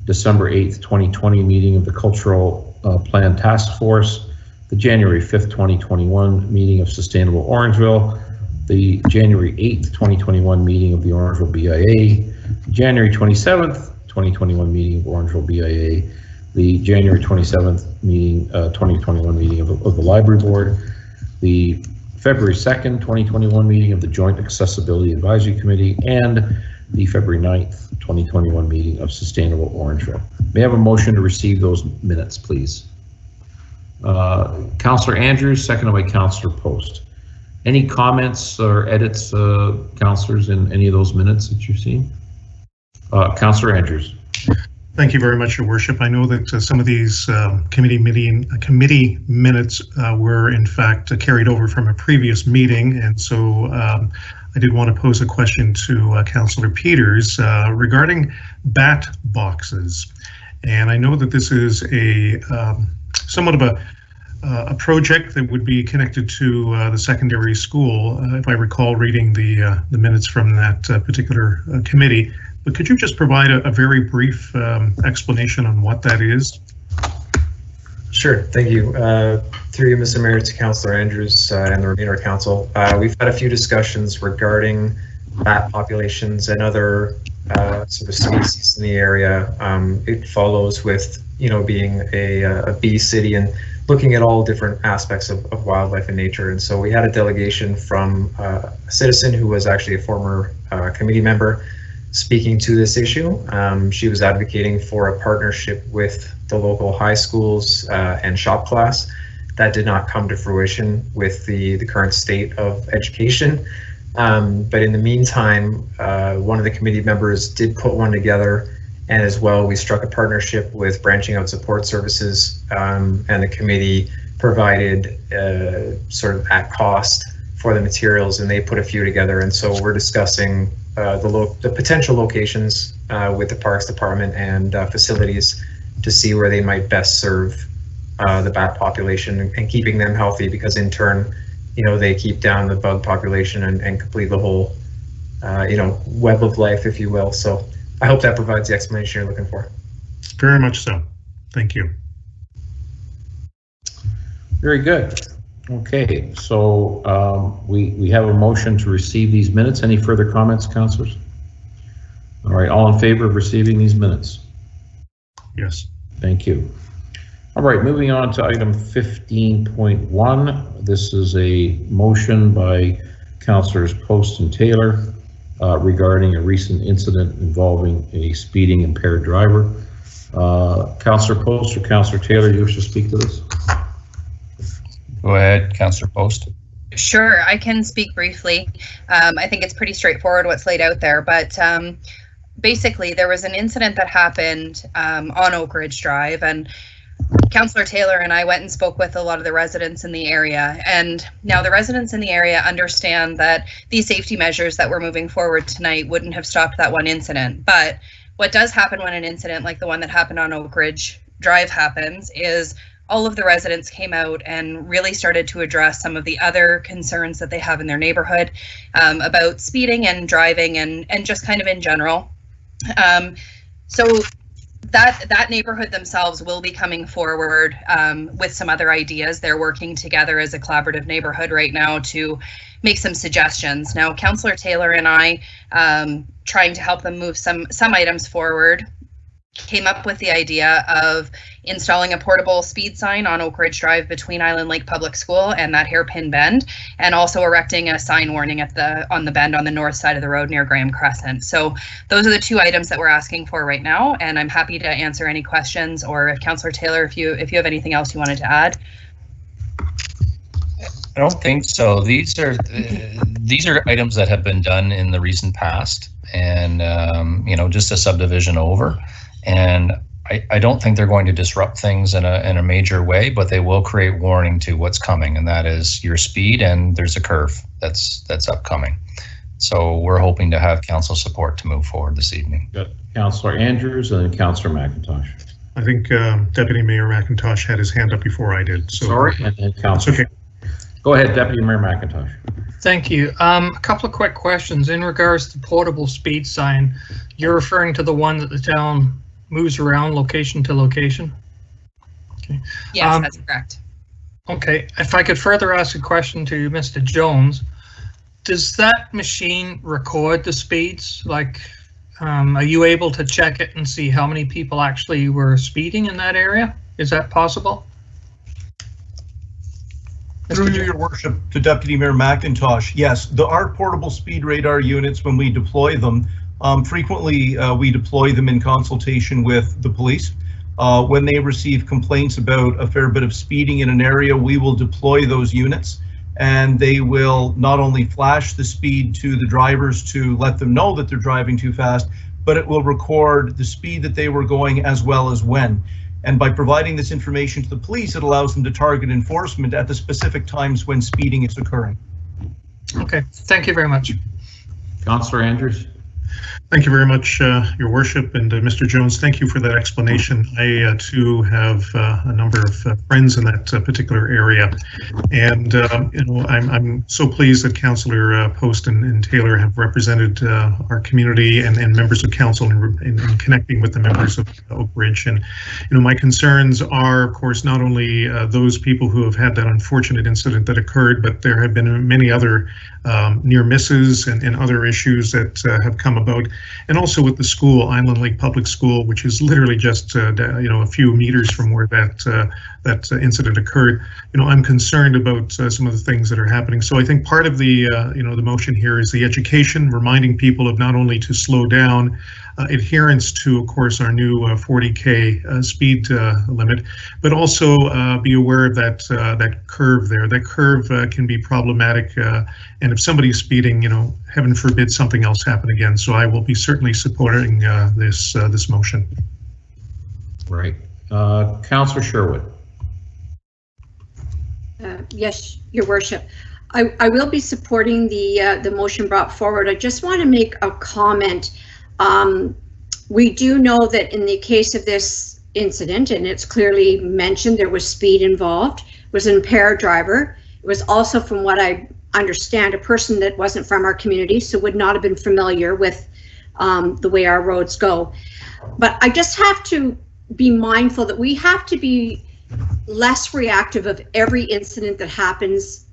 Speaker 1: December 8th, 2020 meeting of the Cultural Plan Task Force, the January 5th, 2021 meeting of Sustainable Orangeville, the January 8th, 2021 meeting of the Orangeville BIA, January 27th, 2021 meeting of Orangeville BIA, the January 27th meeting, 2021 meeting of the Library Board, the February 2nd, 2021 meeting of the Joint Accessibility Advisory Committee, and the February 9th, 2021 meeting of Sustainable Orangeville. May I have a motion to receive those minutes, please? Councillor Andrews, seconded by Councillor Post. Any comments or edits, councillors, in any of those minutes that you've seen? Councillor Andrews.
Speaker 4: Thank you very much, Your Worship. I know that some of these committee minutes were in fact carried over from a previous meeting, and so I did want to pose a question to Councillor Peters regarding bat boxes. And I know that this is a somewhat of a project that would be connected to the secondary school, if I recall reading the minutes from that particular committee. But could you just provide a very brief explanation on what that is?
Speaker 6: Sure, thank you. Through you, Mr. Mayor, to Councillor Andrews and the Remuner Council. We've had a few discussions regarding bat populations and other sort of species in the area. It follows with, being a bee city and looking at all different aspects of wildlife and nature. And so we had a delegation from a citizen who was actually a former committee member speaking to this issue. She was advocating for a partnership with the local high schools and shop class. That did not come to fruition with the current state of education. But in the meantime, one of the committee members did put one together, and as well, we struck a partnership with Branching Out Support Services, and the committee provided sort of at cost for the materials, and they put a few together. And so we're discussing the potential locations with the Parks Department and facilities to see where they might best serve the bat population and keeping them healthy, because in turn, they keep down the bug population and complete the whole, web of life, if you will. So I hope that provides the explanation you're looking for.
Speaker 4: Very much so. Thank you.
Speaker 1: Very good. Okay, so we have a motion to receive these minutes. Any further comments, councillors? All right, all in favor of receiving these minutes?
Speaker 4: Yes.
Speaker 1: Thank you. All right, moving on to item 15.1. This is a motion by Councillors Post and Taylor regarding a recent incident involving a speeding impaired driver. Councillor Post or Councillor Taylor, you wish to speak to this?
Speaker 5: Go ahead, Councillor Post.
Speaker 15: Sure, I can speak briefly. I think it's pretty straightforward what's laid out there, but basically there was an incident that happened on Oak Ridge Drive, and Councillor Taylor and I went and spoke with a lot of the residents in the area, and now the residents in the area understand that these safety measures that we're moving forward tonight wouldn't have stopped that one incident. But what does happen when an incident like the one that happened on Oak Ridge Drive happens is all of the residents came out and really started to address some of the other concerns that they have in their neighborhood about speeding and driving and just kind of in general. So that neighborhood themselves will be coming forward with some other ideas. They're working together as a collaborative neighborhood right now to make some suggestions. Now, Councillor Taylor and I, trying to help them move some items forward, came up with the idea of installing a portable speed sign on Oak Ridge Drive between Island Lake Public School and that hairpin bend, and also erecting a sign warning on the bend on the north side of the road near Graham Crescent. So those are the two items that we're asking for right now, and I'm happy to answer any questions, or if Councillor Taylor, if you have anything else you wanted to add.
Speaker 5: I don't think so. These are items that have been done in the recent past, and just a subdivision over. And I don't think they're going to disrupt things in a major way, but they will create warning to what's coming, and that is your speed, and there's a curve that's upcoming. So we're hoping to have council support to move forward this evening.
Speaker 1: Got Councillor Andrews and then Councillor McIntosh.
Speaker 4: I think Deputy Mayor McIntosh had his hand up before I did. So
Speaker 1: sorry, and then Councillor.
Speaker 4: Okay.
Speaker 1: Go ahead, Deputy Mayor McIntosh.
Speaker 10: Thank you. A couple of quick questions in regards to portable speed sign. You're referring to the one that the town moves around location to location? Okay.
Speaker 15: Yes, that's correct.
Speaker 10: Okay, if I could further ask a question to Mr. Jones, does that machine record the speeds? Like, are you able to check it and see how many people actually were speeding in that area? Is that possible?
Speaker 16: Through your worship to Deputy Mayor McIntosh, yes, our portable speed radar units, when we deploy them, frequently we deploy them in consultation with the police. When they receive complaints about a fair bit of speeding in an area, we will deploy those units, and they will not only flash the speed to the drivers to let them know that they're driving too fast, but it will record the speed that they were going as well as when. And by providing this information to the police, it allows them to target enforcement at the specific times when speeding is occurring.
Speaker 10: Okay, thank you very much.
Speaker 1: Councillor Andrews.
Speaker 4: Thank you very much, Your Worship, and Mr. Jones, thank you for that explanation. I too have a number of friends in that particular area, and I'm so pleased that Councillor Post and Taylor have represented our community and members of council in connecting with the members of Oak Ridge. And my concerns are, of course, not only those people who have had that unfortunate incident that occurred, but there have been many other near misses and other issues that have come come about, and also with the school, Island Lake Public School, which is literally just a few meters from where that incident occurred. I'm concerned about some of the things that are happening. So I think part of the the motion here is the education, reminding people of not only to slow down, adherence to, of course, our new 40K speed limit, but also be aware of that curve there. That curve can be problematic, and if somebody's speeding, heaven forbid something else happen again. So I will be certainly supporting this motion.
Speaker 1: Right. Councillor Sherwood.
Speaker 11: Yes, Your Worship. I will be supporting the motion brought forward. I just want to make a comment. We do know that in the case of this incident, and it's clearly mentioned, there was speed involved. It was an impaired driver. It was also, from what I understand, a person that wasn't from our community, so would not have been familiar with the way our roads go. But I just have to be mindful that we have to be less reactive of every incident that happens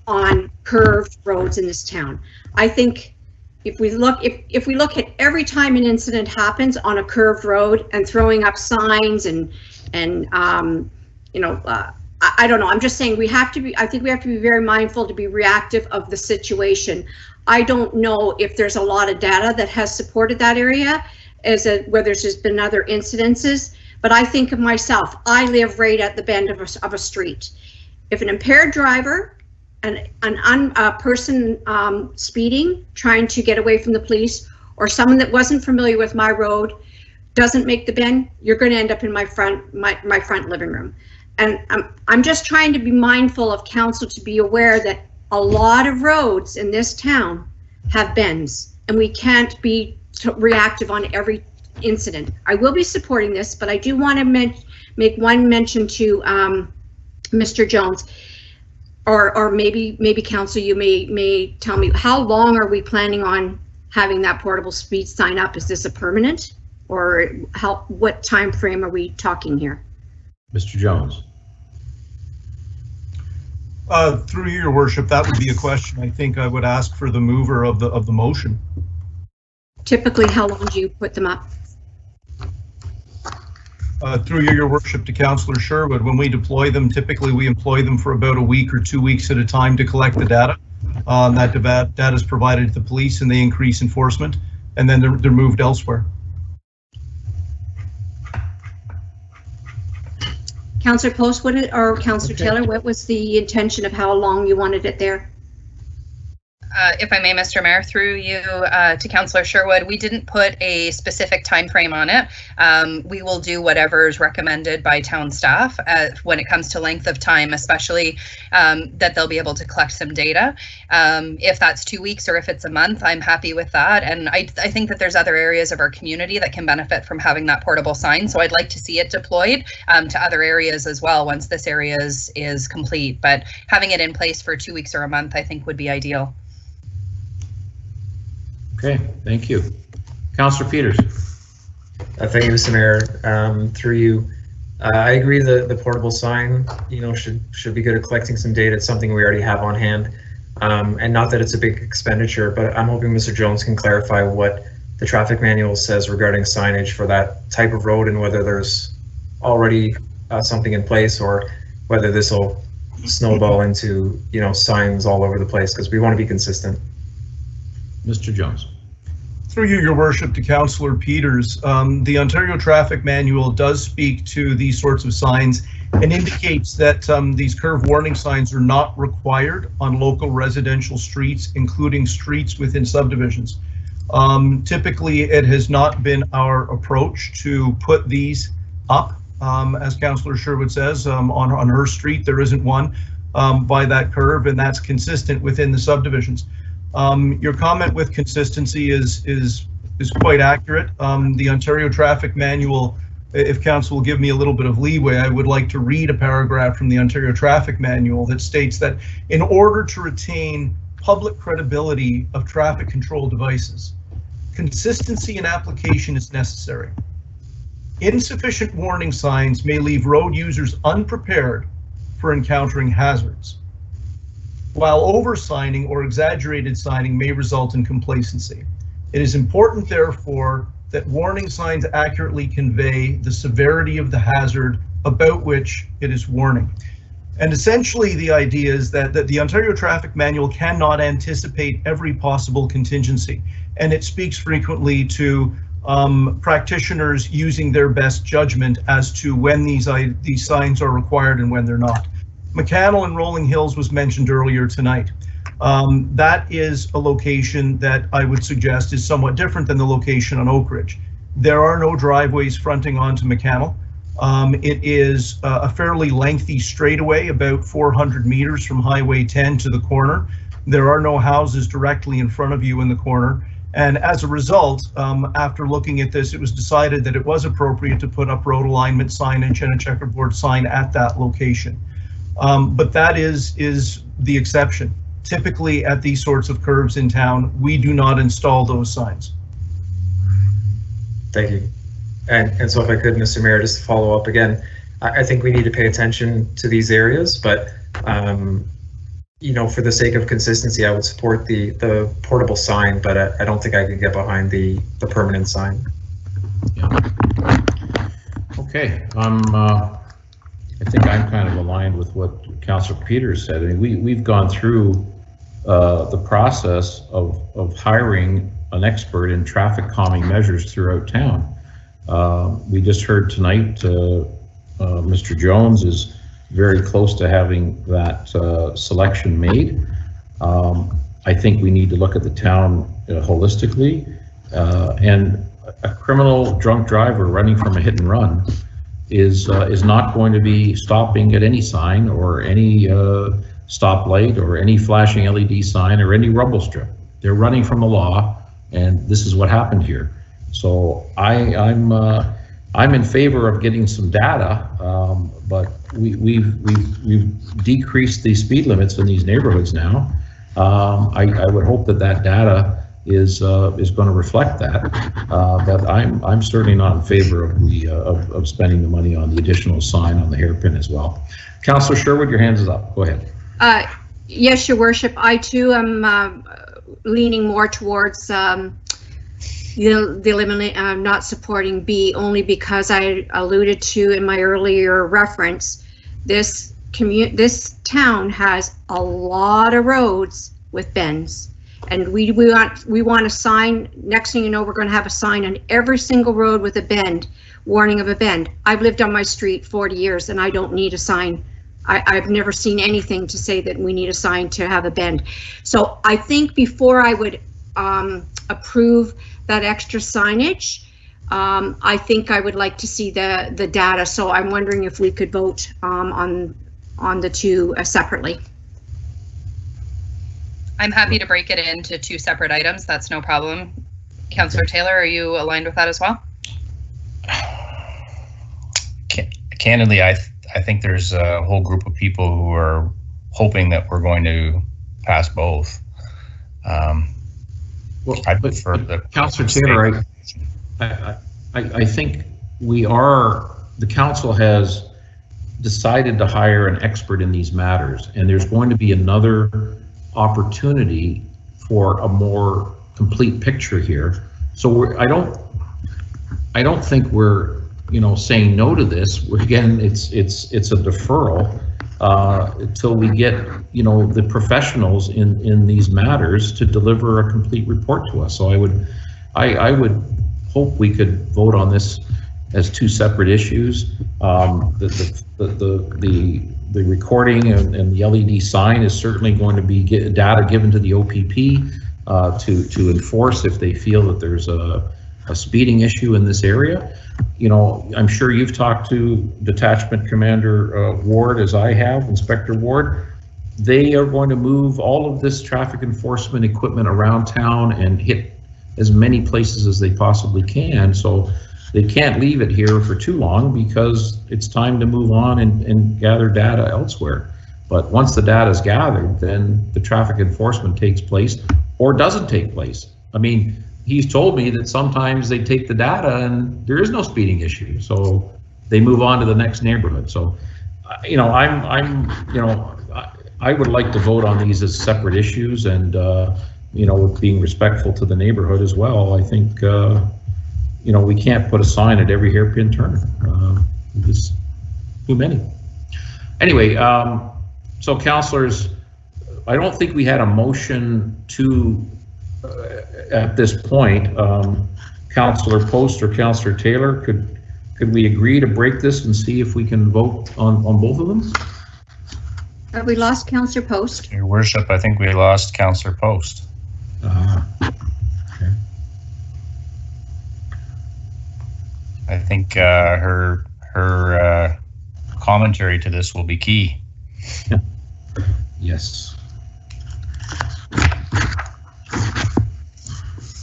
Speaker 11: on curved roads in this town. I think if we look at every time an incident happens on a curved road and throwing up signs and I don't know, I'm just saying I think we have to be very mindful to be reactive of the situation. I don't know if there's a lot of data that has supported that area where there's just been other incidences, but I think of myself, I live right at the bend of a street. If an impaired driver, a person speeding, trying to get away from the police, or someone that wasn't familiar with my road doesn't make the bend, you're going to end up in my front living room. And I'm just trying to be mindful of council to be aware that a lot of roads in this town have bends, and we can't be reactive on every incident. I will be supporting this, but I do want to make one mention to Mr. Jones, or maybe council, you may tell me, how long are we planning on having that portable speed sign up? Is this a permanent, or what time frame are we talking here?
Speaker 1: Mr. Jones.
Speaker 16: Through you, Your Worship, that would be a question I think I would ask for the mover of the motion.
Speaker 11: Typically, how long do you put them up?
Speaker 16: Through you, Your Worship, to Councillor Sherwood, when we deploy them, typically we employ them for about a week or 2 weeks at a time to collect the data. That data is provided to the police and they increase enforcement, and then they're moved elsewhere.
Speaker 11: Councillor Post, or Councillor Taylor, what was the intention of how long you wanted it there?
Speaker 15: If I may, Mr. Mayor, through you to Councillor Sherwood, we didn't put a specific time frame on it. We will do whatever is recommended by town staff when it comes to length of time, especially that they'll be able to collect some data. If that's 2 weeks or if it's a month, I'm happy with that. And I think that there's other areas of our community that can benefit from having that portable sign. So I'd like to see it deployed to other areas as well once this area is complete. But having it in place for 2 weeks or a month, I think would be ideal.
Speaker 1: Okay, thank you. Councillor Peters.
Speaker 6: Thank you, Mr. Mayor. Through you, I agree that the portable sign, should be good at collecting some data. It's something we already have on hand, and not that it's a big expenditure, but I'm hoping Mr. Jones can clarify what the traffic manual says regarding signage for that type of road, and whether there's already something in place, or whether this will snowball into signs all over the place, because we want to be consistent.
Speaker 1: Mr. Jones.
Speaker 16: Through you, Your Worship, to Councillor Peters, the Ontario Traffic Manual does speak to these sorts of signs and indicates that these curve warning signs are not required on local residential streets, including streets within subdivisions. Typically, it has not been our approach to put these up, as Councillor Sherwood says, on her street. There isn't one by that curve, and that's consistent within the subdivisions. Your comment with consistency is quite accurate. The Ontario Traffic Manual, if council will give me a little bit of leeway, I would like to read a paragraph from the Ontario Traffic Manual that states that in order to retain public credibility of traffic control devices, consistency in application is necessary. Insufficient warning signs may leave road users unprepared for encountering hazards, while over-signing or exaggerated signing may result in complacency. It is important, therefore, that warning signs accurately convey the severity of the hazard about which it is warning. And essentially the idea is that the Ontario Traffic Manual cannot anticipate every possible contingency, and it speaks frequently to practitioners using their best judgment as to when these signs are required and when they're not. McCannell and Rolling Hills was mentioned earlier tonight. That is a location that I would suggest is somewhat different than the location on Oak Ridge. There are no driveways fronting onto McCannell. It is a fairly lengthy straightaway, about 400 meters from Highway 10 to the corner. There are no houses directly in front of you in the corner. And as a result, after looking at this, it was decided that it was appropriate to put up road alignment signage and a checkerboard sign at that location. But that is the exception. Typically at these sorts of curves in town, we do not install those signs.
Speaker 6: Thank you. And so if I could, Mr. Mayor, just to follow up again, I think we need to pay attention to these areas, but you know, for the sake of consistency, I would support the portable sign, but I don't think I could get behind the permanent sign.
Speaker 1: Yeah. Okay, I think I'm kind of aligned with what Councillor Peters said. I mean, we've gone through the process of hiring an expert in traffic calming measures throughout town. We just heard tonight Mr. Jones is very close to having that selection made. I think we need to look at the town holistically, and a criminal drunk driver running from a hit and run is not going to be stopping at any sign or any stoplight or any flashing LED sign or any rumble strip. They're running from the law, and this is what happened here. So I'm in favor of getting some data, but we've decreased the speed limits in these neighborhoods now. I would hope that data is going to reflect that, but I'm certainly not in favor of spending the money on the additional sign on the hairpin as well. Councillor Sherwood, your hands is up. Go ahead.
Speaker 11: Yes, Your Worship. I too am leaning more towards the eliminate. I'm not supporting B only because I alluded to in my earlier reference. This town has a lot of roads with bends, and we want a sign. Next thing you know, we're going to have a sign on every single road with a bend, warning of a bend. I've lived on my street 40 years, and I don't need a sign. I've never seen anything to say that we need a sign to have a bend. So I think before I would approve that extra signage, I think I would like to see the data. So I'm wondering if we could vote on the two separately.
Speaker 15: I'm happy to break it into two separate items. That's no problem. Councillor Taylor, are you aligned with that as well?
Speaker 5: Candidly, I think there's a whole group of people who are hoping that we're going to pass both.
Speaker 1: Well,
Speaker 5: I prefer the
Speaker 1: Councillor Taylor, I think the council has decided to hire an expert in these matters, and there's going to be another opportunity for a more complete picture here. So I don't think we're saying no to this. Again, it's a deferral until we get the professionals in these matters to deliver a complete report to us. So I would hope we could vote on this as two separate issues. The recording and the LED sign is certainly going to be data given to the OPP to enforce if they feel that there's a speeding issue in this area. I'm sure you've talked to Detachment Commander Ward, as I have, Inspector Ward. They are going to move all of this traffic enforcement equipment around town and hit as many places as they possibly can. So they can't leave it here for too long because it's time to move on and gather data elsewhere. But once the data is gathered, then the traffic enforcement takes place or doesn't take place. I mean, he's told me that sometimes they take the data and there is no speeding issue, so they move on to the next neighborhood. So, I would like to vote on these as separate issues, and you know, with being respectful to the neighborhood as well, I think, you know, we can't put a sign at every hairpin turn. There's too many. Anyway, so councillors, I don't think we had a motion to, at this point, Councillor Post or Councillor Taylor, could we agree to break this and see if we can vote on both of them?
Speaker 11: Have we lost Councillor Post?
Speaker 5: Your worship, I think we lost Councillor Post.
Speaker 1: Okay.
Speaker 5: I think her commentary to this will be key.
Speaker 1: Yes.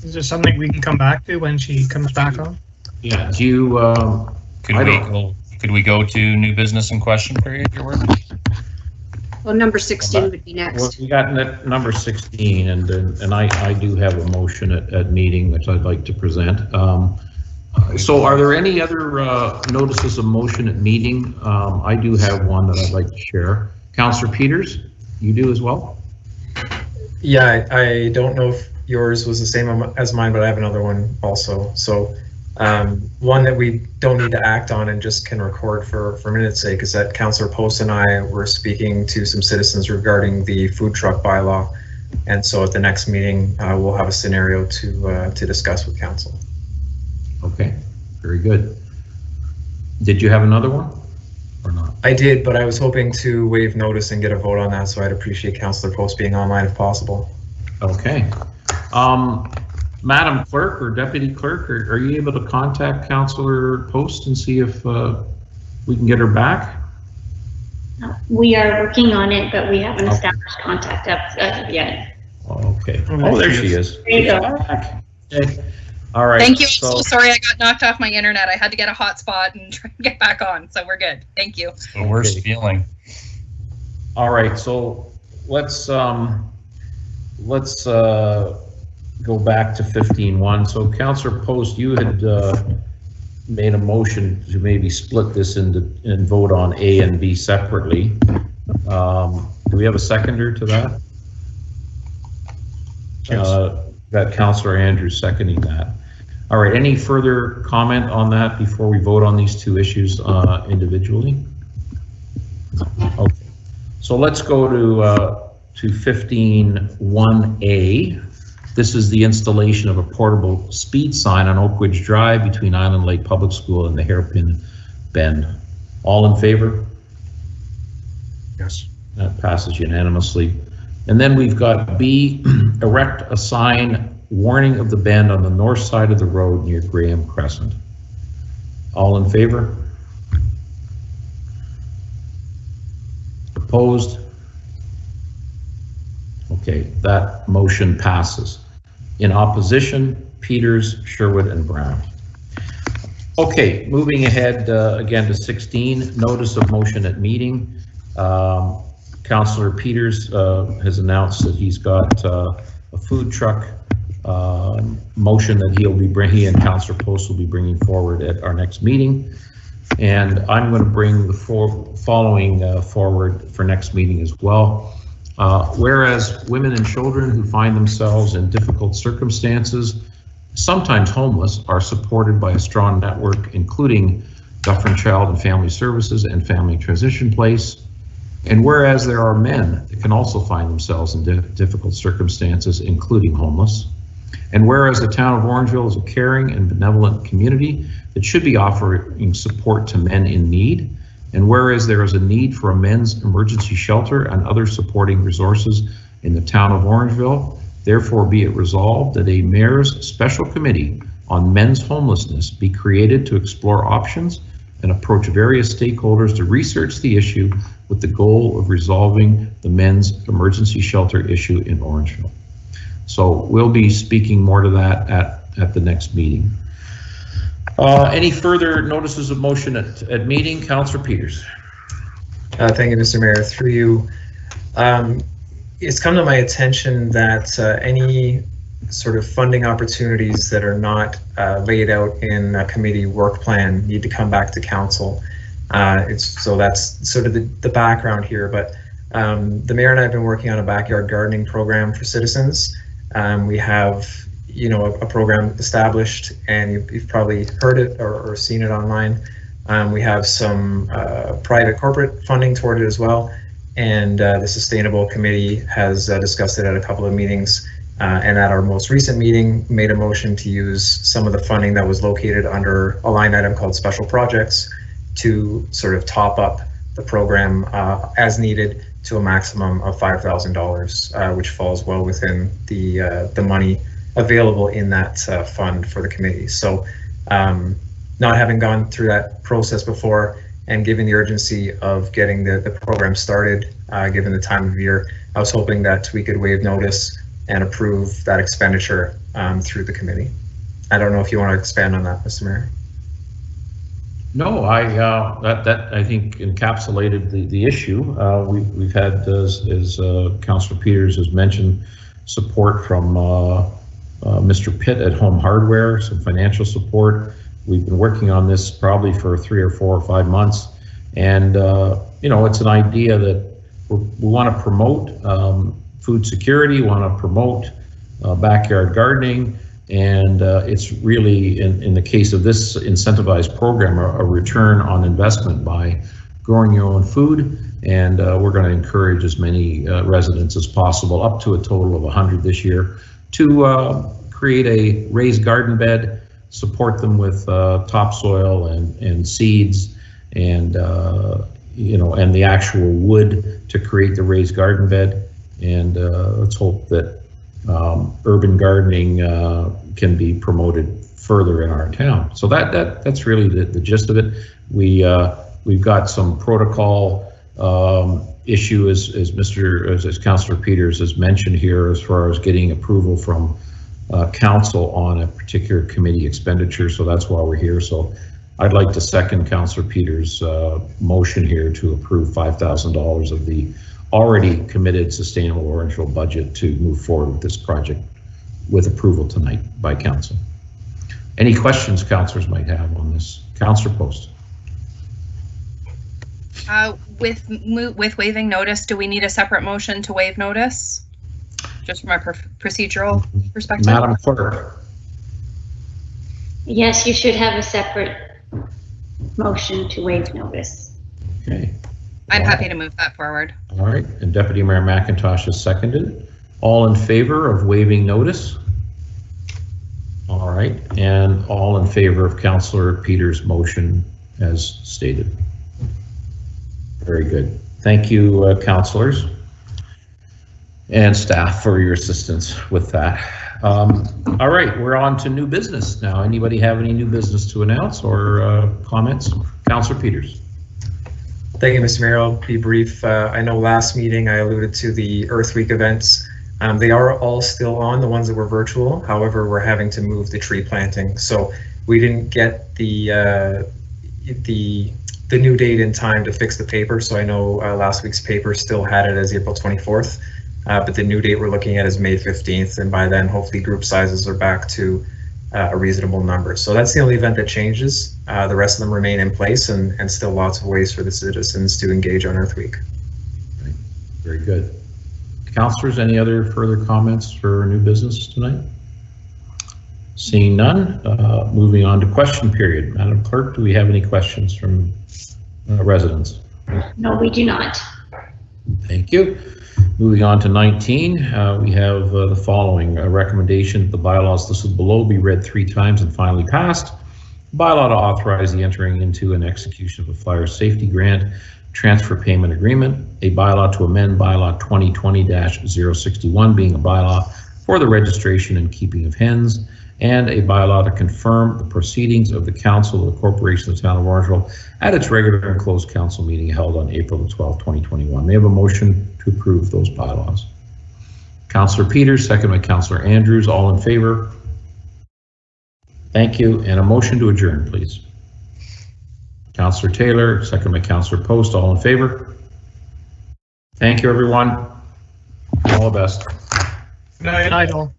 Speaker 10: Is there something we can come back to when she comes back on?
Speaker 1: Yeah. Do you?
Speaker 5: Could we go to new business in question period? Your worship.
Speaker 11: Well, number 16 would be next.
Speaker 1: Well, we got number 16, and I do have a motion at meeting which I'd like to present. So are there any other notices of motion at meeting? I do have one that I'd like to share. Councillor Peters, you do as well?
Speaker 6: Yeah, I don't know if yours was the same as mine, but I have another one also. So one that we don't need to act on and just can record for minute's sake is that Councillor Post and I were speaking to some citizens regarding the food truck bylaw. And so at the next meeting, we'll have a scenario to discuss with council.
Speaker 1: Okay, very good. Did you have another one or not?
Speaker 6: I did, but I was hoping to waive notice and get a vote on that, so I'd appreciate Councillor Post being online if possible.
Speaker 1: Okay. Madam Clerk or Deputy Clerk, are you able to contact Councillor Post and see if we can get her back?
Speaker 7: We are working on it, but we haven't established contact as of yet.
Speaker 1: Okay. Oh, there she is.
Speaker 7: There you go.
Speaker 1: Okay. All right.
Speaker 15: Thank you. I'm so sorry I got knocked off my internet. I had to get a hotspot and try to get back on, so we're good. Thank you.
Speaker 5: It's the worst feeling.
Speaker 1: All right, so let's go back to 15.1. So Councillor Post, you had made a motion to maybe split this and vote on A and B separately. Do we have a seconder to that?
Speaker 4: Yes.
Speaker 1: Got Councillor Andrews seconding that. All right, any further comment on that before we vote on these two issues individually? Okay, so let's go to 15.1A. This is the installation of a portable speed sign on Oak Ridge Drive between Island Lake Public School and the Hairpin Bend. All in favor?
Speaker 4: Yes.
Speaker 1: That passes unanimously. And then we've got B, erect a sign warning of the bend on the north side of the road near Graham Crescent. All in favor? Opposed? Okay, that motion passes. In opposition, Peters, Sherwood, and Brown. Okay, moving ahead again to 16, notice of motion at meeting. Councillor Peters has announced that he's got a food truck motion that he and Councillor Post will be bringing forward at our next meeting. And I'm going to bring the following forward for next meeting as well. Whereas women and children who find themselves in difficult circumstances, sometimes homeless, are supported by a strong network, including Dufferin Child and Family Services and Family Transition Place. And whereas there are men that can also find themselves in difficult circumstances, including homeless. And whereas the town of Orangeville is a caring and benevolent community that should be offering support to men in need. And whereas there is a need for a men's emergency shelter and other supporting resources in the town of Orangeville, therefore be it resolved that a mayor's special committee on men's homelessness be created to explore options and approach various stakeholders to research the issue with the goal of resolving the men's emergency shelter issue in Orangeville. So we'll be speaking more to that at the next meeting. Any further notices of motion at meeting? Councillor Peters.
Speaker 6: Thank you, Mr. Mayor. Through you, it's come to my attention that any sort of funding opportunities that are not laid out in a committee work plan need to come back to council. So that's sort of the background here, but the mayor and I have been working on a backyard gardening program for citizens. We have, you know, a program established, and you've probably heard it or seen it online. We have some private corporate funding toward it as well, and the Sustainable Committee has discussed it at a couple of meetings, and at our most recent meeting made a motion to use some of the funding that was located under a line item called Special Projects to sort of top up the program as needed to a maximum of $5,000, which falls well within the money available in that fund for the committee. So not having gone through that process before, and given the urgency of getting the program started, given the time of year, I was hoping that we could waive notice and approve that expenditure through the committee. I don't know if you want to expand on that, Mr. Mayor.
Speaker 1: No, that I think encapsulated the issue. We've had, as Councillor Peters has mentioned, support from Mr. Pitt at Home Hardware, some financial support. We've been working on this probably for 3 or 4 or 5 months, and you know, it's an idea that we want to promote food security, want to promote backyard gardening, and it's really, in the case of this incentivized program, a return on investment by growing your own food, and we're going to encourage as many residents as possible, up to a total of 100 this year, to create a raised garden bed, support them with topsoil and seeds, and you know, and the actual wood to create the raised garden bed. And let's hope that urban gardening can be promoted further in our town. So that's really the gist of it. We've got some protocol issue as Councillor Peters has mentioned here, as far as getting approval from council on a particular committee expenditure. So that's why we're here. So I'd like to second Councillor Peters' motion here to approve $5,000 of the already committed Sustainable Orangeville budget to move forward with this project with approval tonight by council. Any questions councillors might have on this? Councillor Post.
Speaker 15: With waiving notice, do we need a separate motion to waive notice? Just from a procedural perspective?
Speaker 1: Madam Clerk.
Speaker 7: Yes, you should have a separate motion to waive notice.
Speaker 1: Okay.
Speaker 15: I'm happy to move that forward.
Speaker 1: All right, and Deputy Mayor McIntosh has seconded. All in favor of waiving notice? All right, and all in favor of Councillor Peters' motion as stated? Very good. Thank you, councillors and staff, for your assistance with that. All right, we're on to new business now. Anybody have any new business to announce or comments? Councillor Peters.
Speaker 6: Thank you, Mr. Mayor. I'll be brief. I know last meeting I alluded to the Earth Week events. They are all still on, the ones that were virtual. However, we're having to move the tree planting. So we didn't get the new date in time to fix the paper. So I know last week's paper still had it as April 24th. But the new date we're looking at is May 15th, and by then hopefully group sizes are back to a reasonable number. So that's the only event that changes. The rest of them remain in place, and still lots of ways for the citizens to engage on Earth Week.
Speaker 1: Right. Very good. Councillors, any other further comments for new business tonight? Seeing none, moving on to question period. Madam Clerk, do we have any questions from residents?
Speaker 7: No, we do not.
Speaker 1: Thank you. Moving on to 19, we have the following. A recommendation: the bylaws listed below be read 3 times and finally passed. Bylaw to authorize the entering into and execution of a fire safety grant transfer payment agreement. A bylaw to amend bylaw 2020-061, being a bylaw for the registration and keeping of hens, and a bylaw to confirm the proceedings of the Council of the Corporation of the Town of Orangeville at its regular and closed council meeting held on April the 12th, 2021. May I have a motion to approve those bylaws? Councillor Peters, second by Councillor Andrews. All in favor? Thank you. And a motion to adjourn, please. Councillor Taylor, second by Councillor Post. All in favor? Thank you, everyone. All the best.
Speaker 10: Good night, all.